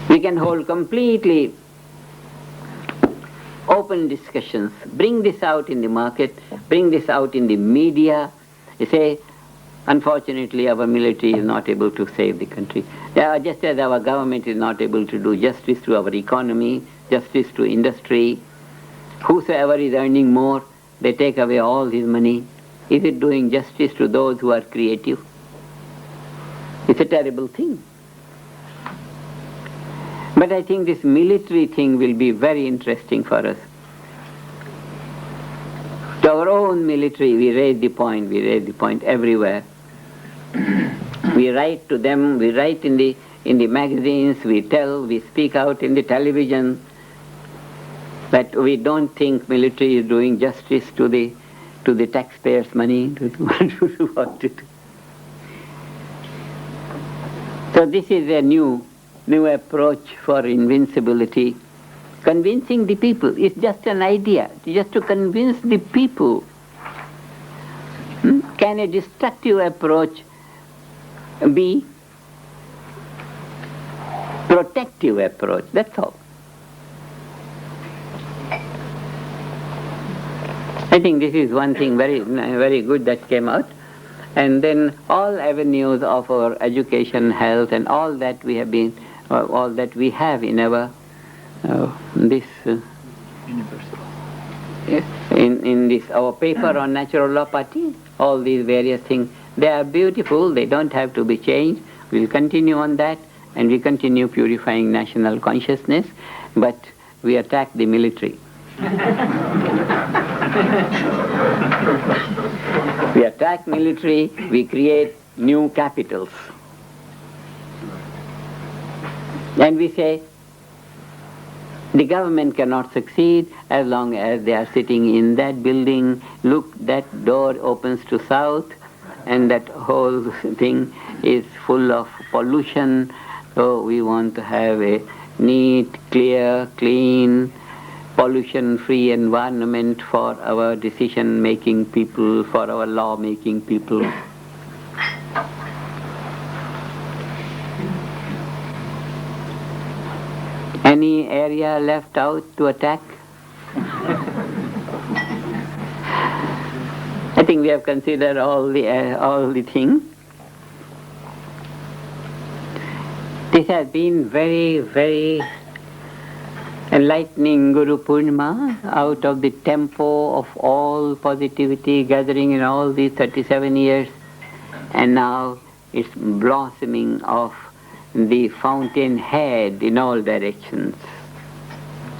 S1: We can hold completely open discussions, bring this out in the market, bring this out in the media. You say, unfortunately our military is not able to save the country. Just as our government is not able to do justice to our economy, justice to industry. Whosoever is earning more, they take away all his money. Is it doing justice to those who are creative? It's a terrible thing. But I think this military thing will be very interesting for us. To our own military, we raise the point everywhere. We write to them, we write in the magazines, we tell, we speak out in the television that we don't think military is doing justice to the taxpayers' money. So this is a new approach for invincibility. Convincing the people is just an idea, just to convince the people. Can a destructive approach be protective approach? That's all. I think this is one thing very, very good that came out. And then all avenues of our education, health, and all that we have been, all that we have in our university. In this our paper on natural law party, all these various things, they are beautiful. They don't have to be changed. We'll continue on that, and we continue purifying national consciousness. But we attack the military. We attack military, we create new capitals. And we say, the government cannot succeed as long as they are sitting in that building. Look, that door opens to south, and that whole thing is full of pollution. So we want to have a neat, clear, clean, pollution-free environment for our decision-making people, for our law-making people. Any area left out to attack? I think we have considered all the things. This has been very, very enlightening Guru Purnima, out of the tempo of all positivity gathering in all these 37 years, and now it's blossoming of the fountain head in all directions.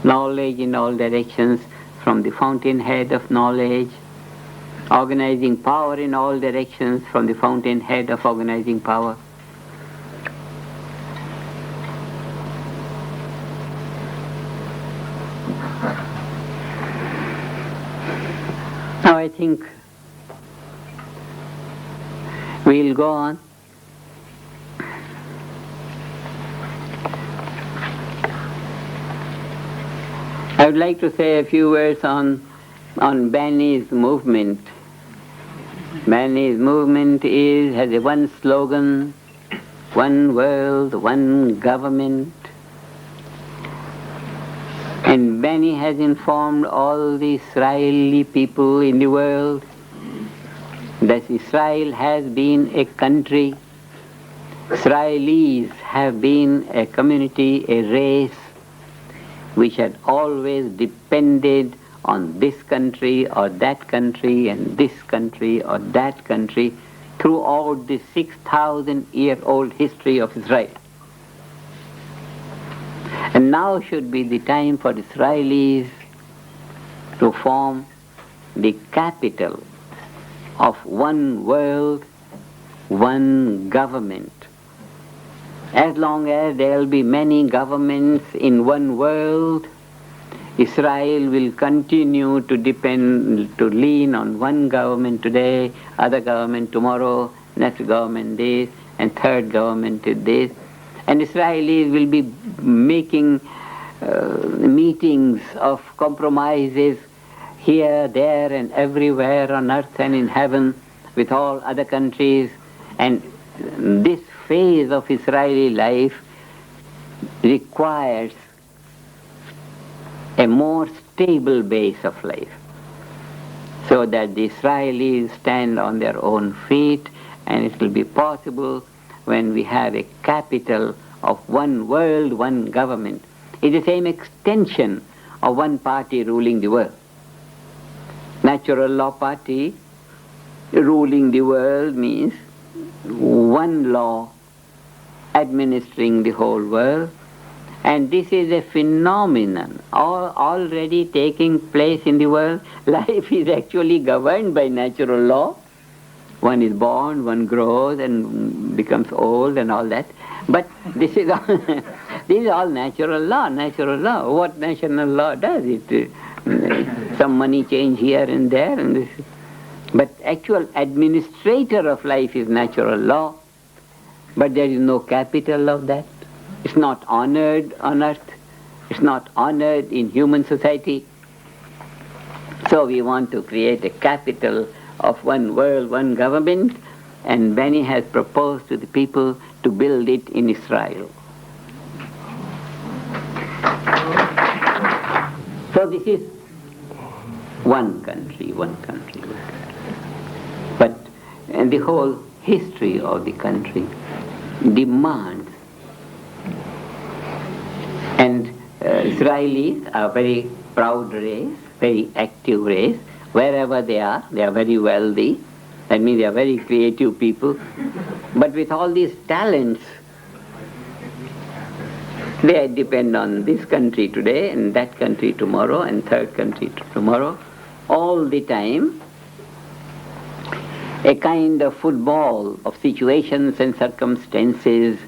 S1: Knowledge in all directions from the fountain head of knowledge, organizing power in all directions from the fountain head of organizing power. Now I think we'll go on. I would like to say a few words on Benny's movement. Benny's movement has a one slogan, one world, one government. And Benny has informed all the Israeli people in the world that Israel has been a country Israelis have been a community, a race, which had always depended on this country or that country and this country or that country throughout the 6,000-year-old history of Israel. And now should be the time for Israelis to form the capital of one world, one government. As long as there will be many governments in one world, Israel will continue to depend, to lean on one government today, other government tomorrow, next government this, and third government is this. And Israelis will be making meetings of compromises here, there, and everywhere on earth and in heaven with all other countries. And this phase of Israeli life requires a more stable base of life, so that the Israelis stand on their own feet, and it will be possible when we have a capital of one world, one government. It's the same extension of one party ruling the world. Natural law party ruling the world means one law administering the whole world. And this is a phenomenon already taking place in the world. Life is actually governed by natural law. One is born, one grows and becomes old and all that. But this is all, this is all natural law, natural law. What natural law does? It some money change here and there. And this, but actual administrator of life is natural law. But there is no capital of that. It's not honored on earth. It's not honored in human society. So we want to create a capital of one world, one government, and Benny has proposed to the people to build it in Israel. So this is one country, one country. But and the whole history of the country demands. And Israelis are a very proud race, very active race. Wherever they are very wealthy. That means they are very creative people. But with all these talents, they depend on this country today and that country tomorrow and third country tomorrow. All the time, a kind of football of situations and circumstances,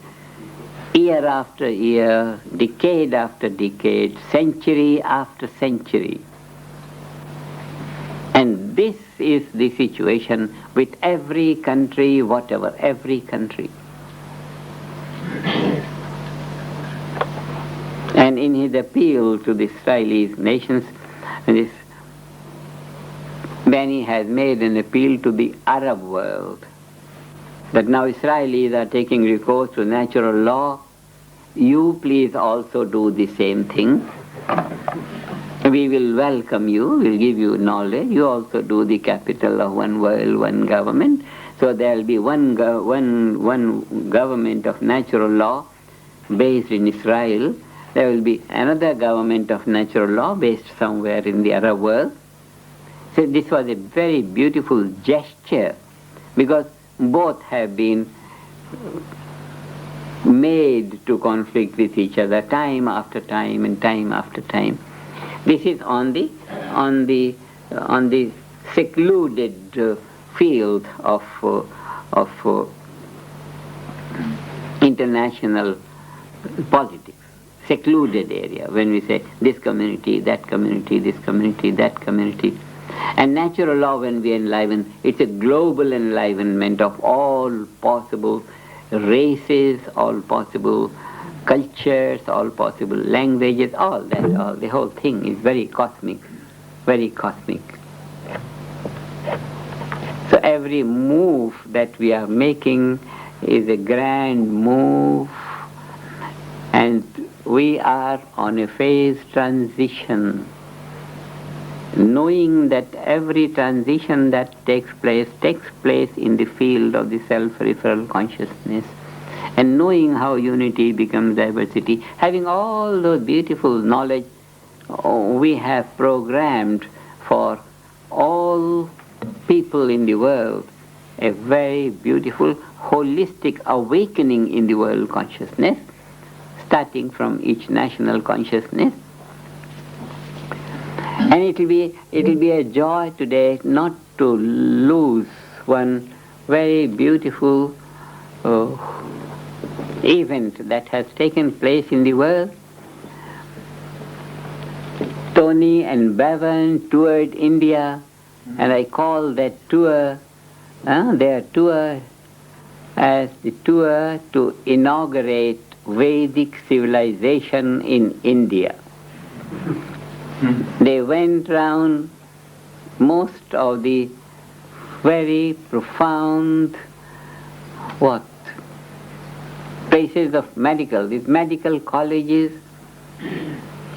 S1: year after year, decade after decade, century after century. And this is the situation with every country, whatever, every country. And in his appeal to the Israeli nations, this Benny has made an appeal to the Arab world, that now Israelis are taking recourse to natural law. You please also do the same thing. We will welcome you, we'll give you knowledge. You also do the capital of one world, one government. So there will be one government of natural law based in Israel. There will be another government of natural law based somewhere in the Arab world. So this was a very beautiful gesture, because both have been made to conflict with each other time after time and time after time. This is on the secluded field of international politics, secluded area. When we say this community, that community, this community, that community. And natural law, when we enliven, it's a global enlivenment of all possible races, all possible cultures, all possible languages, all that, all the whole thing is very cosmic, very cosmic. So every move that we are making is a grand move, and we are on a phase transition, knowing that every transition that takes place in the field of the self-referral consciousness, and knowing how unity becomes diversity, having all those beautiful knowledge, we have programmed for all people in the world a very beautiful holistic awakening in the world consciousness, starting from each national consciousness. And it will be a joy today not to lose one very beautiful event that has taken place in the world. Tony and Bevan toured India, and I call that tour, their tour, as the tour to inaugurate Vedic civilization in India. They went round most of the very profound places of these medical colleges,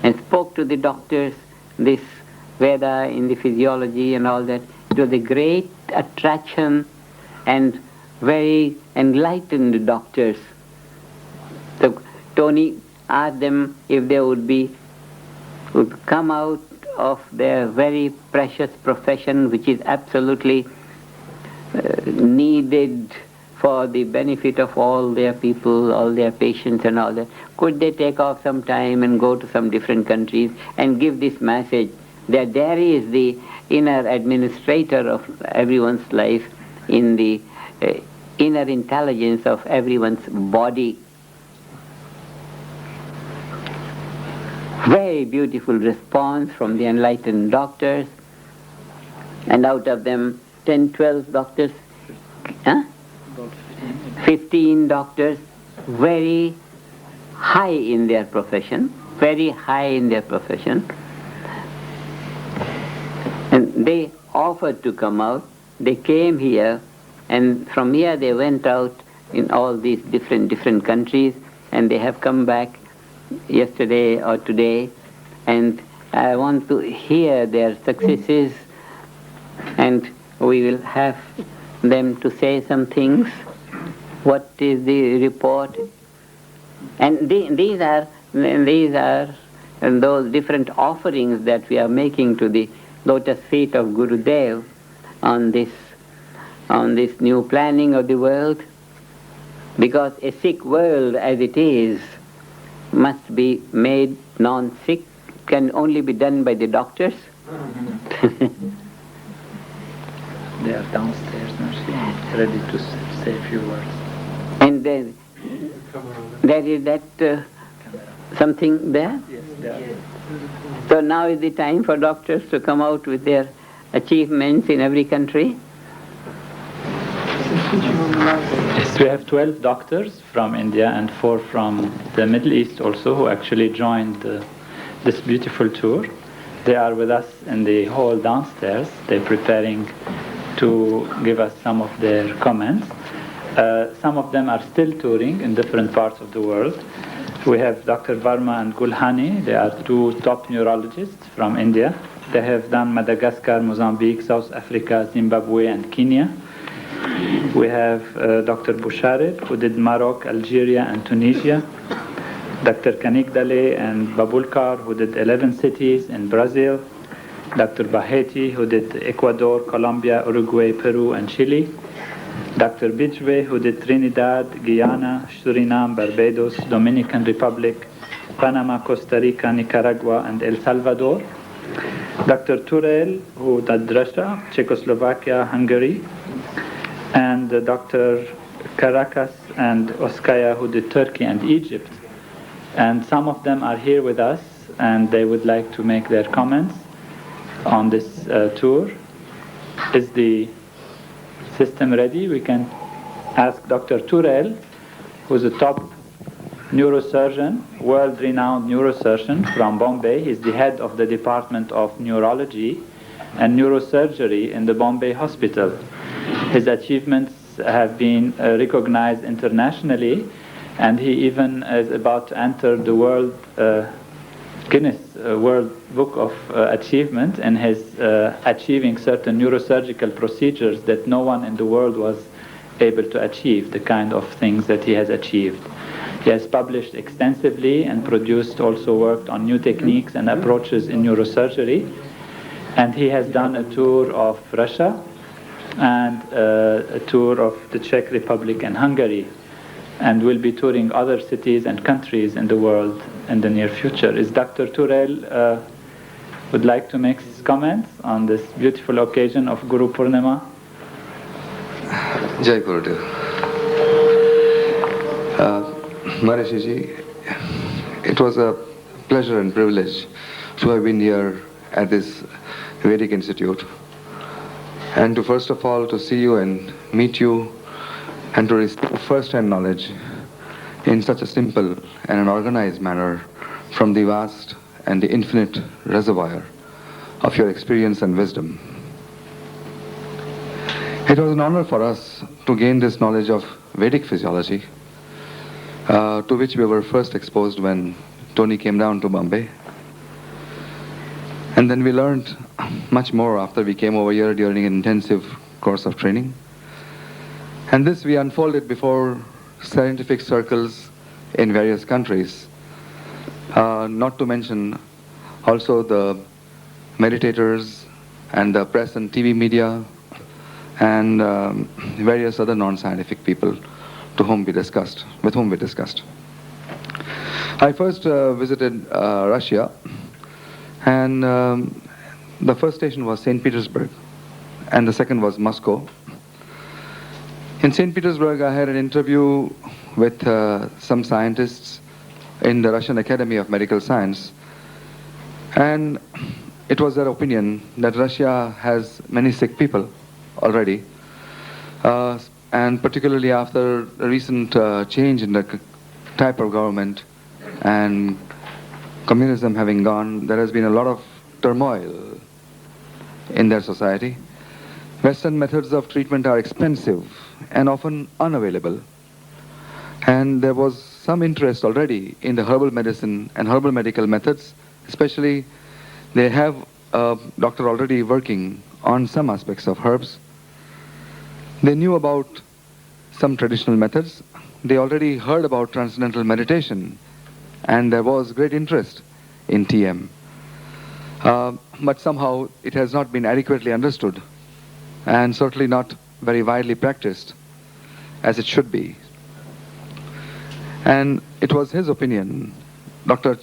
S1: and spoke to the doctors, this Veda in the physiology and all that. It was a great attraction, and very enlightened doctors. So Tony asked them if they would come out of their very precious profession, which is absolutely needed for the benefit of all their people, all their patients and all that. Could they take off some time and go to some different countries and give this message that there is the inner administrator of everyone's life, in the inner intelligence of everyone's body. Very beautiful response from the enlightened doctors, and out of them 10, 12 doctors, 15 doctors, very high in their profession, and they offered to come out. They came here, and from here they went out in all these different countries, and they have come back yesterday or today, and I want to hear their successes, and we will have them to say some things. What is the report? And these are those different offerings that we are making to the lotus feet of Gurudev on this new planning of the world, because a sick world as it is must be made non-sick, can only be done by the doctors.
S2: They are downstairs now, ready to say a few words.
S1: And then there is that something there?
S2: Yes, there.
S1: So now is the time for doctors to come out with their achievements in every country.
S2: Yes, we have 12 doctors from India and 4 from the Middle East also, who actually joined this beautiful tour. They are with us in the hall downstairs. They're preparing to give us some of their comments. Some of them are still touring in different parts of the world. We have Dr. Varma and Gulhani. They are 2 top neurologists from India. They have done Madagascar, Mozambique, South Africa, Zimbabwe and Kenya. We have Dr. Bouchareb, who did Morocco, Algeria and Tunisia. Dr. Kanigdale and Babulkar, who did 11 cities in Brazil. Dr. Baheti, who did Ecuador, Colombia, Uruguay, Peru and Chile. Dr. Bijwe, who did Trinidad, Guyana, Suriname, Barbados, Dominican Republic, Panama, Costa Rica, Nicaragua and El Salvador. Dr. Turel, who did Russia, Czechoslovakia, Hungary. And Dr. Caracas and Oskaya, who did Turkey and Egypt. And some of them are here with us, and they would like to make their comments on this tour. Is the system ready? We can ask Dr. Turel, who's a top neurosurgeon, world-renowned neurosurgeon from Bombay. He's the head of the Department of Neurology and Neurosurgery in the Bombay Hospital. His achievements have been recognized internationally, and he even is about to enter the World Guinness World Book of Achievement in his achieving certain neurosurgical procedures that no one in the world was able to achieve the kind of things that he has achieved. He has published extensively and produced, also worked on new techniques and approaches in neurosurgery. And he has done a tour of Russia and a tour of the Czech Republic and Hungary, and will be touring other cities and countries in the world in the near future. Is Dr. Turel would like to make his comments on this beautiful occasion of Guru Purnima?
S3: Jai Gurudev. Maharishi ji, it was a pleasure and privilege to have been here at this Vedic Institute, and to first of all to see you and meet you and to receive first-hand knowledge in such a simple and an organized manner from the vast and the infinite reservoir of your experience and wisdom. It was an honor for us to gain this knowledge of Vedic physiology, to which we were first exposed when Tony came down to Bombay. And then we learned much more after we came over here during an intensive course of training. And this we unfolded before scientific circles in various countries, not to mention also the meditators and the press and TV media and various other non-scientific people with whom we discussed. I first visited Russia, and the first station was St. Petersburg, and the second was Moscow. In St. Petersburg, I had an interview with some scientists in the Russian Academy of Medical Science, and it was their opinion that Russia has many sick people already, and particularly after a recent change in the type of government and communism having gone, there has been a lot of turmoil in their society. Western methods of treatment are expensive and often unavailable. And there was some interest already in the herbal medicine and herbal medical methods, especially they have a doctor already working on some aspects of herbs. They knew about some traditional methods. They already heard about transcendental meditation, and there was great interest in TM. But somehow it has not been adequately understood, and certainly not very widely practiced as it should be. And it was his opinion, Dr.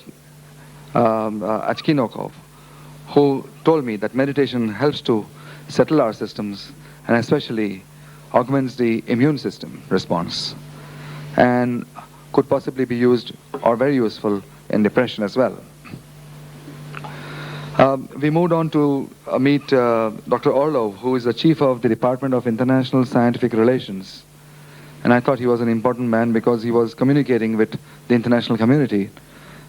S3: Achkinokov, who told me that meditation helps to settle our systems and especially augments the immune system response, and could possibly be used or very useful in depression as well. We moved on to meet Dr. Orlov, who is the chief of the Department of International Scientific Relations. And I thought he was an important man because he was communicating with the international community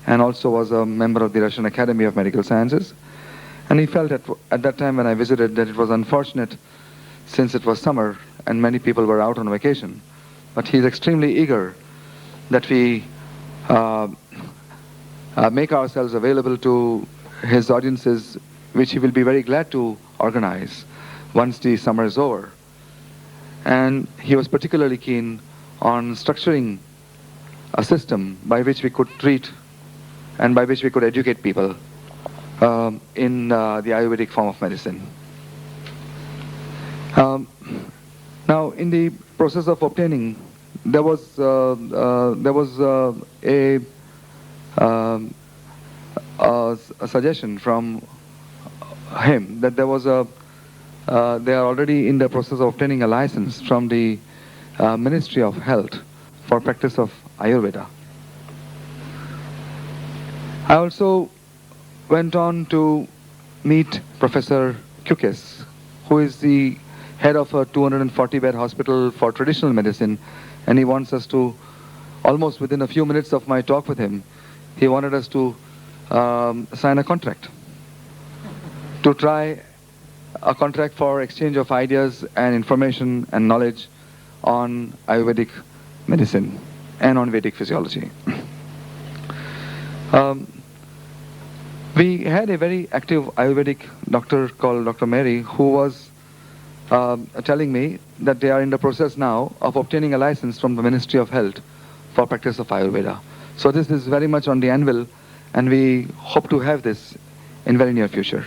S3: and also was a member of the Russian Academy of Medical Sciences. And he felt at that time when I visited that it was unfortunate, since it was summer and many people were out on vacation. But he's extremely eager that we make ourselves available to his audiences, which he will be very glad to organize once the summer is over. And he was particularly keen on structuring a system by which we could treat and by which we could educate people in the Ayurvedic form of medicine. Now, in the process of obtaining, there was a suggestion from him that there was they are already in the process of obtaining a license from the Ministry of Health for practice of Ayurveda. I also went on to meet Professor Kukes, who is the head of a 240-bed hospital for traditional medicine, and he wants us to, almost within a few minutes of my talk with him, he wanted us to sign a contract, to try a contract for exchange of ideas and information and knowledge on Ayurvedic medicine and on Vedic physiology. We had a very active Ayurvedic doctor called Dr. Mary, who was telling me that they are in the process now of obtaining a license from the Ministry of Health for practice of Ayurveda. So this is very much on the anvil, and we hope to have this in very near future.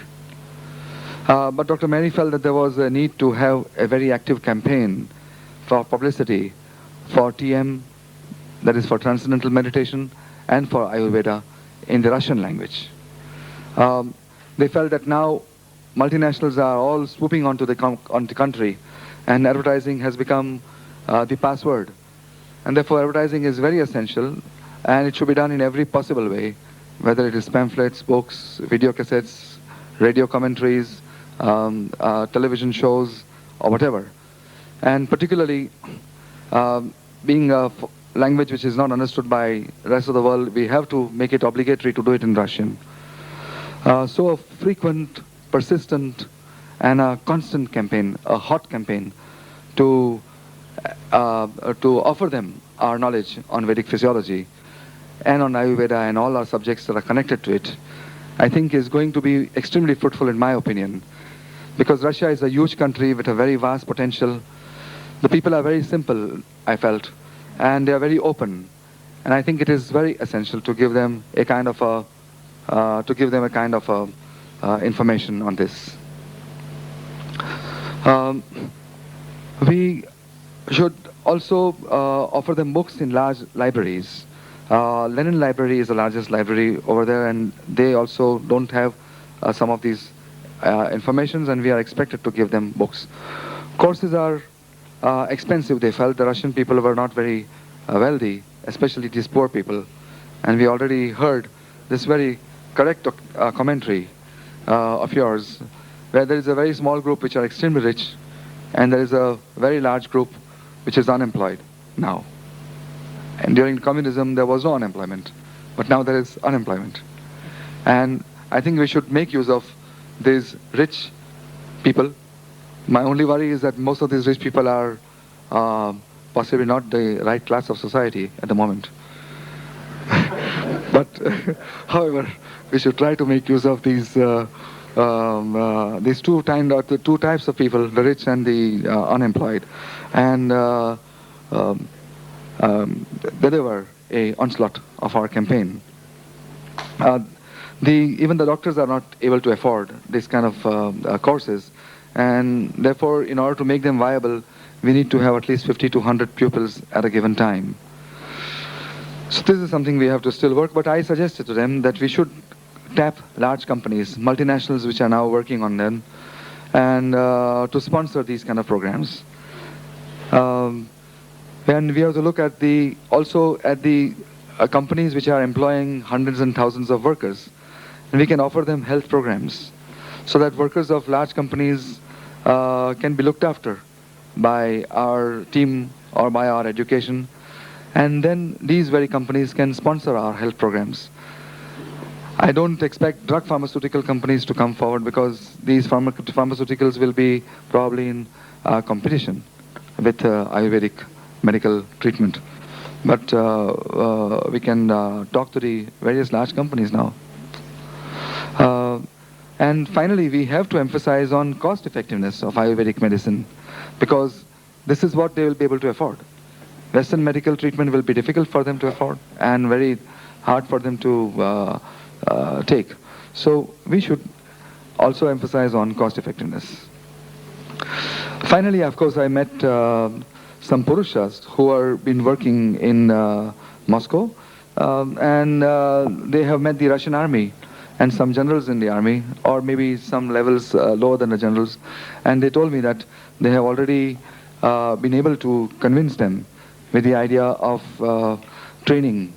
S3: But Dr. Mary felt that there was a need to have a very active campaign for publicity for TM, that is for Transcendental Meditation, and for Ayurveda in the Russian language. They felt that now multinationals are all swooping onto the country, and advertising has become the password. And therefore advertising is very essential, and it should be done in every possible way, whether it is pamphlets, books, video cassettes, radio commentaries, television shows, or whatever. And particularly, being a language which is not understood by the rest of the world, we have to make it obligatory to do it in Russian. So a frequent, persistent, and a constant campaign, a hot campaign, to offer them our knowledge on Vedic physiology and on Ayurveda and all our subjects that are connected to it, I think is going to be extremely fruitful in my opinion. Because Russia is a huge country with a very vast potential. The people are very simple, I felt, and they are very open. And I think it is very essential to give them a kind of information on this. We should also offer them books in large libraries. Lenin Library is the largest library over there, and they also don't have some of these informations, and we are expected to give them books. Courses are expensive, they felt. The Russian people were not very wealthy, especially these poor people. And we already heard this very correct commentary of yours, where there is a very small group which are extremely rich, and there is a very large group which is unemployed now. And during communism there was no unemployment, but now there is unemployment. And I think we should make use of these rich people. My only worry is that most of these rich people are possibly not the right class of society at the moment. But however, we should try to make use of these two types of people, the rich and the unemployed, and deliver a onslaught of our campaign. Even the doctors are not able to afford this kind of courses, and therefore in order to make them viable we need to have at least 50 to 100 pupils at a given time. So this is something we have to still work, but I suggested to them that we should tap large companies, multinationals which are now working on them, and to sponsor these kind of programs. And we have to look at the companies which are employing hundreds and thousands of workers, and we can offer them health programs so that workers of large companies can be looked after by our team or by our education, and then these very companies can sponsor our health programs. I don't expect drug pharmaceutical companies to come forward because these pharmaceuticals will be probably in competition with Ayurvedic medical treatment. But we can talk to the various large companies now. And finally, we have to emphasize on cost effectiveness of Ayurvedic medicine, because this is what they will be able to afford. Western medical treatment will be difficult for them to afford and very hard for them to take. So we should also emphasize on cost effectiveness. Finally, of course, I met some Purushas who have been working in Moscow, and they have met the Russian army and some generals in the army, or maybe some levels lower than the generals, and they told me that they have already been able to convince them with the idea of training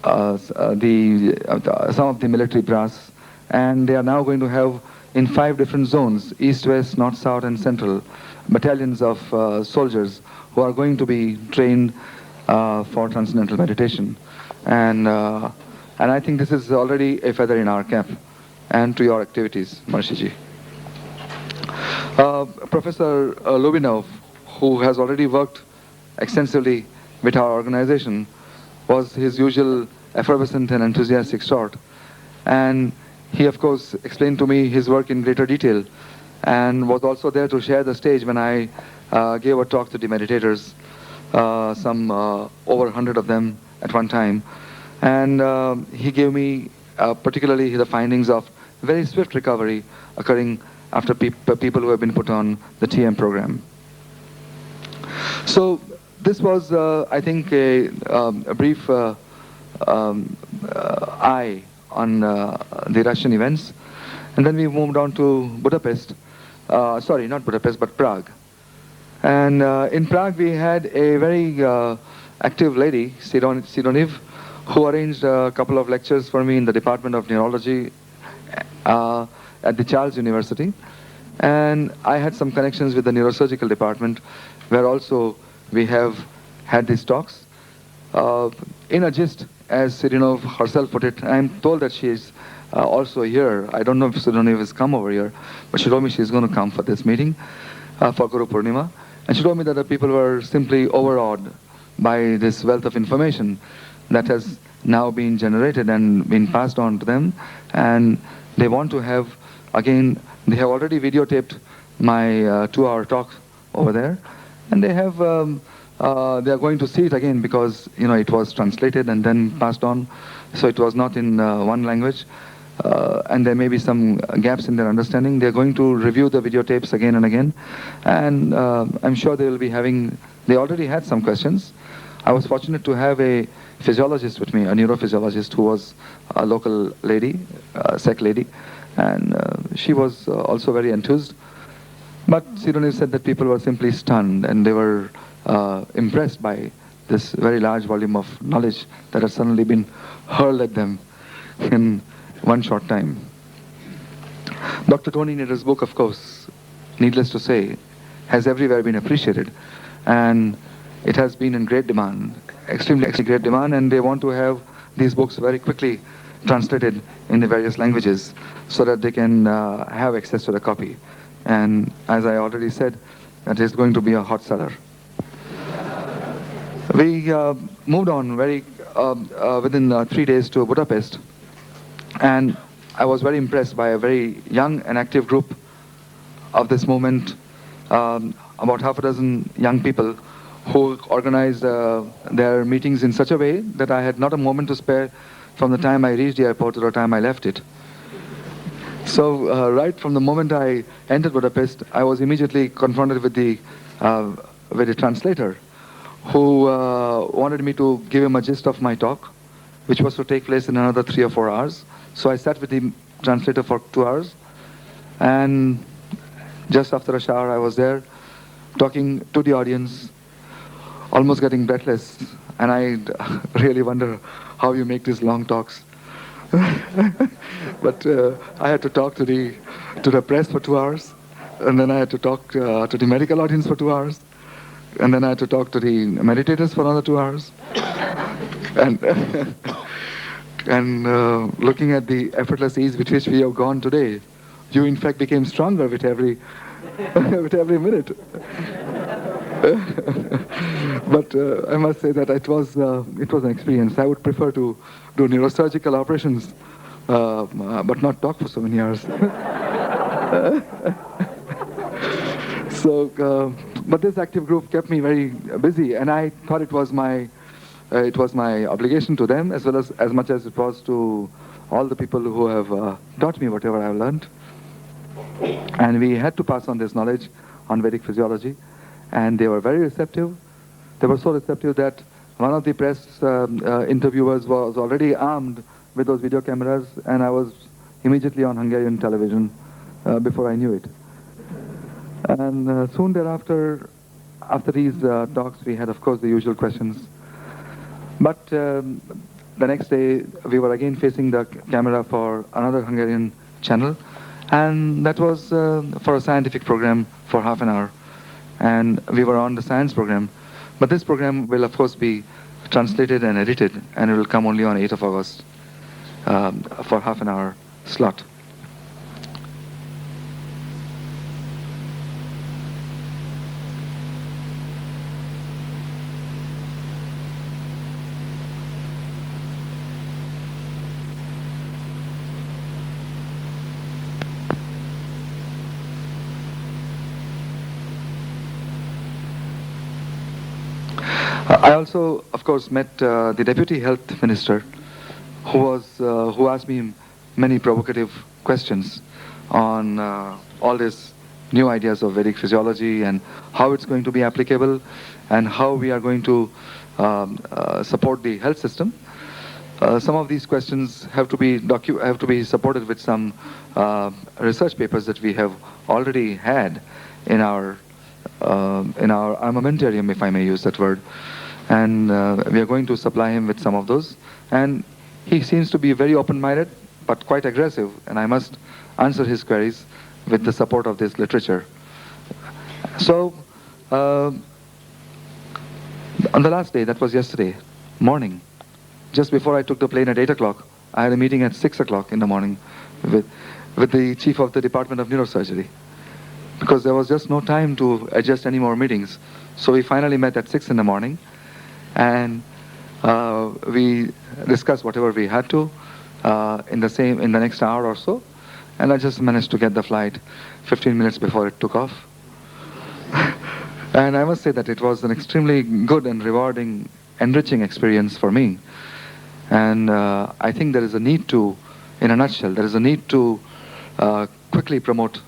S3: some of the military brass, and they are now going to have in 5 different zones, east, west, north, south and central, battalions of soldiers who are going to be trained for transcendental meditation. And I think this is already a feather in our cap, and to your activities, Maharishi. Professor Lubinov, who has already worked extensively with our organization, was his usual effervescent and enthusiastic sort. And he, of course, explained to me his work in greater detail. and was also there to share the stage when I gave a talk to the meditators, some over 100 of them at one time. And he gave me particularly the findings of very swift recovery occurring after people who have been put on the TM program. So this was, I think, a brief eye on the Russian events. And then we moved on to Budapest. Sorry, not Budapest, but Prague. And in Prague, we had a very active lady, Sidoniv, who arranged a couple of lectures for me in the Department of Neurology at the Charles University. And I had some connections with the neurosurgical department, where also we have had these talks. In a gist, as Sidonov herself put it, I'm told that she is also here. I don't know if Sidonov has come over here, but she told me she's going to come for this meeting for Guru Purnima. And she told me that the people were simply overawed by this wealth of information that has now been generated and been passed on to them. And they want to have, again, they have already videotaped my 2-hour talk over there. And they have, they are going to see it again because, it was translated and then passed on. So it was not in one language. And there may be some gaps in their understanding. They're going to review the videotapes again and again. And I'm sure they will be having, they already had some questions. I was fortunate to have a physiologist with me, a neurophysiologist who was a local lady, Sec lady. And she was also very enthused. But Sidoniv said that people were simply stunned and they were impressed by this very large volume of knowledge that had suddenly been hurled at them in one short time. Dr. Tony Nader's book, of course, needless to say, has everywhere been appreciated. And it has been in great demand, extremely great demand, and they want to have these books very quickly translated in the various languages so that they can have access to the copy. And as I already said, that is going to be a hot seller. We moved on very within 3 days to Budapest, and I was very impressed by a very young and active group of this movement, about half a dozen young people who organized their meetings in such a way that I had not a moment to spare from the time I reached the airport to the time I left it. So right from the moment I entered Budapest, I was immediately confronted with the translator who wanted me to give him a gist of my talk, which was to take place in another 3 or 4 hours. So I sat with the translator for 2 hours, and just after a shower I was there talking to the audience, almost getting breathless, and I really wonder how you make these long talks. But I had to talk to the press for 2 hours, and then I had to talk to the medical audience for 2 hours, and then I had to talk to the meditators for another 2 hours. And looking at the effortless ease with which we have gone today, you in fact became stronger with every with every minute. But I must say that it was an experience. I would prefer to do neurosurgical operations, but not talk for so many hours. So, but this active group kept me very busy, and I thought it was my obligation to them as well as much as it was to all the people who have taught me whatever I've learned. And we had to pass on this knowledge on Vedic physiology, and they were very receptive. They were so receptive that one of the press interviewers was already armed with those video cameras, and I was immediately on Hungarian television before I knew it. And soon thereafter, after these talks, we had, of course, the usual questions. But the next day, we were again facing the camera for another Hungarian channel, and that was for a scientific program for half an hour. And we were on the science program. But this program will, of course, be translated and edited, and it will come only on 8th of August for half an hour slot. I also, of course, met the Deputy Health Minister, who asked me many provocative questions on all these new ideas of Vedic physiology and how it's going to be applicable and how we are going to support the health system. Some of these questions have to be supported with some research papers that we have already had in our armamentarium, if I may use that word, and we are going to supply him with some of those. And he seems to be very open-minded, but quite aggressive, and I must answer his queries with the support of this literature. So, on the last day, that was yesterday morning, just before I took the plane at 8 o'clock, I had a meeting at 6 o'clock in the morning with the chief of the Department of Neurosurgery, because there was just no time to adjust any more meetings. So we finally met at 6 in the morning, and we discussed whatever we had to in the next hour or so, and I just managed to get the flight 15 minutes before it took off. And I must say that it was an extremely good and rewarding, enriching experience for me. And I think there is a need to, in a nutshell, there is a need to quickly promote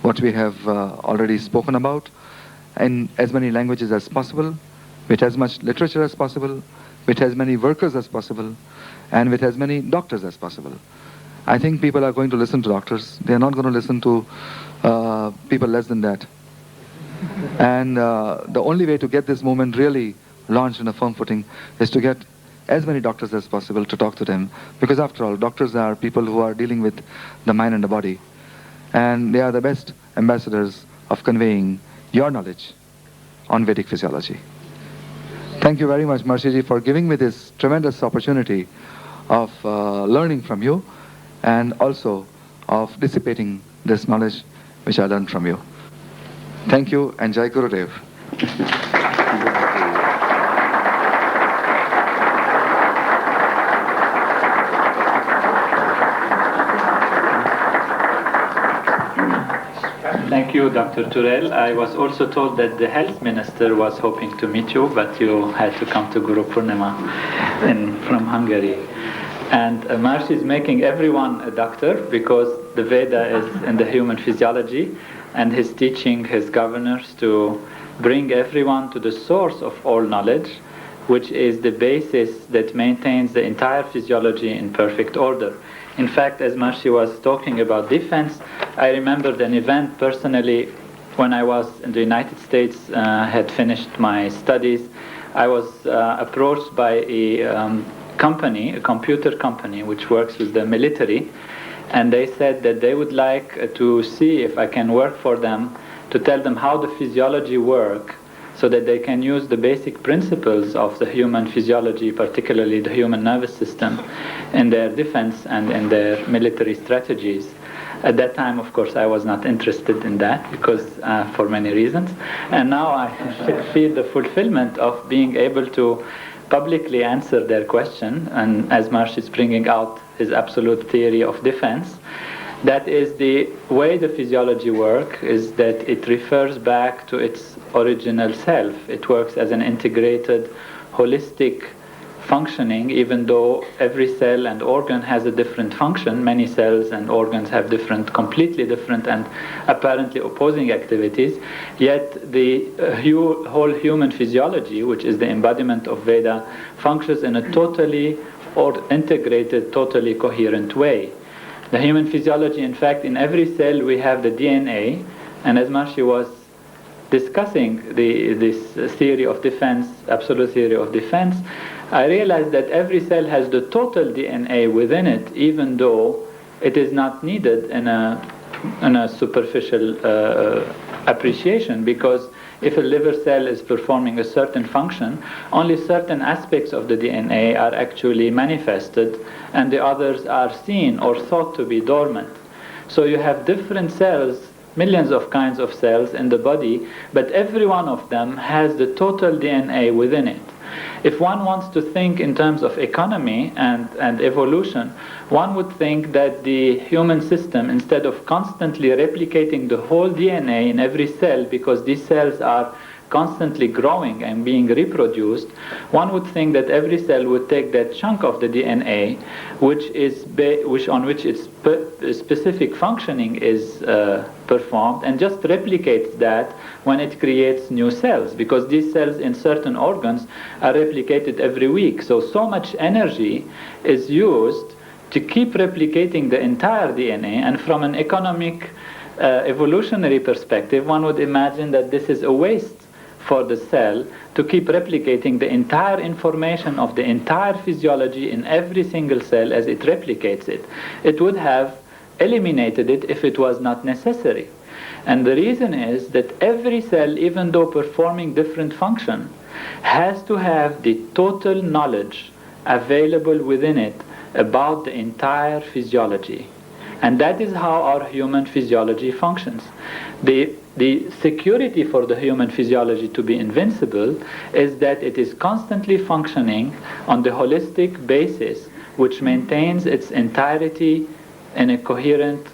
S3: what we have already spoken about in as many languages as possible, with as much literature as possible, with as many workers as possible, and with as many doctors as possible. I think people are going to listen to doctors. They are not going to listen to people less than that. And the only way to get this movement really launched on a firm footing is to get as many doctors as possible to talk to them. Because after all, doctors are people who are dealing with the mind and the body. And they are the best ambassadors of conveying your knowledge on Vedic physiology. Thank you very much, Maharishi, for giving me this tremendous opportunity of learning from you and also of dissipating this knowledge which I learned from you. Thank you, and Jai Gurudev.
S2: Thank you, Dr. Turel. I was also told that the health minister was hoping to meet you, but you had to come to Guru Purnima from Hungary. And Maharishi is making everyone a doctor because the Veda is in the human physiology, and he's teaching his governors to bring everyone to the source of all knowledge, which is the basis that maintains the entire physiology in perfect order. In fact, as Maharishi was talking about defense, I remembered an event personally when I was in the United States, had finished my studies. I was approached by a computer company, which works with the military, and they said that they would like to see if I can work for them to tell them how the physiology works so that they can use the basic principles of the human physiology, particularly the human nervous system, in their defense and in their military strategies. At that time, of course, I was not interested in that because for many reasons. And now I feel the fulfillment of being able to publicly answer their question, and as Maharishi is bringing out his absolute theory of defense, that is the way the physiology works, is that it refers back to its original self. It works as an integrated, holistic functioning, even though every cell and organ has a different function. Many cells and organs have completely different and apparently opposing activities, yet the whole human physiology, which is the embodiment of Veda, functions in a totally integrated, totally coherent way. The human physiology, in fact, in every cell we have the DNA, and as Maharishi was discussing this theory of defense, absolute theory of defense, I realized that every cell has the total DNA within it, even though it is not needed in a superficial appreciation, because if a liver cell is performing a certain function, only certain aspects of the DNA are actually manifested and the others are seen or thought to be dormant. So you have different cells, millions of kinds of cells in the body, but every one of them has the total DNA within it. If one wants to think in terms of economy and evolution, one would think that the human system, instead of constantly replicating the whole DNA in every cell, because these cells are constantly growing and being reproduced, one would think that every cell would take that chunk of the DNA, on which its specific functioning is performed, and just replicates that when it creates new cells, because these cells in certain organs are replicated every week. So much energy is used to keep replicating the entire DNA, and from an economic evolutionary perspective, one would imagine that this is a waste for the cell to keep replicating the entire information of the entire physiology in every single cell as it replicates it. It would have eliminated it if it was not necessary. And the reason is that every cell, even though performing different function, has to have the total knowledge available within it about the entire physiology. And that is how our human physiology functions. The security for the human physiology to be invincible is that it is constantly functioning on the holistic basis, which maintains its entirety in a coherent,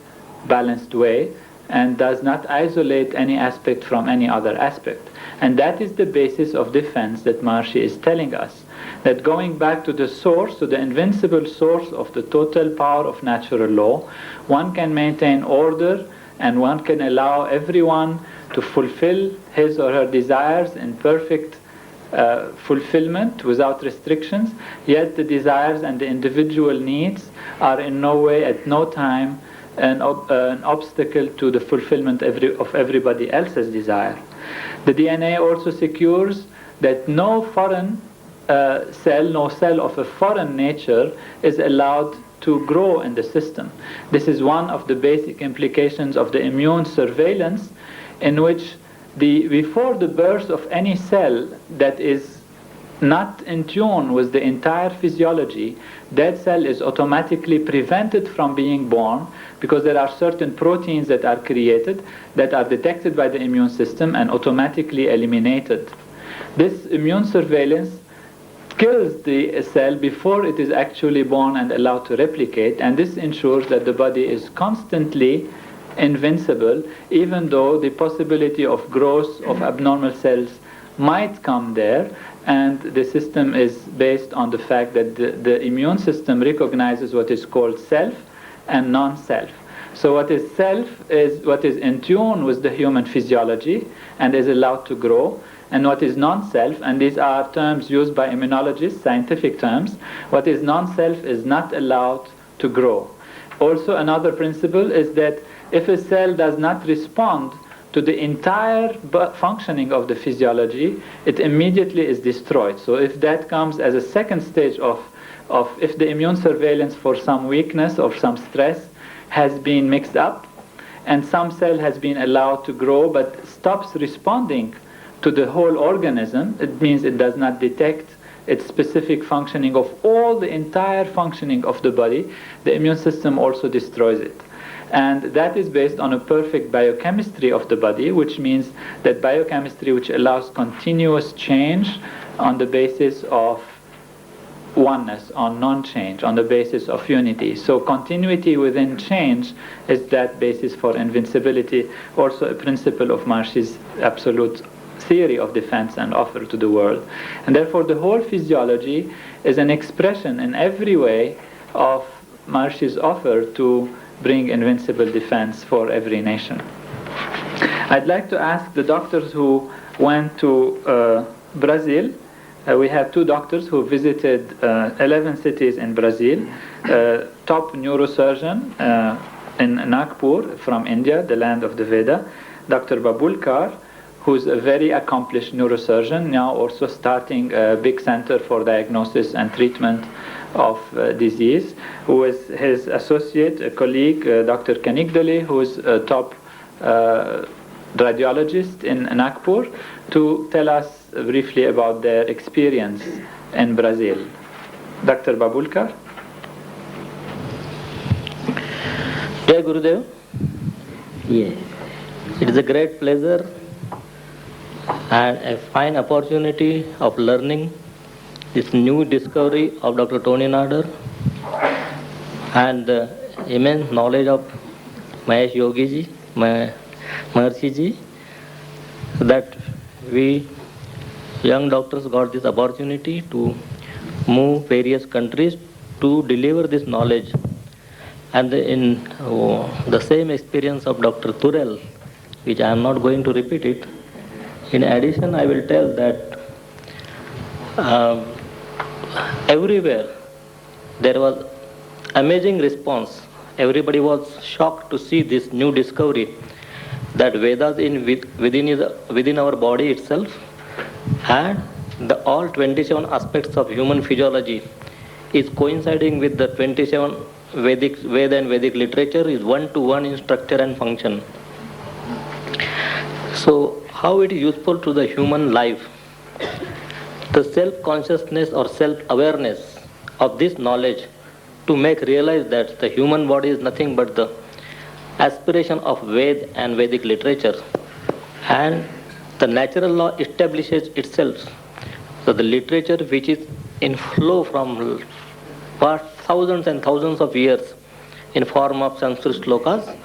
S2: balanced way, and does not isolate any aspect from any other aspect. And that is the basis of defense that Maharishi is telling us. That going back to the source, to the invincible source of the total power of natural law, one can maintain order, and one can allow everyone to fulfill his or her desires in perfect fulfillment without restrictions, yet the desires and the individual needs are in no way, at no time, an obstacle to the fulfillment of everybody else's desire. The DNA also secures that no foreign no cell of a foreign nature is allowed to grow in the system. This is one of the basic implications of the immune surveillance, in which before the birth of any cell that is not in tune with the entire physiology, that cell is automatically prevented from being born, because there are certain proteins that are created that are detected by the immune system and automatically eliminated. This immune surveillance kills the cell before it is actually born and allowed to replicate, and this ensures that the body is constantly invincible, even though the possibility of growth of abnormal cells might come there, and the system is based on the fact that the immune system recognizes what is called self and non-self. So what is self is what is in tune with the human physiology and is allowed to grow, and what is non-self, and these are terms used by immunologists, scientific terms, what is non-self is not allowed to grow. Also, another principle is that if a cell does not respond to the entire functioning of the physiology, it immediately is destroyed. So if that comes as a second stage of if the immune surveillance for some weakness or some stress has been mixed up, and some cell has been allowed to grow but stops responding to the whole organism, it means it does not detect its specific functioning of all the entire functioning of the body, the immune system also destroys it. And that is based on a perfect biochemistry of the body, which means that biochemistry which allows continuous change on the basis of oneness, on non-change, on the basis of unity. So continuity within change is that basis for invincibility, also a principle of Maharishi's absolute theory of defense and offer to the world. And therefore the whole physiology is an expression in every way of Maharishi's offer to bring invincible defense for every nation. I'd like to ask the doctors who went to Brazil. We have two doctors who visited 11 cities in Brazil. Top neurosurgeon in Nagpur from India, the land of the Veda, Dr. Babulkar, who's a very accomplished neurosurgeon, now also starting a big center for diagnosis and treatment of disease, who is his associate, a colleague, Dr. Kanigdali, who is a top radiologist in Nagpur, to tell us briefly about their experience in Brazil. Dr. Babulkar.
S4: Jai Gurudev.
S1: Yes.
S4: It is a great pleasure and a fine opportunity of learning this new discovery of Dr. Tony Nader and the immense knowledge of Mahesh Yogi ji, Maharishi ji, that we young doctors got this opportunity to move various countries to deliver this knowledge. And in the same experience of Dr. Turel, which I am not going to repeat it, in addition I will tell that everywhere there was amazing response. Everybody was shocked to see this new discovery that Vedas within our body itself, and all 27 aspects of human physiology is coinciding with the 27 Veda and Vedic literature is one-to-one in structure and function. So how it is useful to the human life? The self-consciousness or self-awareness of this knowledge to make realize that the human body is nothing but the aspiration of Ved and Vedic literature, and the natural law establishes itself. So the literature which is in flow from past thousands and thousands of years in form of Sanskrit slokas,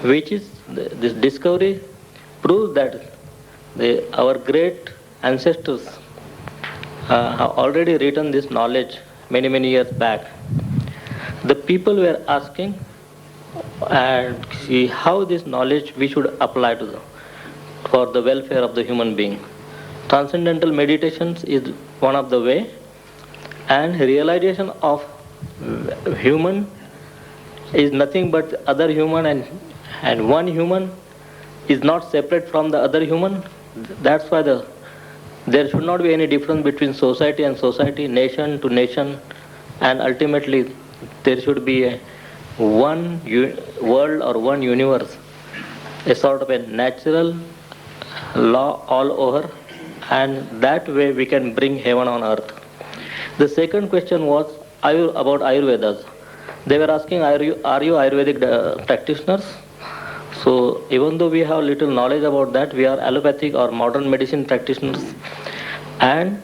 S4: which is this discovery proves that our great ancestors have already written this knowledge many years back. The people were asking and see how this knowledge we should apply to for the welfare of the human being. Transcendental meditations is one of the way, and realization of human is nothing but other human, and one human is not separate from the other human. That's why there should not be any difference between society and society, nation to nation, and ultimately there should be a one world or one universe, a sort of a natural law all over, and that way we can bring heaven on earth. The second question was about Ayurvedas. They were asking, are you Ayurvedic practitioners? So even though we have little knowledge about that, we are allopathic or modern medicine practitioners, and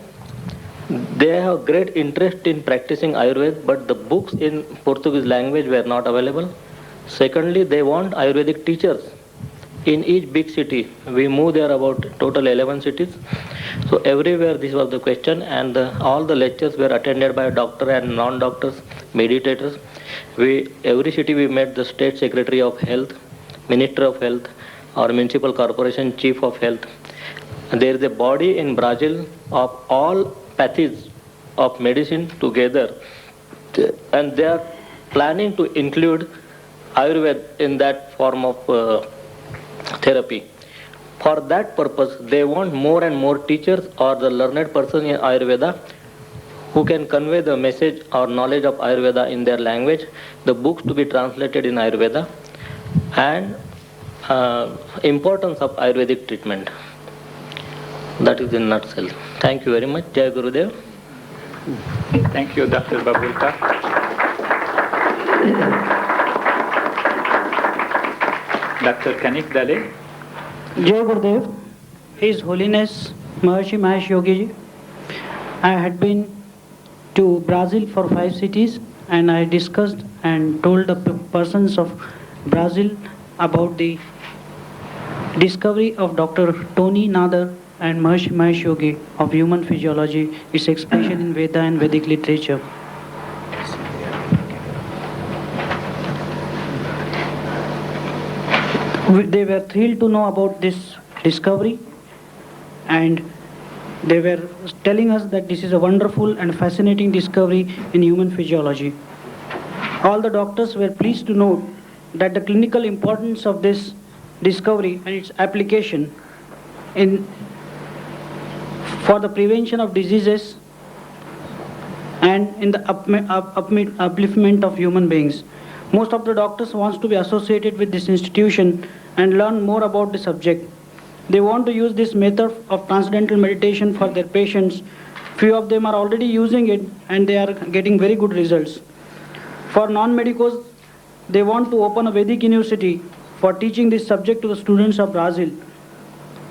S4: they have great interest in practicing Ayurveda, but the books in Portuguese language were not available. Secondly, they want Ayurvedic teachers in each big city. We moved there about total 11 cities. So everywhere this was the question, and all the lectures were attended by doctor and non-doctors, meditators. Every city we met the state secretary of health, minister of health, or municipal corporation chief of health. And there is a body in Brazil of all pathies of medicine together, and they are planning to include Ayurveda in that form of therapy. For that purpose, they want more and more teachers or the learned person in Ayurveda who can convey the message or knowledge of Ayurveda in their language, the books to be translated in Ayurveda, and importance of Ayurvedic treatment. That is in a nutshell. Thank you very much. Jai Gurudev.
S2: Thank you, Dr. Babulka. Dr. Kanik Dale.
S5: Jai Gurudev, His Holiness Maharishi Mahesh Yogi Ji. I had been to Brazil for 5 cities, and I discussed and told the persons of Brazil about the discovery of Dr. Tony Nader and Maharishi Mahesh Yogi of human physiology, its expression in Veda and Vedic literature. They were thrilled to know about this discovery, and they were telling us that this is a wonderful and fascinating discovery in human physiology. All the doctors were pleased to know that the clinical importance of this discovery and its application for the prevention of diseases and in the upliftment of human beings. Most of the doctors want to be associated with this institution and learn more about the subject. They want to use this method of transcendental meditation for their patients. Few of them are already using it, and they are getting very good results. For non-medicos, they want to open a Vedic university for teaching this subject to the students of Brazil.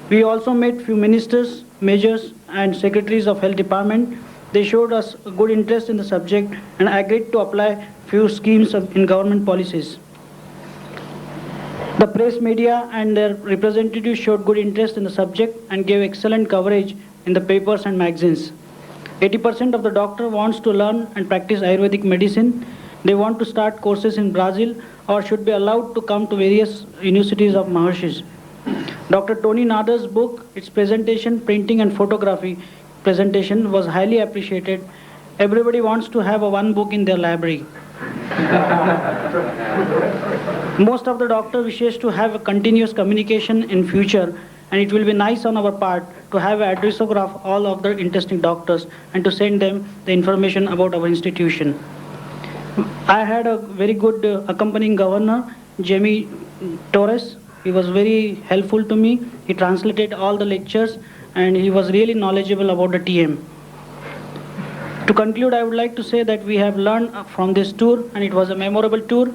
S5: We also met few ministers, majors, and secretaries of health department. They showed us a good interest in the subject and agreed to apply few schemes in government policies. The press media and their representatives showed good interest in the subject and gave excellent coverage in the papers and magazines. 80% of the doctor wants to learn and practice Ayurvedic medicine. They want to start courses in Brazil or should be allowed to come to various universities of Maharishi. Dr. Tony Nadar's book, its presentation, printing and photography presentation was highly appreciated. Everybody wants to have one book in their library. Most of the doctor wishes to have a continuous communication in future, and it will be nice on our part to have an addressograph all of the interesting doctors and to send them the information about our institution. I had a very good accompanying governor, Jamie Torres. He was very helpful to me. He translated all the lectures and he was really knowledgeable about the TM. To conclude, I would like to say that we have learned from this tour and it was a memorable tour.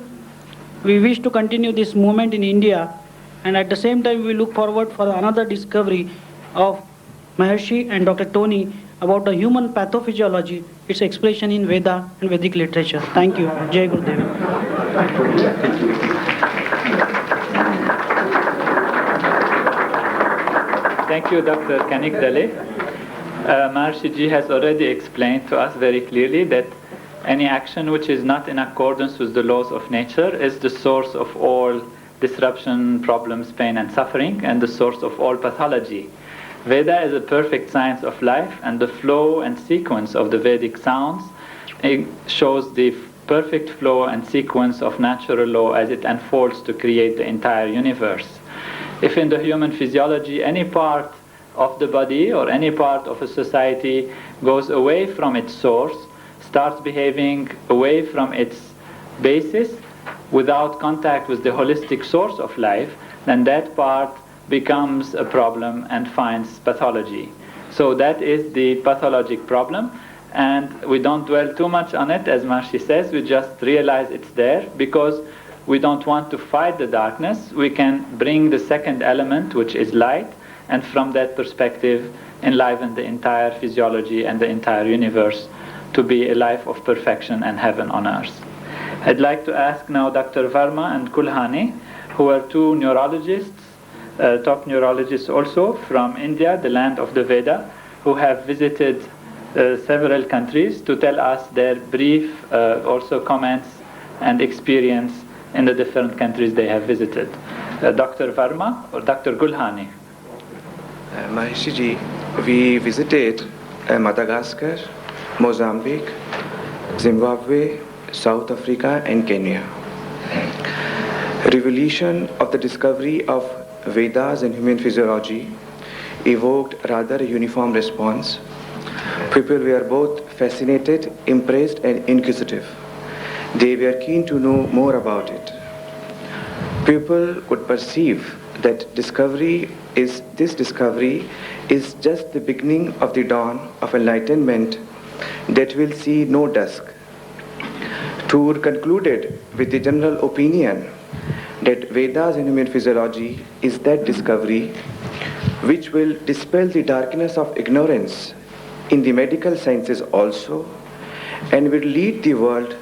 S5: We wish to continue this movement in India, and at the same time we look forward for another discovery of Maharishi and Dr. Tony about the human pathophysiology, its expression in Veda and Vedic literature. Thank you. Jai Gurudev.
S2: Thank you, Dr. Kanik Dale. Maharishi Ji has already explained to us very clearly that any action which is not in accordance with the laws of nature is the source of all disruption, problems, pain, and suffering, and the source of all pathology. Veda is a perfect science of life, and the flow and sequence of the Vedic sounds shows the perfect flow and sequence of natural law as it unfolds to create the entire universe. If in the human physiology any part of the body or any part of a society goes away from its source, starts behaving away from its basis without contact with the holistic source of life, then that part becomes a problem and finds pathology. So that is the pathologic problem, and we don't dwell too much on it, as Maharishi says. We just realize it's there because we don't want to fight the darkness. We can bring the second element, which is light, and from that perspective enliven the entire physiology and the entire universe to be a life of perfection and heaven on earth. I'd like to ask now Dr. Verma and Kulhani, who are two neurologists, top neurologists also from India, the land of the Veda, who have visited several countries, to tell us their brief also comments and experience in the different countries they have visited. Dr. Verma or Dr. Kulhani?
S6: Maharishi Ji, we visited Madagascar, Mozambique, Zimbabwe, South Africa and Kenya. Revelation of the discovery of Vedas and human physiology evoked rather a uniform response. People were both fascinated, impressed and inquisitive. They were keen to know more about it. People could perceive that this discovery is just the beginning of the dawn of enlightenment that will see no dusk. Tour concluded with the general opinion that Vedas and human physiology is that discovery which will dispel the darkness of ignorance in the medical sciences also, and will lead the world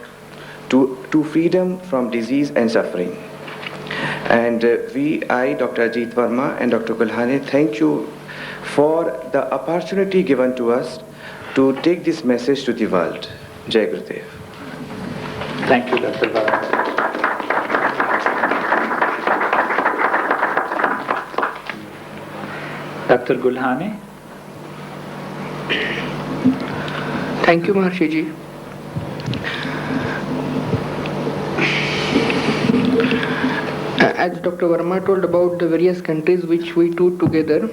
S6: to freedom from disease and suffering. And I, Dr. Ajit Verma and Dr. Kulhani, thank you for the opportunity given to us to take this message to the world. Jai Gurudev.
S2: Thank you, Dr. Verma. Dr. Kulhani?
S7: Thank you, Maharishi Ji. As Dr. Verma told about the various countries which we toured together,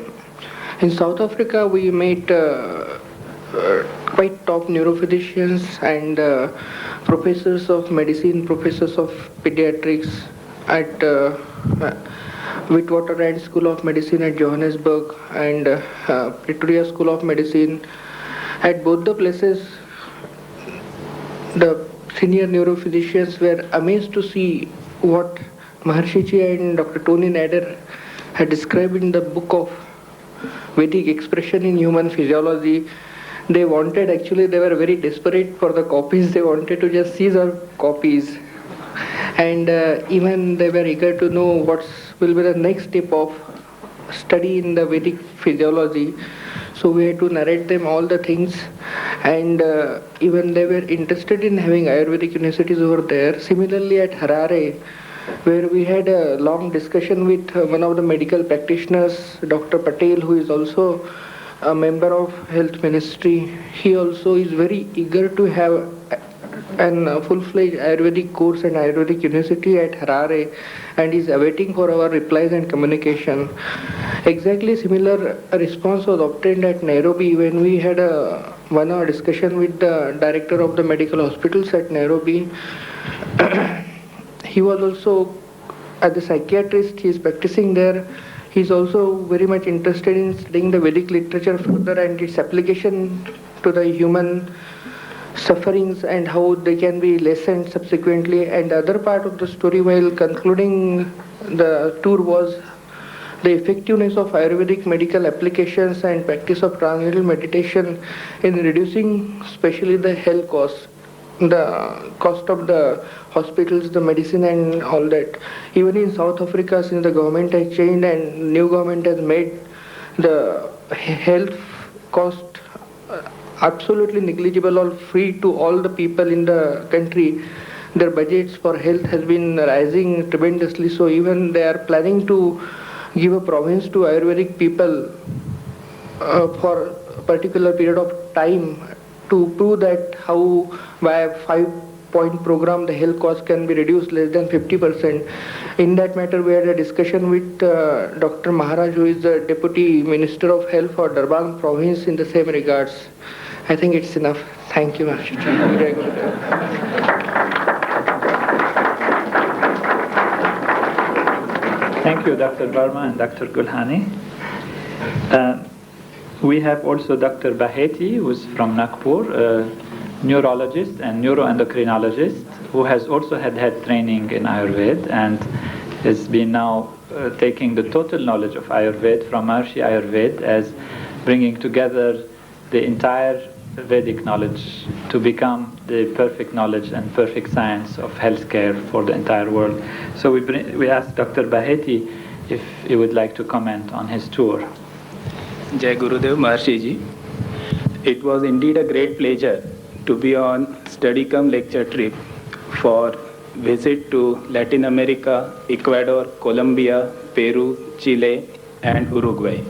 S7: in South Africa we met quite top neurophysicians and professors of medicine, professors of pediatrics at Witwatersrand School of Medicine at Johannesburg and Pretoria School of Medicine. At both the places, the senior neurophysicians were amazed to see what Maharishi Ji and Dr. Tony Nader had described in the book of Vedic expression in human physiology. They were very desperate for the copies. They wanted to just see the copies. and even they were eager to know what will be the next step of study in the Vedic physiology. So we had to narrate them all the things, and even they were interested in having Ayurvedic universities over there. Similarly at Harare, where we had a long discussion with one of the medical practitioners, Dr. Patel, who is also a member of Health Ministry. He also is very eager to have a full-fledged Ayurvedic course and Ayurvedic university at Harare, and is awaiting for our replies and communication. Exactly similar response was obtained at Nairobi when we had a 1-hour discussion with the director of the medical hospitals at Nairobi. He was also, as a psychiatrist, he is practicing there. He is also very much interested in studying the Vedic literature further and its application to the human sufferings and how they can be lessened subsequently. And the other part of the story while concluding the tour was the effectiveness of Ayurvedic medical applications and practice of transcendental meditation in reducing especially the health costs, the cost of the hospitals, the medicine and all that. Even in South Africa, since the government has changed and new government has made the health cost absolutely negligible or free to all the people in the country, their budgets for health has been rising tremendously. So even they are planning to give a province to Ayurvedic people for a particular period of time to prove that how by a 5-point program the health cost can be reduced less than 50%. In that matter, we had a discussion with Dr. Maharaj, who is the Deputy Minister of Health for Durban province in the same regards. I think it's enough. Thank you, Maharishi.
S2: Thank you, Dr. Verma and Dr. Gulhani. We have also Dr. Baheti, who is from Nagpur, a neurologist and neuroendocrinologist, who has also had training in Ayurveda and has been now taking the total knowledge of Ayurveda from Maharishi Ayurveda as bringing together the entire Vedic knowledge to become the perfect knowledge and perfect science of healthcare for the entire world. So we asked Dr. Baheti if he would like to comment on his tour.
S8: Jai Gurudev Maharishi Ji. It was indeed a great pleasure to be on study cum lecture trip for visit to Latin America, Ecuador, Colombia, Peru, Chile and Uruguay.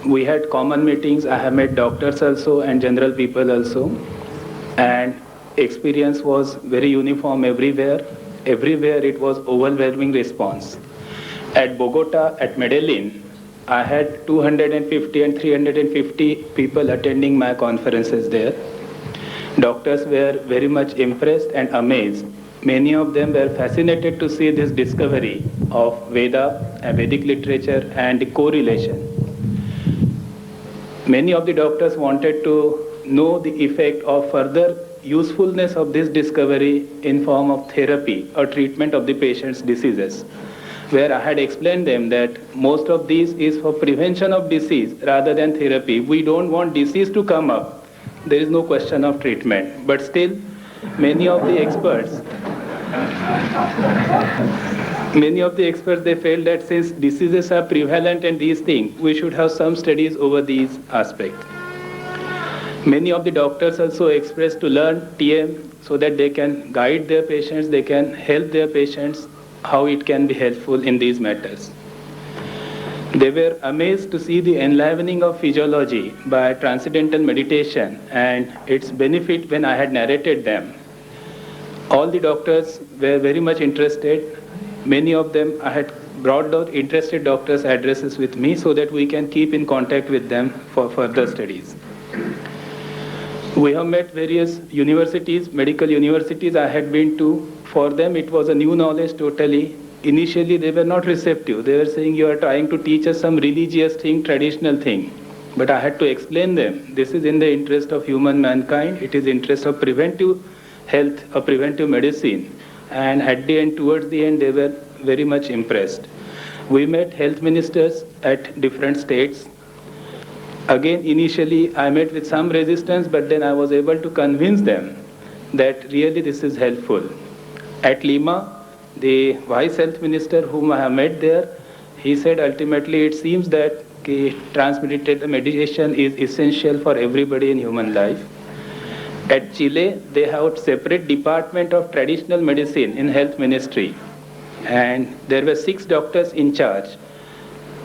S8: We had common meetings. I have met doctors also and general people also, and experience was very uniform everywhere. Everywhere it was overwhelming response. At Bogota, at Medellin, I had 250 and 350 people attending my conferences there. Doctors were very much impressed and amazed. Many of them were fascinated to see this discovery of Veda and Vedic literature and the correlation. Many of the doctors wanted to know the effect of further usefulness of this discovery in form of therapy or treatment of the patient's diseases, where I had explained them that most of these is for prevention of disease rather than therapy. We don't want disease to come up. There is no question of treatment. But still, many of the experts, they felt that since diseases are prevalent and these things, we should have some studies over these aspects. Many of the doctors also expressed to learn TM so that they can guide their patients, they can help their patients, how it can be helpful in these matters. They were amazed to see the enlivening of physiology by transcendental meditation and its benefit when I had narrated them. All the doctors were very much interested. Many of them, I had brought down interested doctors' addresses with me so that we can keep in contact with them for further studies. We have met various universities, medical universities I had been to. For them, it was a new knowledge totally. Initially, they were not receptive. They were saying, you are trying to teach us some religious thing, traditional thing. But I had to explain them, this is in the interest of human mankind. It is interest of preventive health or preventive medicine. And at the end, towards the end, they were very much impressed. We met health ministers at different states. Again, initially, I met with some resistance, but then I was able to convince them that really this is helpful. At Lima, the Vice Health Minister whom I have met there, he said ultimately it seems that transmeditation medication is essential for everybody in human life. At Chile, they have a separate department of traditional medicine in health ministry. And there were 6 doctors in charge.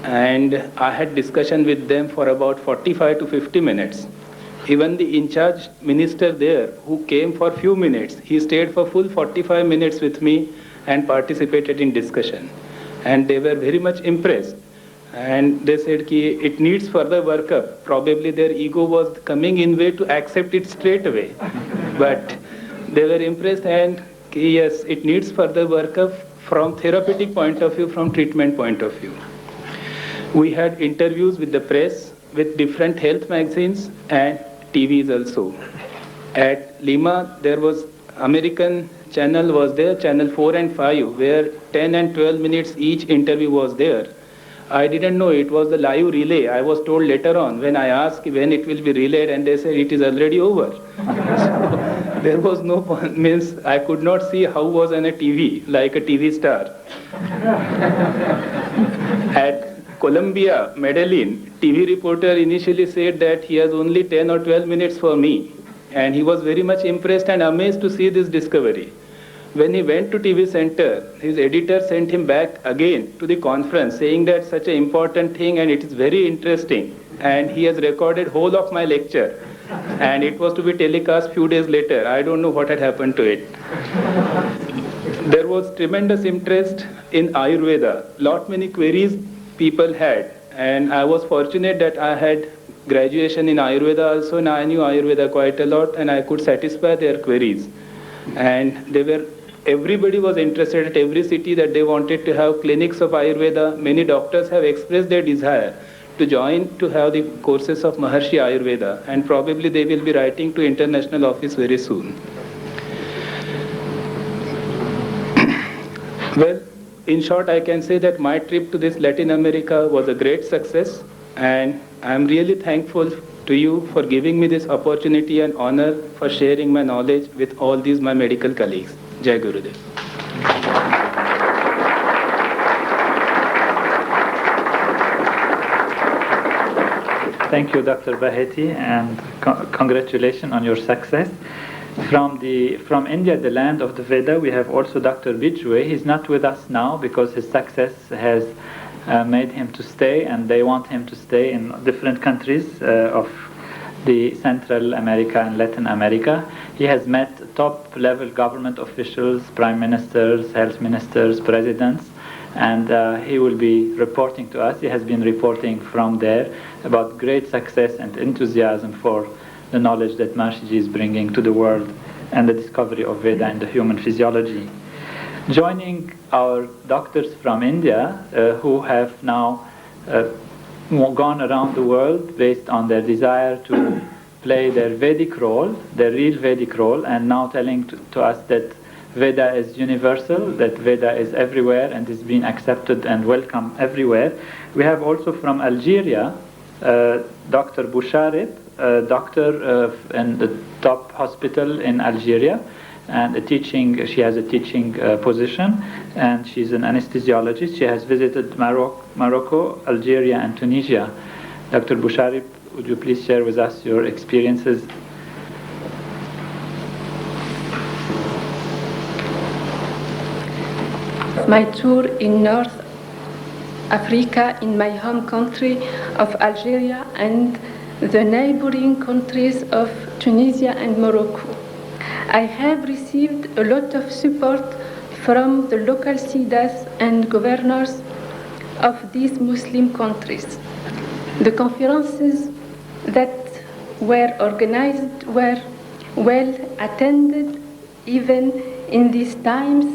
S8: And I had discussion with them for about 45 to 50 minutes. Even the in-charge minister there, who came for few minutes, he stayed for full 45 minutes with me and participated in discussion. And they were very much impressed. And they said that it needs further workup. Probably their ego was coming in way to accept it straight away. But they were impressed and yes, it needs further workup from therapeutic point of view, from treatment point of view. We had interviews with the press, with different health magazines and TVs also. At Lima, there was American channel was there, channel 4 and 5, where 10 and 12 minutes each interview was there. I didn't know it was the live relay. I was told later on when I asked when it will be relayed, and they said it is already over. So there was no means I could not see how was on a TV, like a TV star. At Colombia, Medellin, TV reporter initially said that he has only 10 or 12 minutes for me. And he was very much impressed and amazed to see this discovery. When he went to TV Center, his editor sent him back again to the conference saying that such an important thing and it is very interesting. And he has recorded whole of my lecture. And it was to be telecast few days later. I don't know what had happened to it. There was tremendous interest in Ayurveda. Lot many queries people had, and I was fortunate that I had graduation in Ayurveda also, and I knew Ayurveda quite a lot, and I could satisfy their queries. And everybody was interested at every city that they wanted to have clinics of Ayurveda. Many doctors have expressed their desire to join to have the courses of Maharishi Ayurveda, and probably they will be writing to international office very soon. Well, in short, I can say that my trip to this Latin America was a great success, and I am really thankful to you for giving me this opportunity and honor for sharing my knowledge with all these my medical colleagues. Jai Gurudev.
S2: Thank you, Dr. Baheti, and congratulations on your success. From India, the land of the Veda, we have also Dr. Bijwe. He's not with us now because his success has made him to stay, and they want him to stay in different countries of the Central America and Latin America. He has met top-level government officials, prime ministers, health ministers, presidents, and he will be reporting to us. He has been reporting from there about great success and enthusiasm for the knowledge that Maharishi is bringing to the world and the discovery of Veda and the human physiology. Joining our doctors from India who have now gone around the world based on their desire to play their Vedic role, their real Vedic role, and now telling to us that Veda is universal, that Veda is everywhere and is being accepted and welcome everywhere. We have also from Algeria, Dr. Boucharib, a doctor in the top hospital in Algeria, and she has a teaching position, and she's an anesthesiologist. She has visited Morocco, Algeria, and Tunisia. Dr. Boucharib, would you please share with us your experiences?
S9: My tour in North Africa, in my home country of Algeria and the neighboring countries of Tunisia and Morocco. I have received a lot of support from the local Sidas and governors of these Muslim countries. The conferences that were organized were well attended even in these times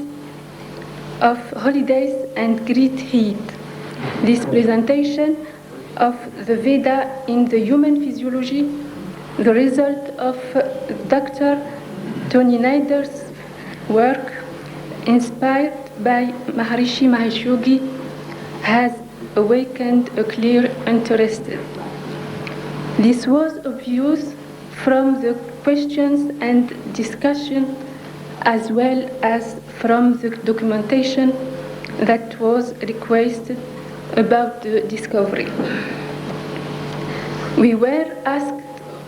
S9: of holidays and great heat. This presentation of the Veda in the human physiology, the result of Dr. Tony Snyder's work, inspired by Maharishi Mahesh Yogi, has awakened a clear interest. This was obvious from the questions and discussion as well as from the documentation that was requested about the discovery. We were asked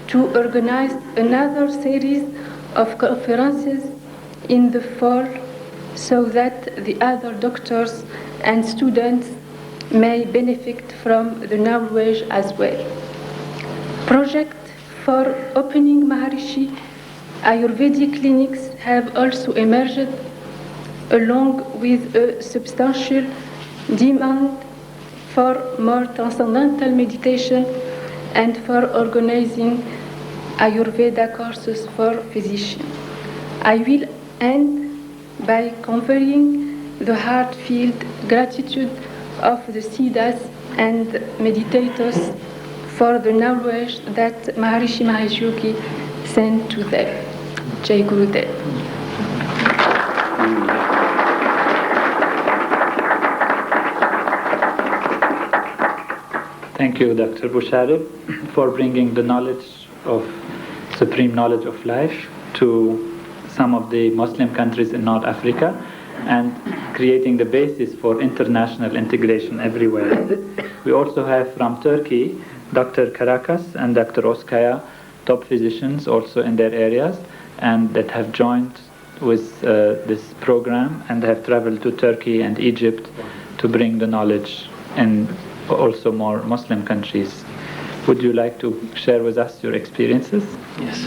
S9: to organize another series of conferences in the fall so that the other doctors and students may benefit from the knowledge as well. Projects for opening Maharishi Ayurvedic clinics have also emerged, along with a substantial demand for more transcendental meditation and for organizing Ayurveda courses for physicians. I will end by conveying the heartfelt gratitude of the Siddhas and meditators for the knowledge that Maharishi Mahesh Yogi sent to them. Jai Gurudev.
S2: Thank you, Dr. Busharib, for bringing the knowledge of supreme knowledge of life to some of the Muslim countries in North Africa and creating the basis for international integration everywhere. We also have from Turkey Dr. Karakas and Dr. Oskaya, top physicians also in their areas, and that have joined with this program and have traveled to Turkey and Egypt to bring the knowledge in also more Muslim countries. Would you like to share with us your experiences?
S10: Yes.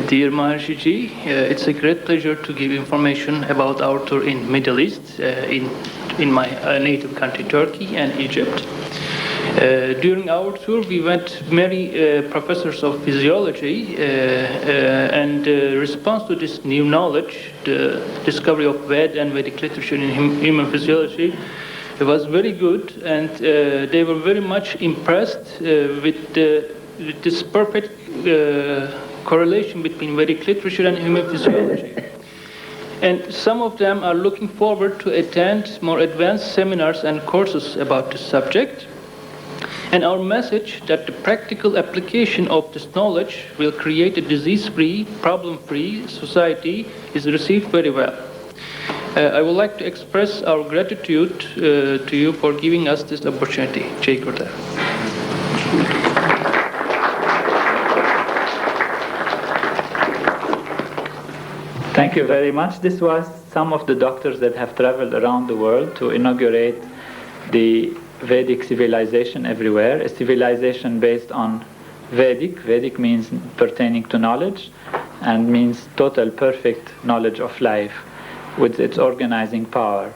S10: Dear Maharishi, it's a great pleasure to give information about our tour in Middle East, in my native country Turkey and Egypt. During our tour, we met many professors of physiology, and in response to this new knowledge, the discovery of Ved and Vedic literature in human physiology, it was very good, and they were very much impressed with this perfect correlation between Vedic literature and human physiology. And some of them are looking forward to attend more advanced seminars and courses about this subject. And our message that the practical application of this knowledge will create a disease-free, problem-free society is received very well. I would like to express our gratitude to you for giving us this opportunity. Jai Gurudev.
S2: Thank you very much. This was some of the doctors that have traveled around the world to inaugurate the Vedic civilization everywhere, a civilization based on Vedic. Vedic means pertaining to knowledge and means total perfect knowledge of life with its organizing power.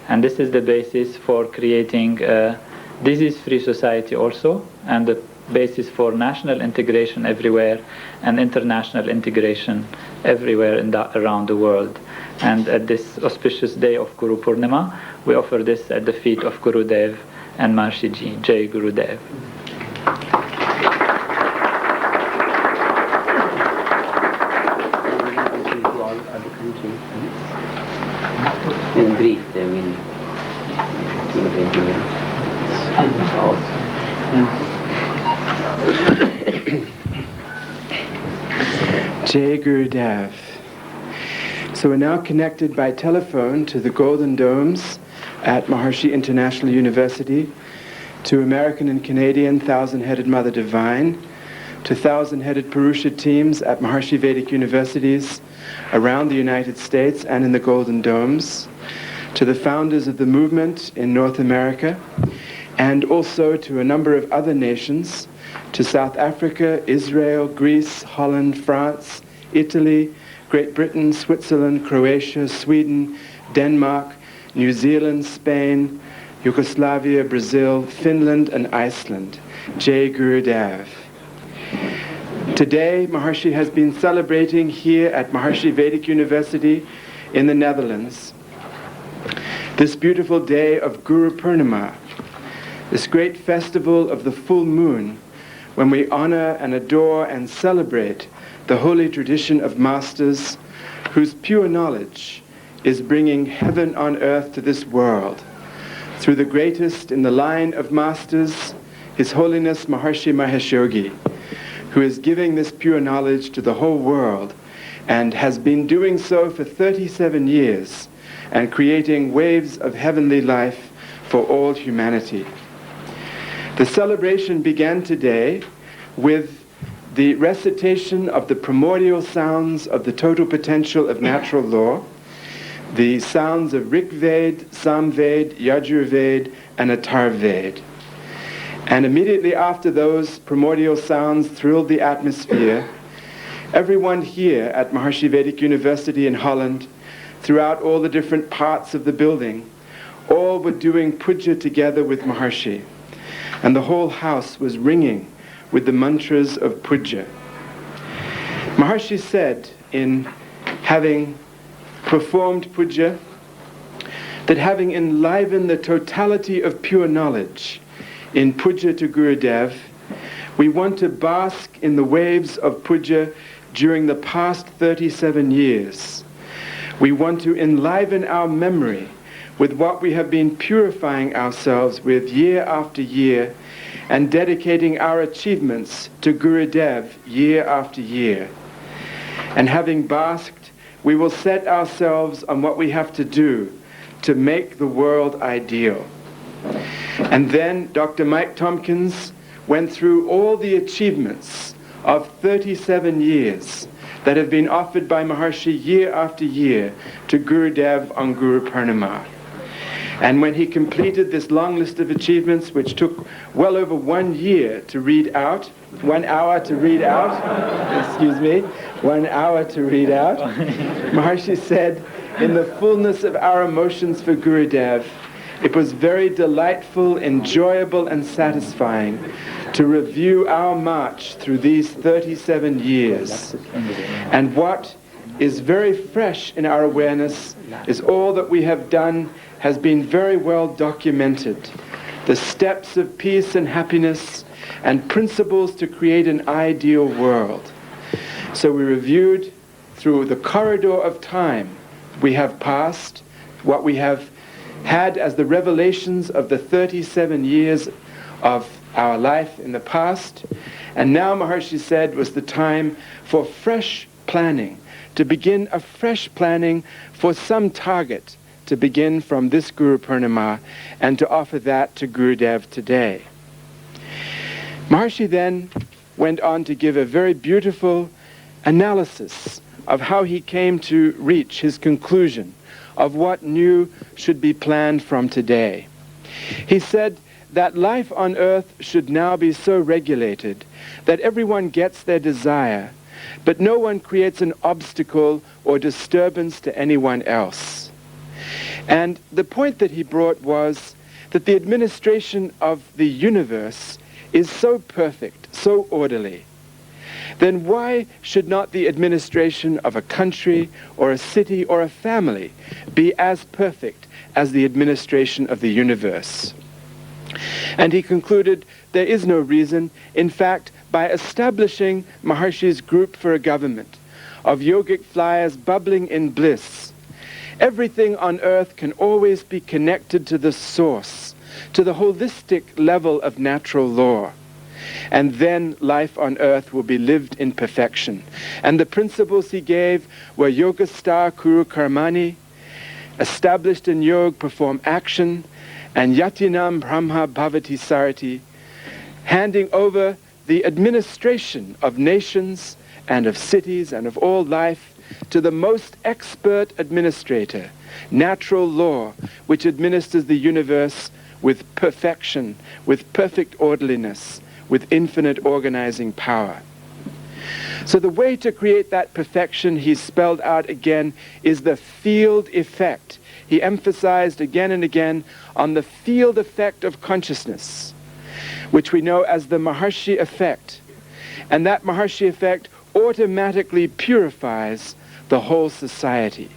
S2: And this is the basis for creating a disease-free society also, and the basis for national integration everywhere and international integration everywhere around the world. And at this auspicious day of Guru Purnima, we offer this at the feet of Gurudev and Maharishi Ji. Jai Gurudev.
S1: In brief, I mean,
S11: Jai Gurudev. So we're now connected by telephone to the Golden Domes at Maharishi International University, to American and Canadian Thousand-Headed Mother Divine, to Thousand-Headed Purusha teams at Maharishi Vedic universities around the United States and in the Golden Domes, to the founders of the movement in North America, and also to a number of other nations, to South Africa, Israel, Greece, Holland, France, Italy, Great Britain, Switzerland, Croatia, Sweden, Denmark, New Zealand, Spain, Yugoslavia, Brazil, Finland, and Iceland. Jai Gurudev. Today, Maharishi has been celebrating here at Maharishi Vedic University in the Netherlands this beautiful day of Guru Purnima, this great festival of the full moon, when we honor and adore and celebrate the holy tradition of masters whose pure knowledge is bringing heaven on earth to this world. Through the greatest in the line of masters, His Holiness Maharishi Mahesh Yogi, who is giving this pure knowledge to the whole world and has been doing so for 37 years and creating waves of heavenly life for all humanity. The celebration began today with the recitation of the primordial sounds of the total potential of natural law, the sounds of Rig Ved, Samved, Yajurved, and Atharved. And immediately after those primordial sounds thrilled the atmosphere, everyone here at Maharishi Vedic University in Holland, throughout all the different parts of the building, all were doing puja together with Maharishi. And the whole house was ringing with the mantras of puja. Maharishi said, in having performed puja, that having enlivened the totality of pure knowledge in puja to Gurudev, we want to bask in the waves of puja during the past 37 years. We want to enliven our memory with what we have been purifying ourselves with year after year and dedicating our achievements to Gurudev year after year. And having basked, we will set ourselves on what we have to do to make the world ideal. And then Dr. Mike Tompkins went through all the achievements of 37 years that have been offered by Maharishi year after year to Gurudev on Guru Purnima. And when he completed this long list of achievements, which took well over 1 year to read out, 1 hour to read out, excuse me, 1 hour to read out, Maharishi said, in the fullness of our emotions for Gurudev, it was very delightful, enjoyable, and satisfying to review our march through these 37 years. And what is very fresh in our awareness is all that we have done has been very well documented. The steps of peace and happiness and principles to create an ideal world. So we reviewed through the corridor of time we have passed, what we have had as the revelations of the 37 years of our life in the past. And now Maharishi said was the time for fresh planning, to begin a fresh planning for some target to begin from this Guru Purnima and to offer that to Gurudev today. Maharishi then went on to give a very beautiful analysis of how he came to reach his conclusion of what new should be planned from today. He said that life on earth should now be so regulated that everyone gets their desire, but no one creates an obstacle or disturbance to anyone else. And the point that he brought was that the administration of the universe is so perfect, so orderly, then why should not the administration of a country or a city or a family be as perfect as the administration of the universe? And he concluded there is no reason. In fact, by establishing Maharishi's group for a government of yogic flyers bubbling in bliss, everything on earth can always be connected to the source, to the holistic level of natural law. And then life on earth will be lived in perfection. And the principles he gave were Yogastar Kuru Karmani, established in yoga, perform action, and Yatinam Brahma Bhavati Sarati, handing over the administration of nations and of cities and of all life to the most expert administrator, natural law, which administers the universe with perfection, with perfect orderliness, with infinite organizing power. So the way to create that perfection, he spelled out again, is the field effect. He emphasized again and again on the field effect of consciousness, which we know as the Maharishi effect. And that Maharishi effect automatically purifies the whole society.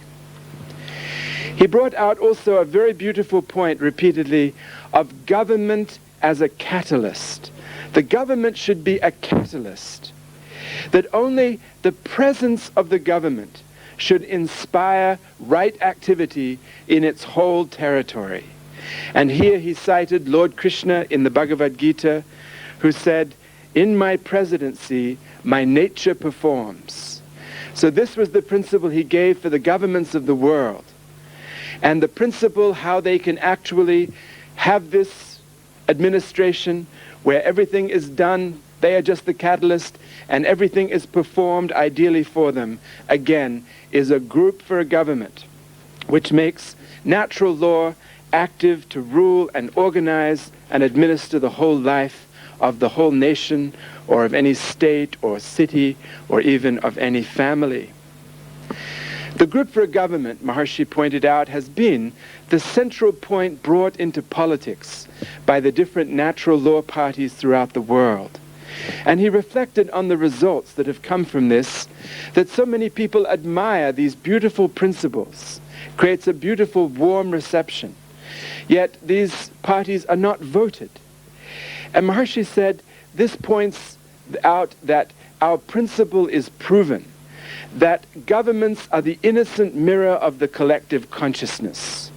S11: He brought out also a very beautiful point repeatedly of government as a catalyst. The government should be a catalyst, that only the presence of the government should inspire right activity in its whole territory. And here he cited Lord Krishna in the Bhagavad Gita, who said, "In my presidency, my nature performs." So this was the principle he gave for the governments of the world. And the principle how they can actually have this administration where everything is done, they are just the catalyst, and everything is performed ideally for them, again, is a group for a government, which makes natural law active to rule and organize and administer the whole life of the whole nation, or of any state or city, or even of any family. The group for a government, Maharishi pointed out, has been the central point brought into politics by the different natural law parties throughout the world. And he reflected on the results that have come from this, that so many people admire these beautiful principles, creates a beautiful warm reception. Yet these parties are not voted. And Maharishi said, this points out that our principle is proven, that governments are the innocent mirror of the collective consciousness.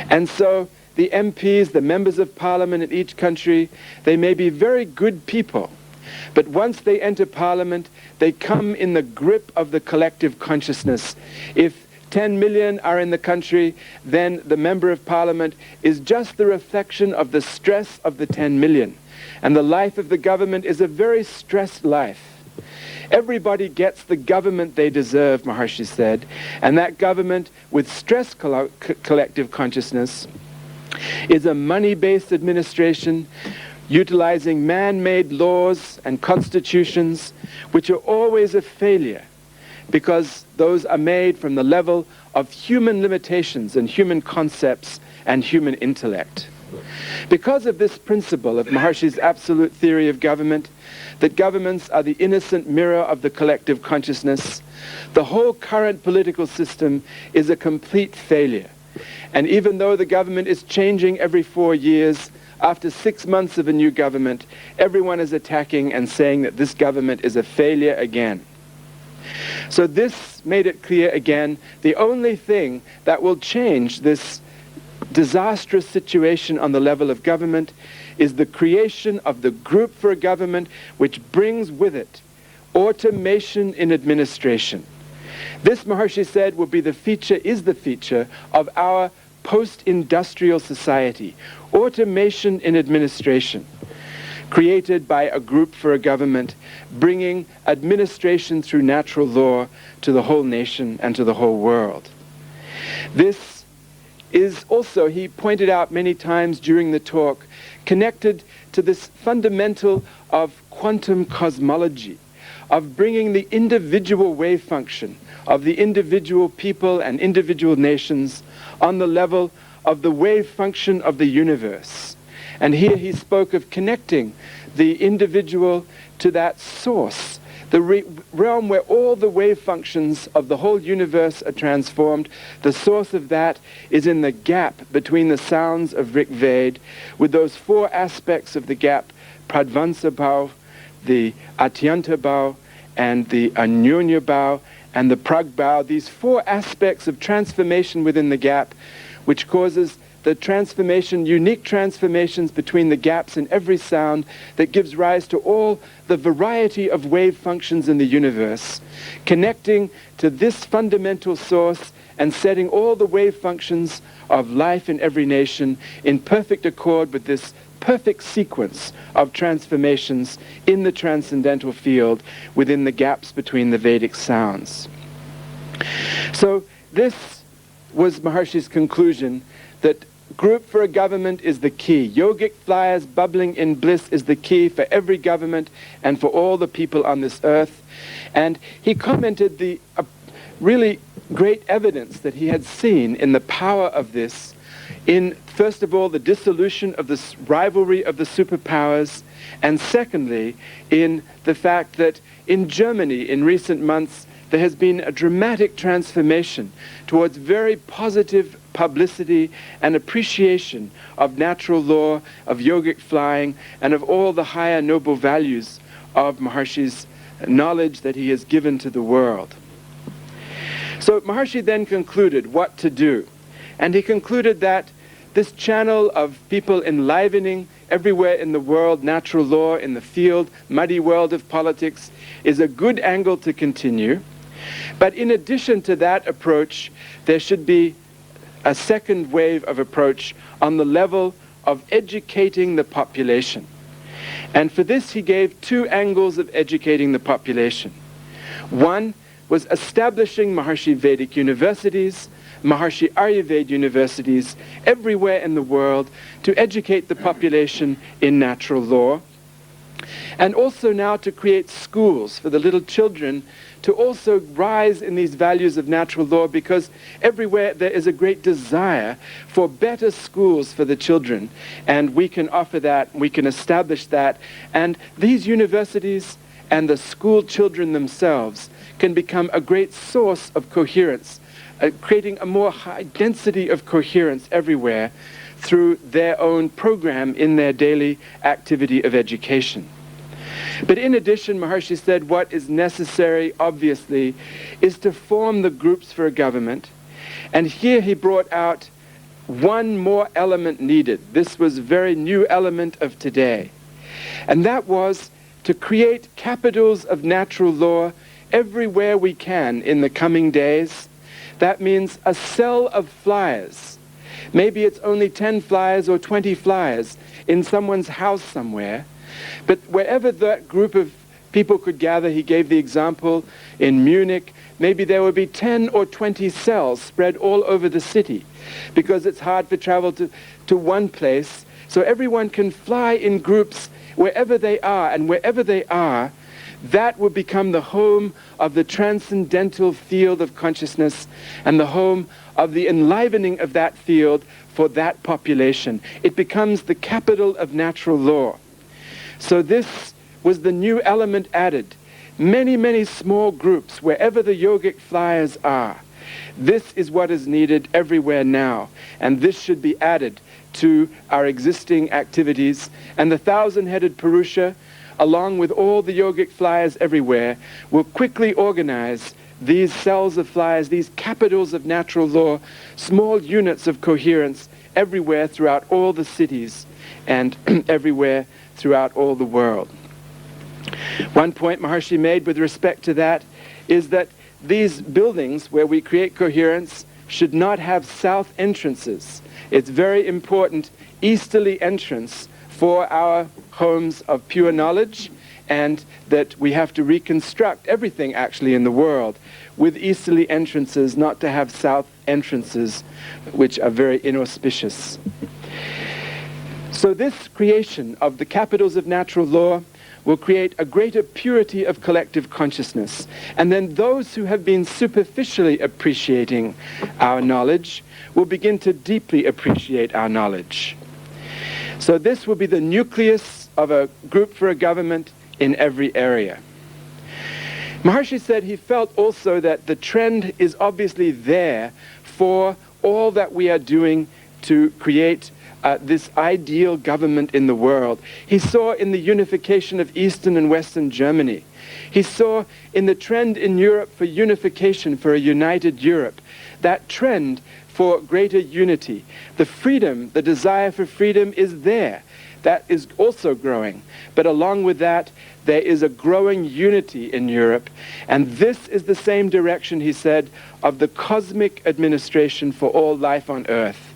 S11: And so the MPs, the members of parliament in each country, they may be very good people, but once they enter parliament, they come in the grip of the collective consciousness. If 10 million are in the country, then the member of parliament is just the reflection of the stress of the 10 million. And the life of the government is a very stressed life. Everybody gets the government they deserve, Maharishi said, and that government with stressed collective consciousness is a money-based administration utilizing man-made laws and constitutions which are always a failure because those are made from the level of human limitations and human concepts and human intellect. Because of this principle of Maharishi's absolute theory of government, that governments are the innocent mirror of the collective consciousness, the whole current political system is a complete failure. And even though the government is changing every 4 years, after 6 months of a new government, everyone is attacking and saying that this government is a failure again. So this made it clear again, the only thing that will change this disastrous situation on the level of government is the creation of the group for a government which brings with it automation in administration. This, Maharishi said, will be the feature, is the feature of our post-industrial society. Automation in administration, created by a group for a government, bringing administration through natural law to the whole nation and to the whole world. This is also, he pointed out many times during the talk, connected to this fundamental of quantum cosmology, of bringing the individual wave function of the individual people and individual nations on the level of the wave function of the universe. And here he spoke of connecting the individual to that source, the realm where all the wave functions of the whole universe are transformed. The source of that is in the gap between the sounds of Rig Veda, with those 4 aspects of the gap, Pradvansa Bhau, the Atyanta Bhau, and the Anyonya Bhau, and the Prag Bhau, these 4 aspects of transformation within the gap, which causes the transformation, unique transformations between the gaps in every sound that gives rise to all the variety of wave functions in the universe, connecting to this fundamental source and setting all the wave functions of life in every nation in perfect accord with this perfect sequence of transformations in the transcendental field within the gaps between the Vedic sounds. So this was Maharishi's conclusion, that group for a government is the key. Yogic flyers bubbling in bliss is the key for every government and for all the people on this earth. And he commented the really great evidence that he had seen in the power of this in, first of all, the dissolution of the rivalry of the superpowers, and secondly, in the fact that in Germany in recent months there has been a dramatic transformation towards very positive publicity and appreciation of natural law, of yogic flying, and of all the higher noble values of Maharishi's knowledge that he has given to the world. So Maharishi then concluded what to do. And he concluded that this channel of people enlivening everywhere in the world natural law in the field, muddy world of politics, is a good angle to continue. But in addition to that approach, there should be a second wave of approach on the level of educating the population. And for this, he gave two angles of educating the population. One was establishing Maharishi Vedic universities, Maharishi Ayurveda universities everywhere in the world to educate the population in natural law. And also now to create schools for the little children to also rise in these values of natural law, because everywhere there is a great desire for better schools for the children. And we can offer that, we can establish that. And these universities and the school children themselves can become a great source of coherence, creating a more high density of coherence everywhere through their own program in their daily activity of education. But in addition, Maharishi said what is necessary, obviously, is to form the groups for a government. And here he brought out one more element needed. This was a very new element of today. And that was to create capitals of natural law everywhere we can in the coming days. That means a cell of flyers. Maybe it's only 10 flyers or 20 flyers in someone's house somewhere. But wherever that group of people could gather, he gave the example in Munich, maybe there would be 10 or 20 cells spread all over the city, because it's hard to travel to one place. So everyone can fly in groups wherever they are, and wherever they are, that would become the home of the transcendental field of consciousness and the home of the enlivening of that field for that population. It becomes the capital of natural law. So this was the new element added. Many, many small groups, wherever the yogic flyers are. This is what is needed everywhere now. And this should be added to our existing activities. And the 1,000-headed Purusha, along with all the yogic flyers everywhere, will quickly organize these cells of flyers, these capitals of natural law, small units of coherence everywhere throughout all the cities and everywhere throughout all the world. One point Maharishi made with respect to that is that these buildings where we create coherence should not have south entrances. It's very important easterly entrance for our homes of pure knowledge, and that we have to reconstruct everything actually in the world with easterly entrances, not to have south entrances, which are very inauspicious. So this creation of the capitals of natural law will create a greater purity of collective consciousness. And then those who have been superficially appreciating our knowledge will begin to deeply appreciate our knowledge. So this will be the nucleus of a group for a government in every area. Maharishi said he felt also that the trend is obviously there for all that we are doing to create this ideal government in the world. He saw in the unification of Eastern and Western Germany. He saw in the trend in Europe for unification, for a united Europe, that trend for greater unity. The freedom, the desire for freedom is there. That is also growing. But along with that, there is a growing unity in Europe. And this is the same direction, he said, of the cosmic administration for all life on Earth.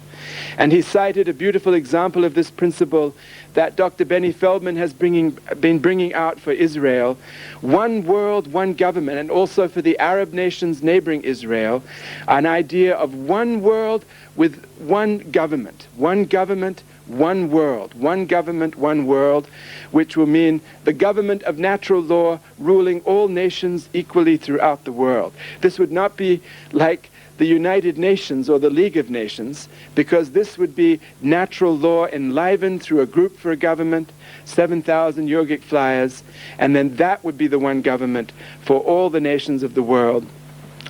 S11: And he cited a beautiful example of this principle that Dr. Benny Feldman has been bringing out for Israel. One world, one government, and also for the Arab nations neighboring Israel, an idea of one world with one government. One government, one world. One government, one world, which will mean the government of natural law ruling all nations equally throughout the world. This would not be like the United Nations or the League of Nations, because this would be natural law enlivened through a group for a government, 7,000 yogic flyers, and then that would be the one government for all the nations of the world,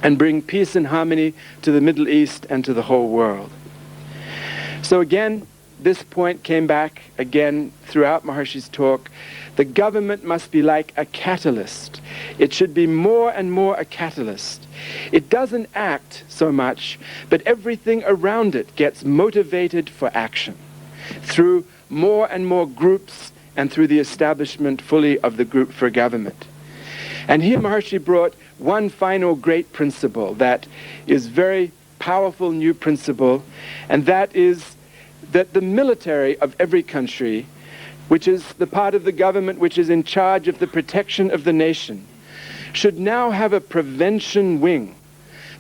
S11: and bring peace and harmony to the Middle East and to the whole world. So again, this point came back again throughout Maharishi's talk. The government must be like a catalyst. It should be more and more a catalyst. It doesn't act so much, but everything around it gets motivated for action through more and more groups and through the establishment fully of the group for government. And here Maharishi brought one final great principle that is very powerful new principle, and that is that the military of every country, which is the part of the government which is in charge of the protection of the nation, should now have a prevention wing,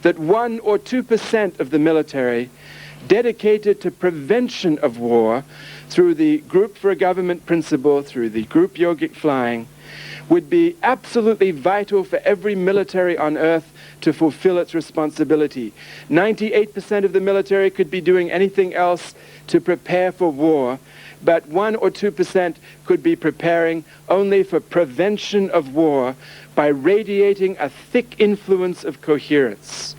S11: that 1 or 2% of the military dedicated to prevention of war through the group for a government principle, through the group yogic flying, would be absolutely vital for every military on earth to fulfill its responsibility. 98% of the military could be doing anything else to prepare for war, but 1 or 2% could be preparing only for prevention of war by radiating a thick influence of coherence.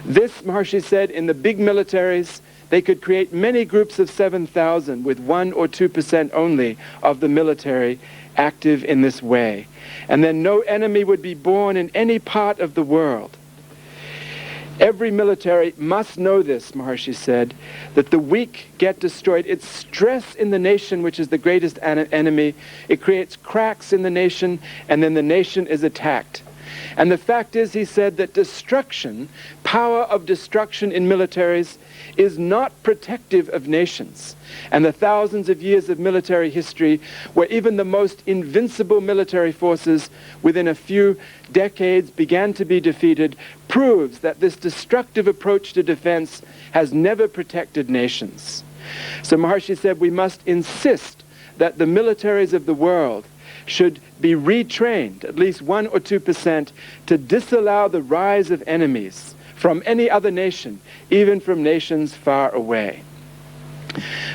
S11: This, Maharishi said, in the big militaries, they could create many groups of 7,000 with 1 or 2% only of the military active in this way. And then no enemy would be born in any part of the world. Every military must know this, Maharishi said, that the weak get destroyed. It's stress in the nation which is the greatest enemy. It creates cracks in the nation, and then the nation is attacked. And the fact is, he said, that destruction, power of destruction in militaries, is not protective of nations. And the thousands of years of military history, where even the most invincible military forces within a few decades began to be defeated, proves that this destructive approach to defense has never protected nations. So Maharishi said we must insist that the militaries of the world should be retrained, at least 1 or 2%, to disallow the rise of enemies from any other nation, even from nations far away.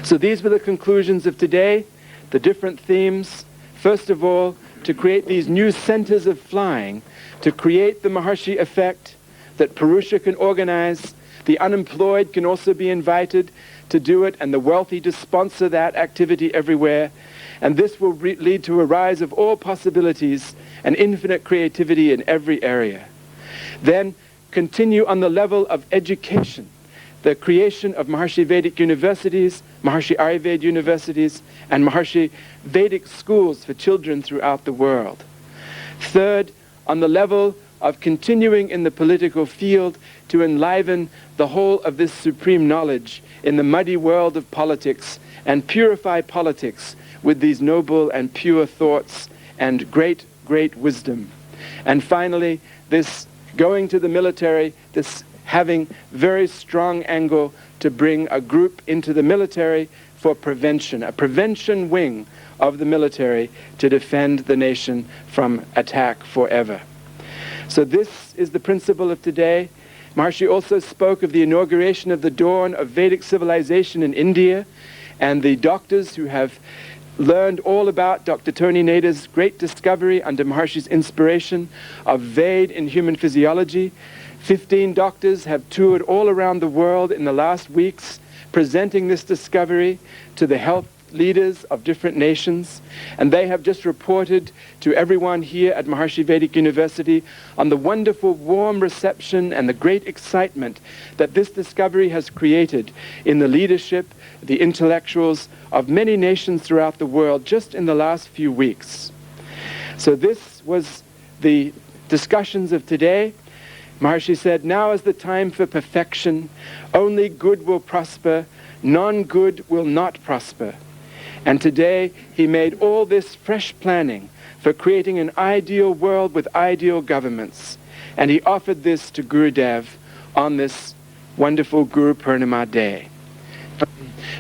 S11: So these were the conclusions of today, the different themes. First of all, to create these new centers of flying, to create the Maharishi effect that Purusha can organize. The unemployed can also be invited to do it, and the wealthy to sponsor that activity everywhere. And this will lead to a rise of all possibilities and infinite creativity in every area. Then continue on the level of education, the creation of Maharishi Vedic universities, Maharishi Ayurveda universities, and Maharishi Vedic schools for children throughout the world. Third, on the level of continuing in the political field to enliven the whole of this supreme knowledge in the muddy world of politics and purify politics with these noble and pure thoughts and great, great wisdom. And finally, this going to the military, this having very strong angle to bring a group into the military for prevention, a prevention wing of the military to defend the nation from attack forever. So this is the principle of today. Maharishi also spoke of the inauguration of the dawn of Vedic civilization in India, and the doctors who have learned all about Dr. Tony Nader's great discovery under Maharishi's inspiration of Veda in human physiology. 15 doctors have toured all around the world in the last weeks, presenting this discovery to the health leaders of different nations, and they have just reported to everyone here at Maharishi Vedic University on the wonderful warm reception and the great excitement that this discovery has created in the leadership, the intellectuals of many nations throughout the world just in the last few weeks. So this was the discussions of today. Maharishi said, now is the time for perfection. Only good will prosper, non-good will not prosper. And today he made all this fresh planning for creating an ideal world with ideal governments. And he offered this to Gurudev on this wonderful Guru Purnima day.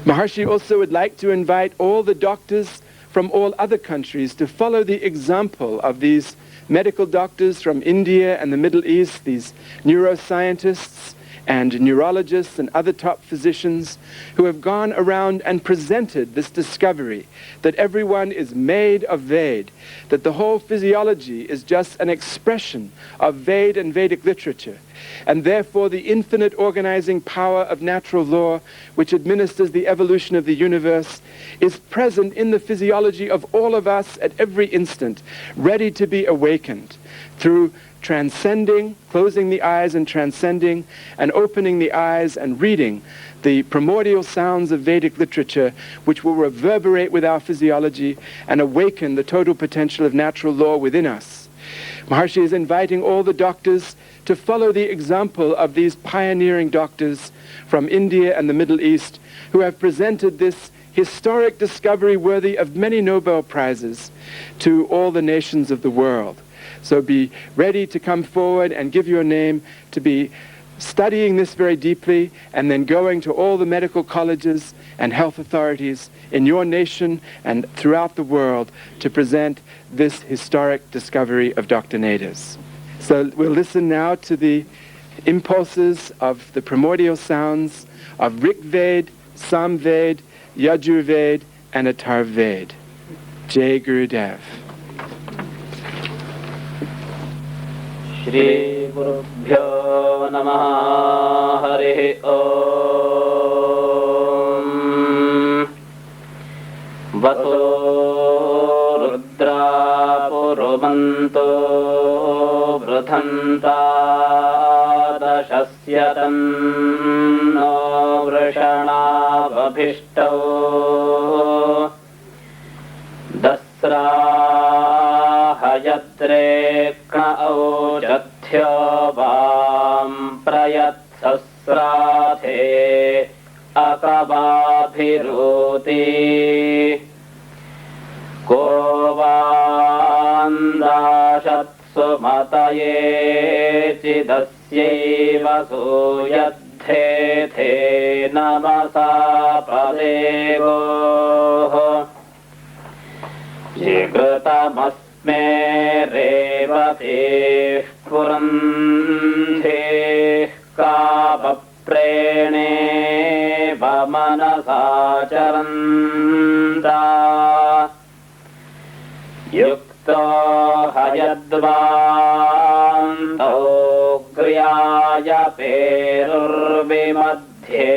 S11: Maharishi also would like to invite all the doctors from all other countries to follow the example of these medical doctors from India and the Middle East, these neuroscientists and neurologists and other top physicians who have gone around and presented this discovery that everyone is made of Veda, that the whole physiology is just an expression of Veda and Vedic literature, and therefore the infinite organizing power of natural law, which administers the evolution of the universe, is present in the physiology of all of us at every instant, ready to be awakened through transcending, closing the eyes and transcending, and opening the eyes and reading the primordial sounds of Vedic literature, which will reverberate with our physiology and awaken the total potential of natural law within us. Maharishi is inviting all the doctors to follow the example of these pioneering doctors from India and the Middle East who have presented this historic discovery worthy of many Nobel Prizes to all the nations of the world. So be ready to come forward and give your name, to be studying this very deeply, and then going to all the medical colleges and health authorities in your nation and throughout the world to present this historic discovery of Dr. Nader's. So we'll listen now to the impulses of the primordial sounds of Rig Ved, Sam Ved, Yajur Ved, and Atar Ved. Jai Gurudev.
S12: Shri Gurubhyo Namaha Hare Om Vaso Rudra Purumanto Vrthanta Dashasyatam No Vrishana Vabhishto Dasra Hayatrekna Aujathya Vam Prayatsasrathe Akababhiruti Kovandashatsu Mataye Chidasyeva Suyadhe The Namasa Padego Jigratamastme Revatih Purandhih Kavaprene Vamanasacharanta Yukta Hayadvanto Griyaya Perurvimadhye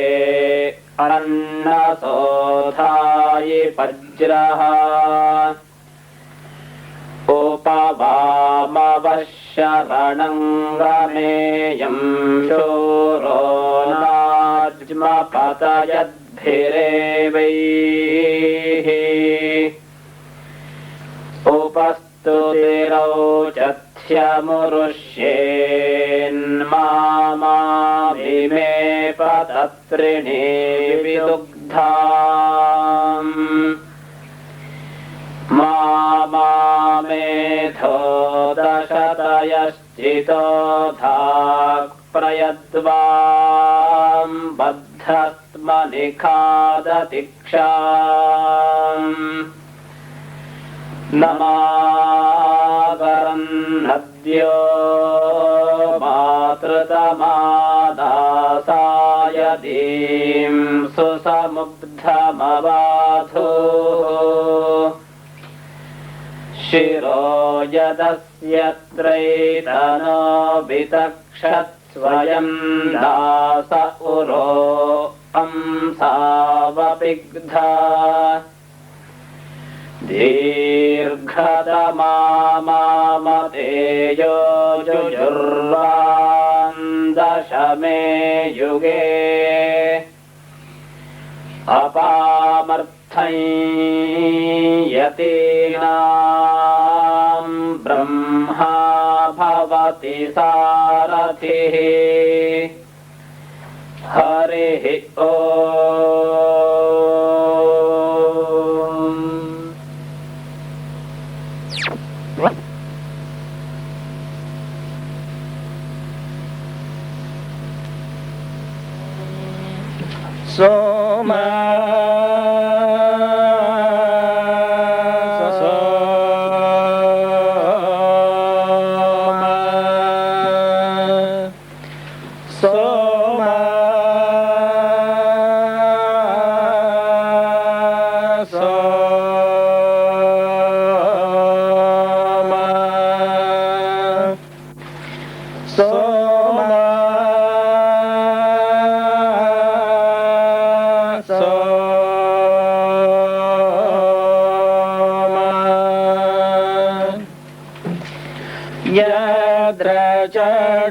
S12: Annasodhayi Vajraha Upavamavasharanangameyam Shuro Najma Patayadbhirevehi Upastutirau Chathyamurushyen Mama Vime Patatrini Vidugdham Mama Medho Dashatayashchito Dhak Prayadvam Baddhastmanikadatiksham Namagaran Hadyo Matrutamaadasayadim Susamubdhamavadhu Shiro Yadasya Traitano Vitakshat Swayam Dasa Uro Amsavapigdha Dirghadamamateyo Jujurvan Dashame Yuge Apamarthai Yatinam Brahma Bhavati Sarathihi Harihi Om. Soma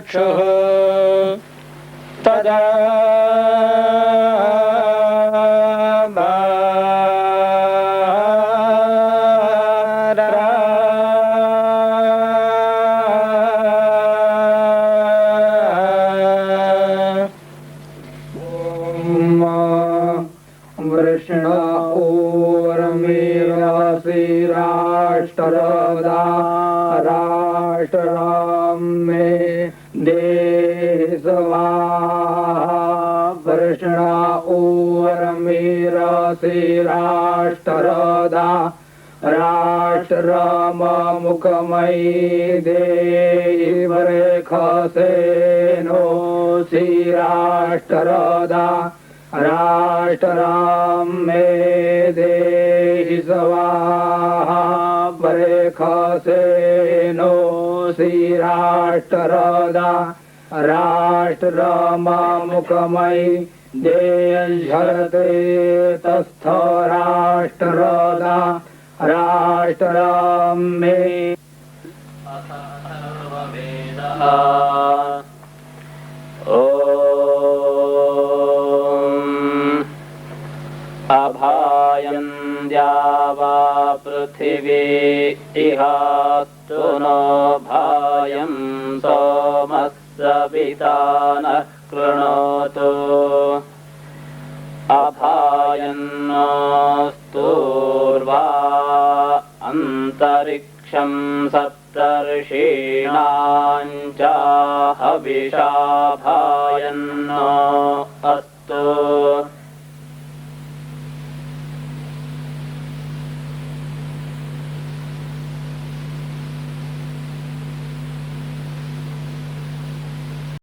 S12: Yadrachakshuh tada
S13: वृष्ण ऊर्मिरासि राष्ट्रदा राष्ट्रं मे देहि स्वाहा वृष्ण ऊर्मिरासि राष्ट्रदा राष्ट्रमुखमयि देहि वरेखसेनो राष्ट्रदा राष्ट्रं मे देहि स्वाहा वरेखसेनो राष्ट्रदा राष्ट्रमुखमयि देयझरते तस्थ राष्ट्रदा राष्ट्रं मे
S12: अभायन्द्या वा पृथिवी इहास्तु नो भायं सोमस्सविता नः कृणोतु अभायन्नोस्तूर्वा अन्तरिक्षं सप्तर्षीणां च हविषा भायन्नो अस्तु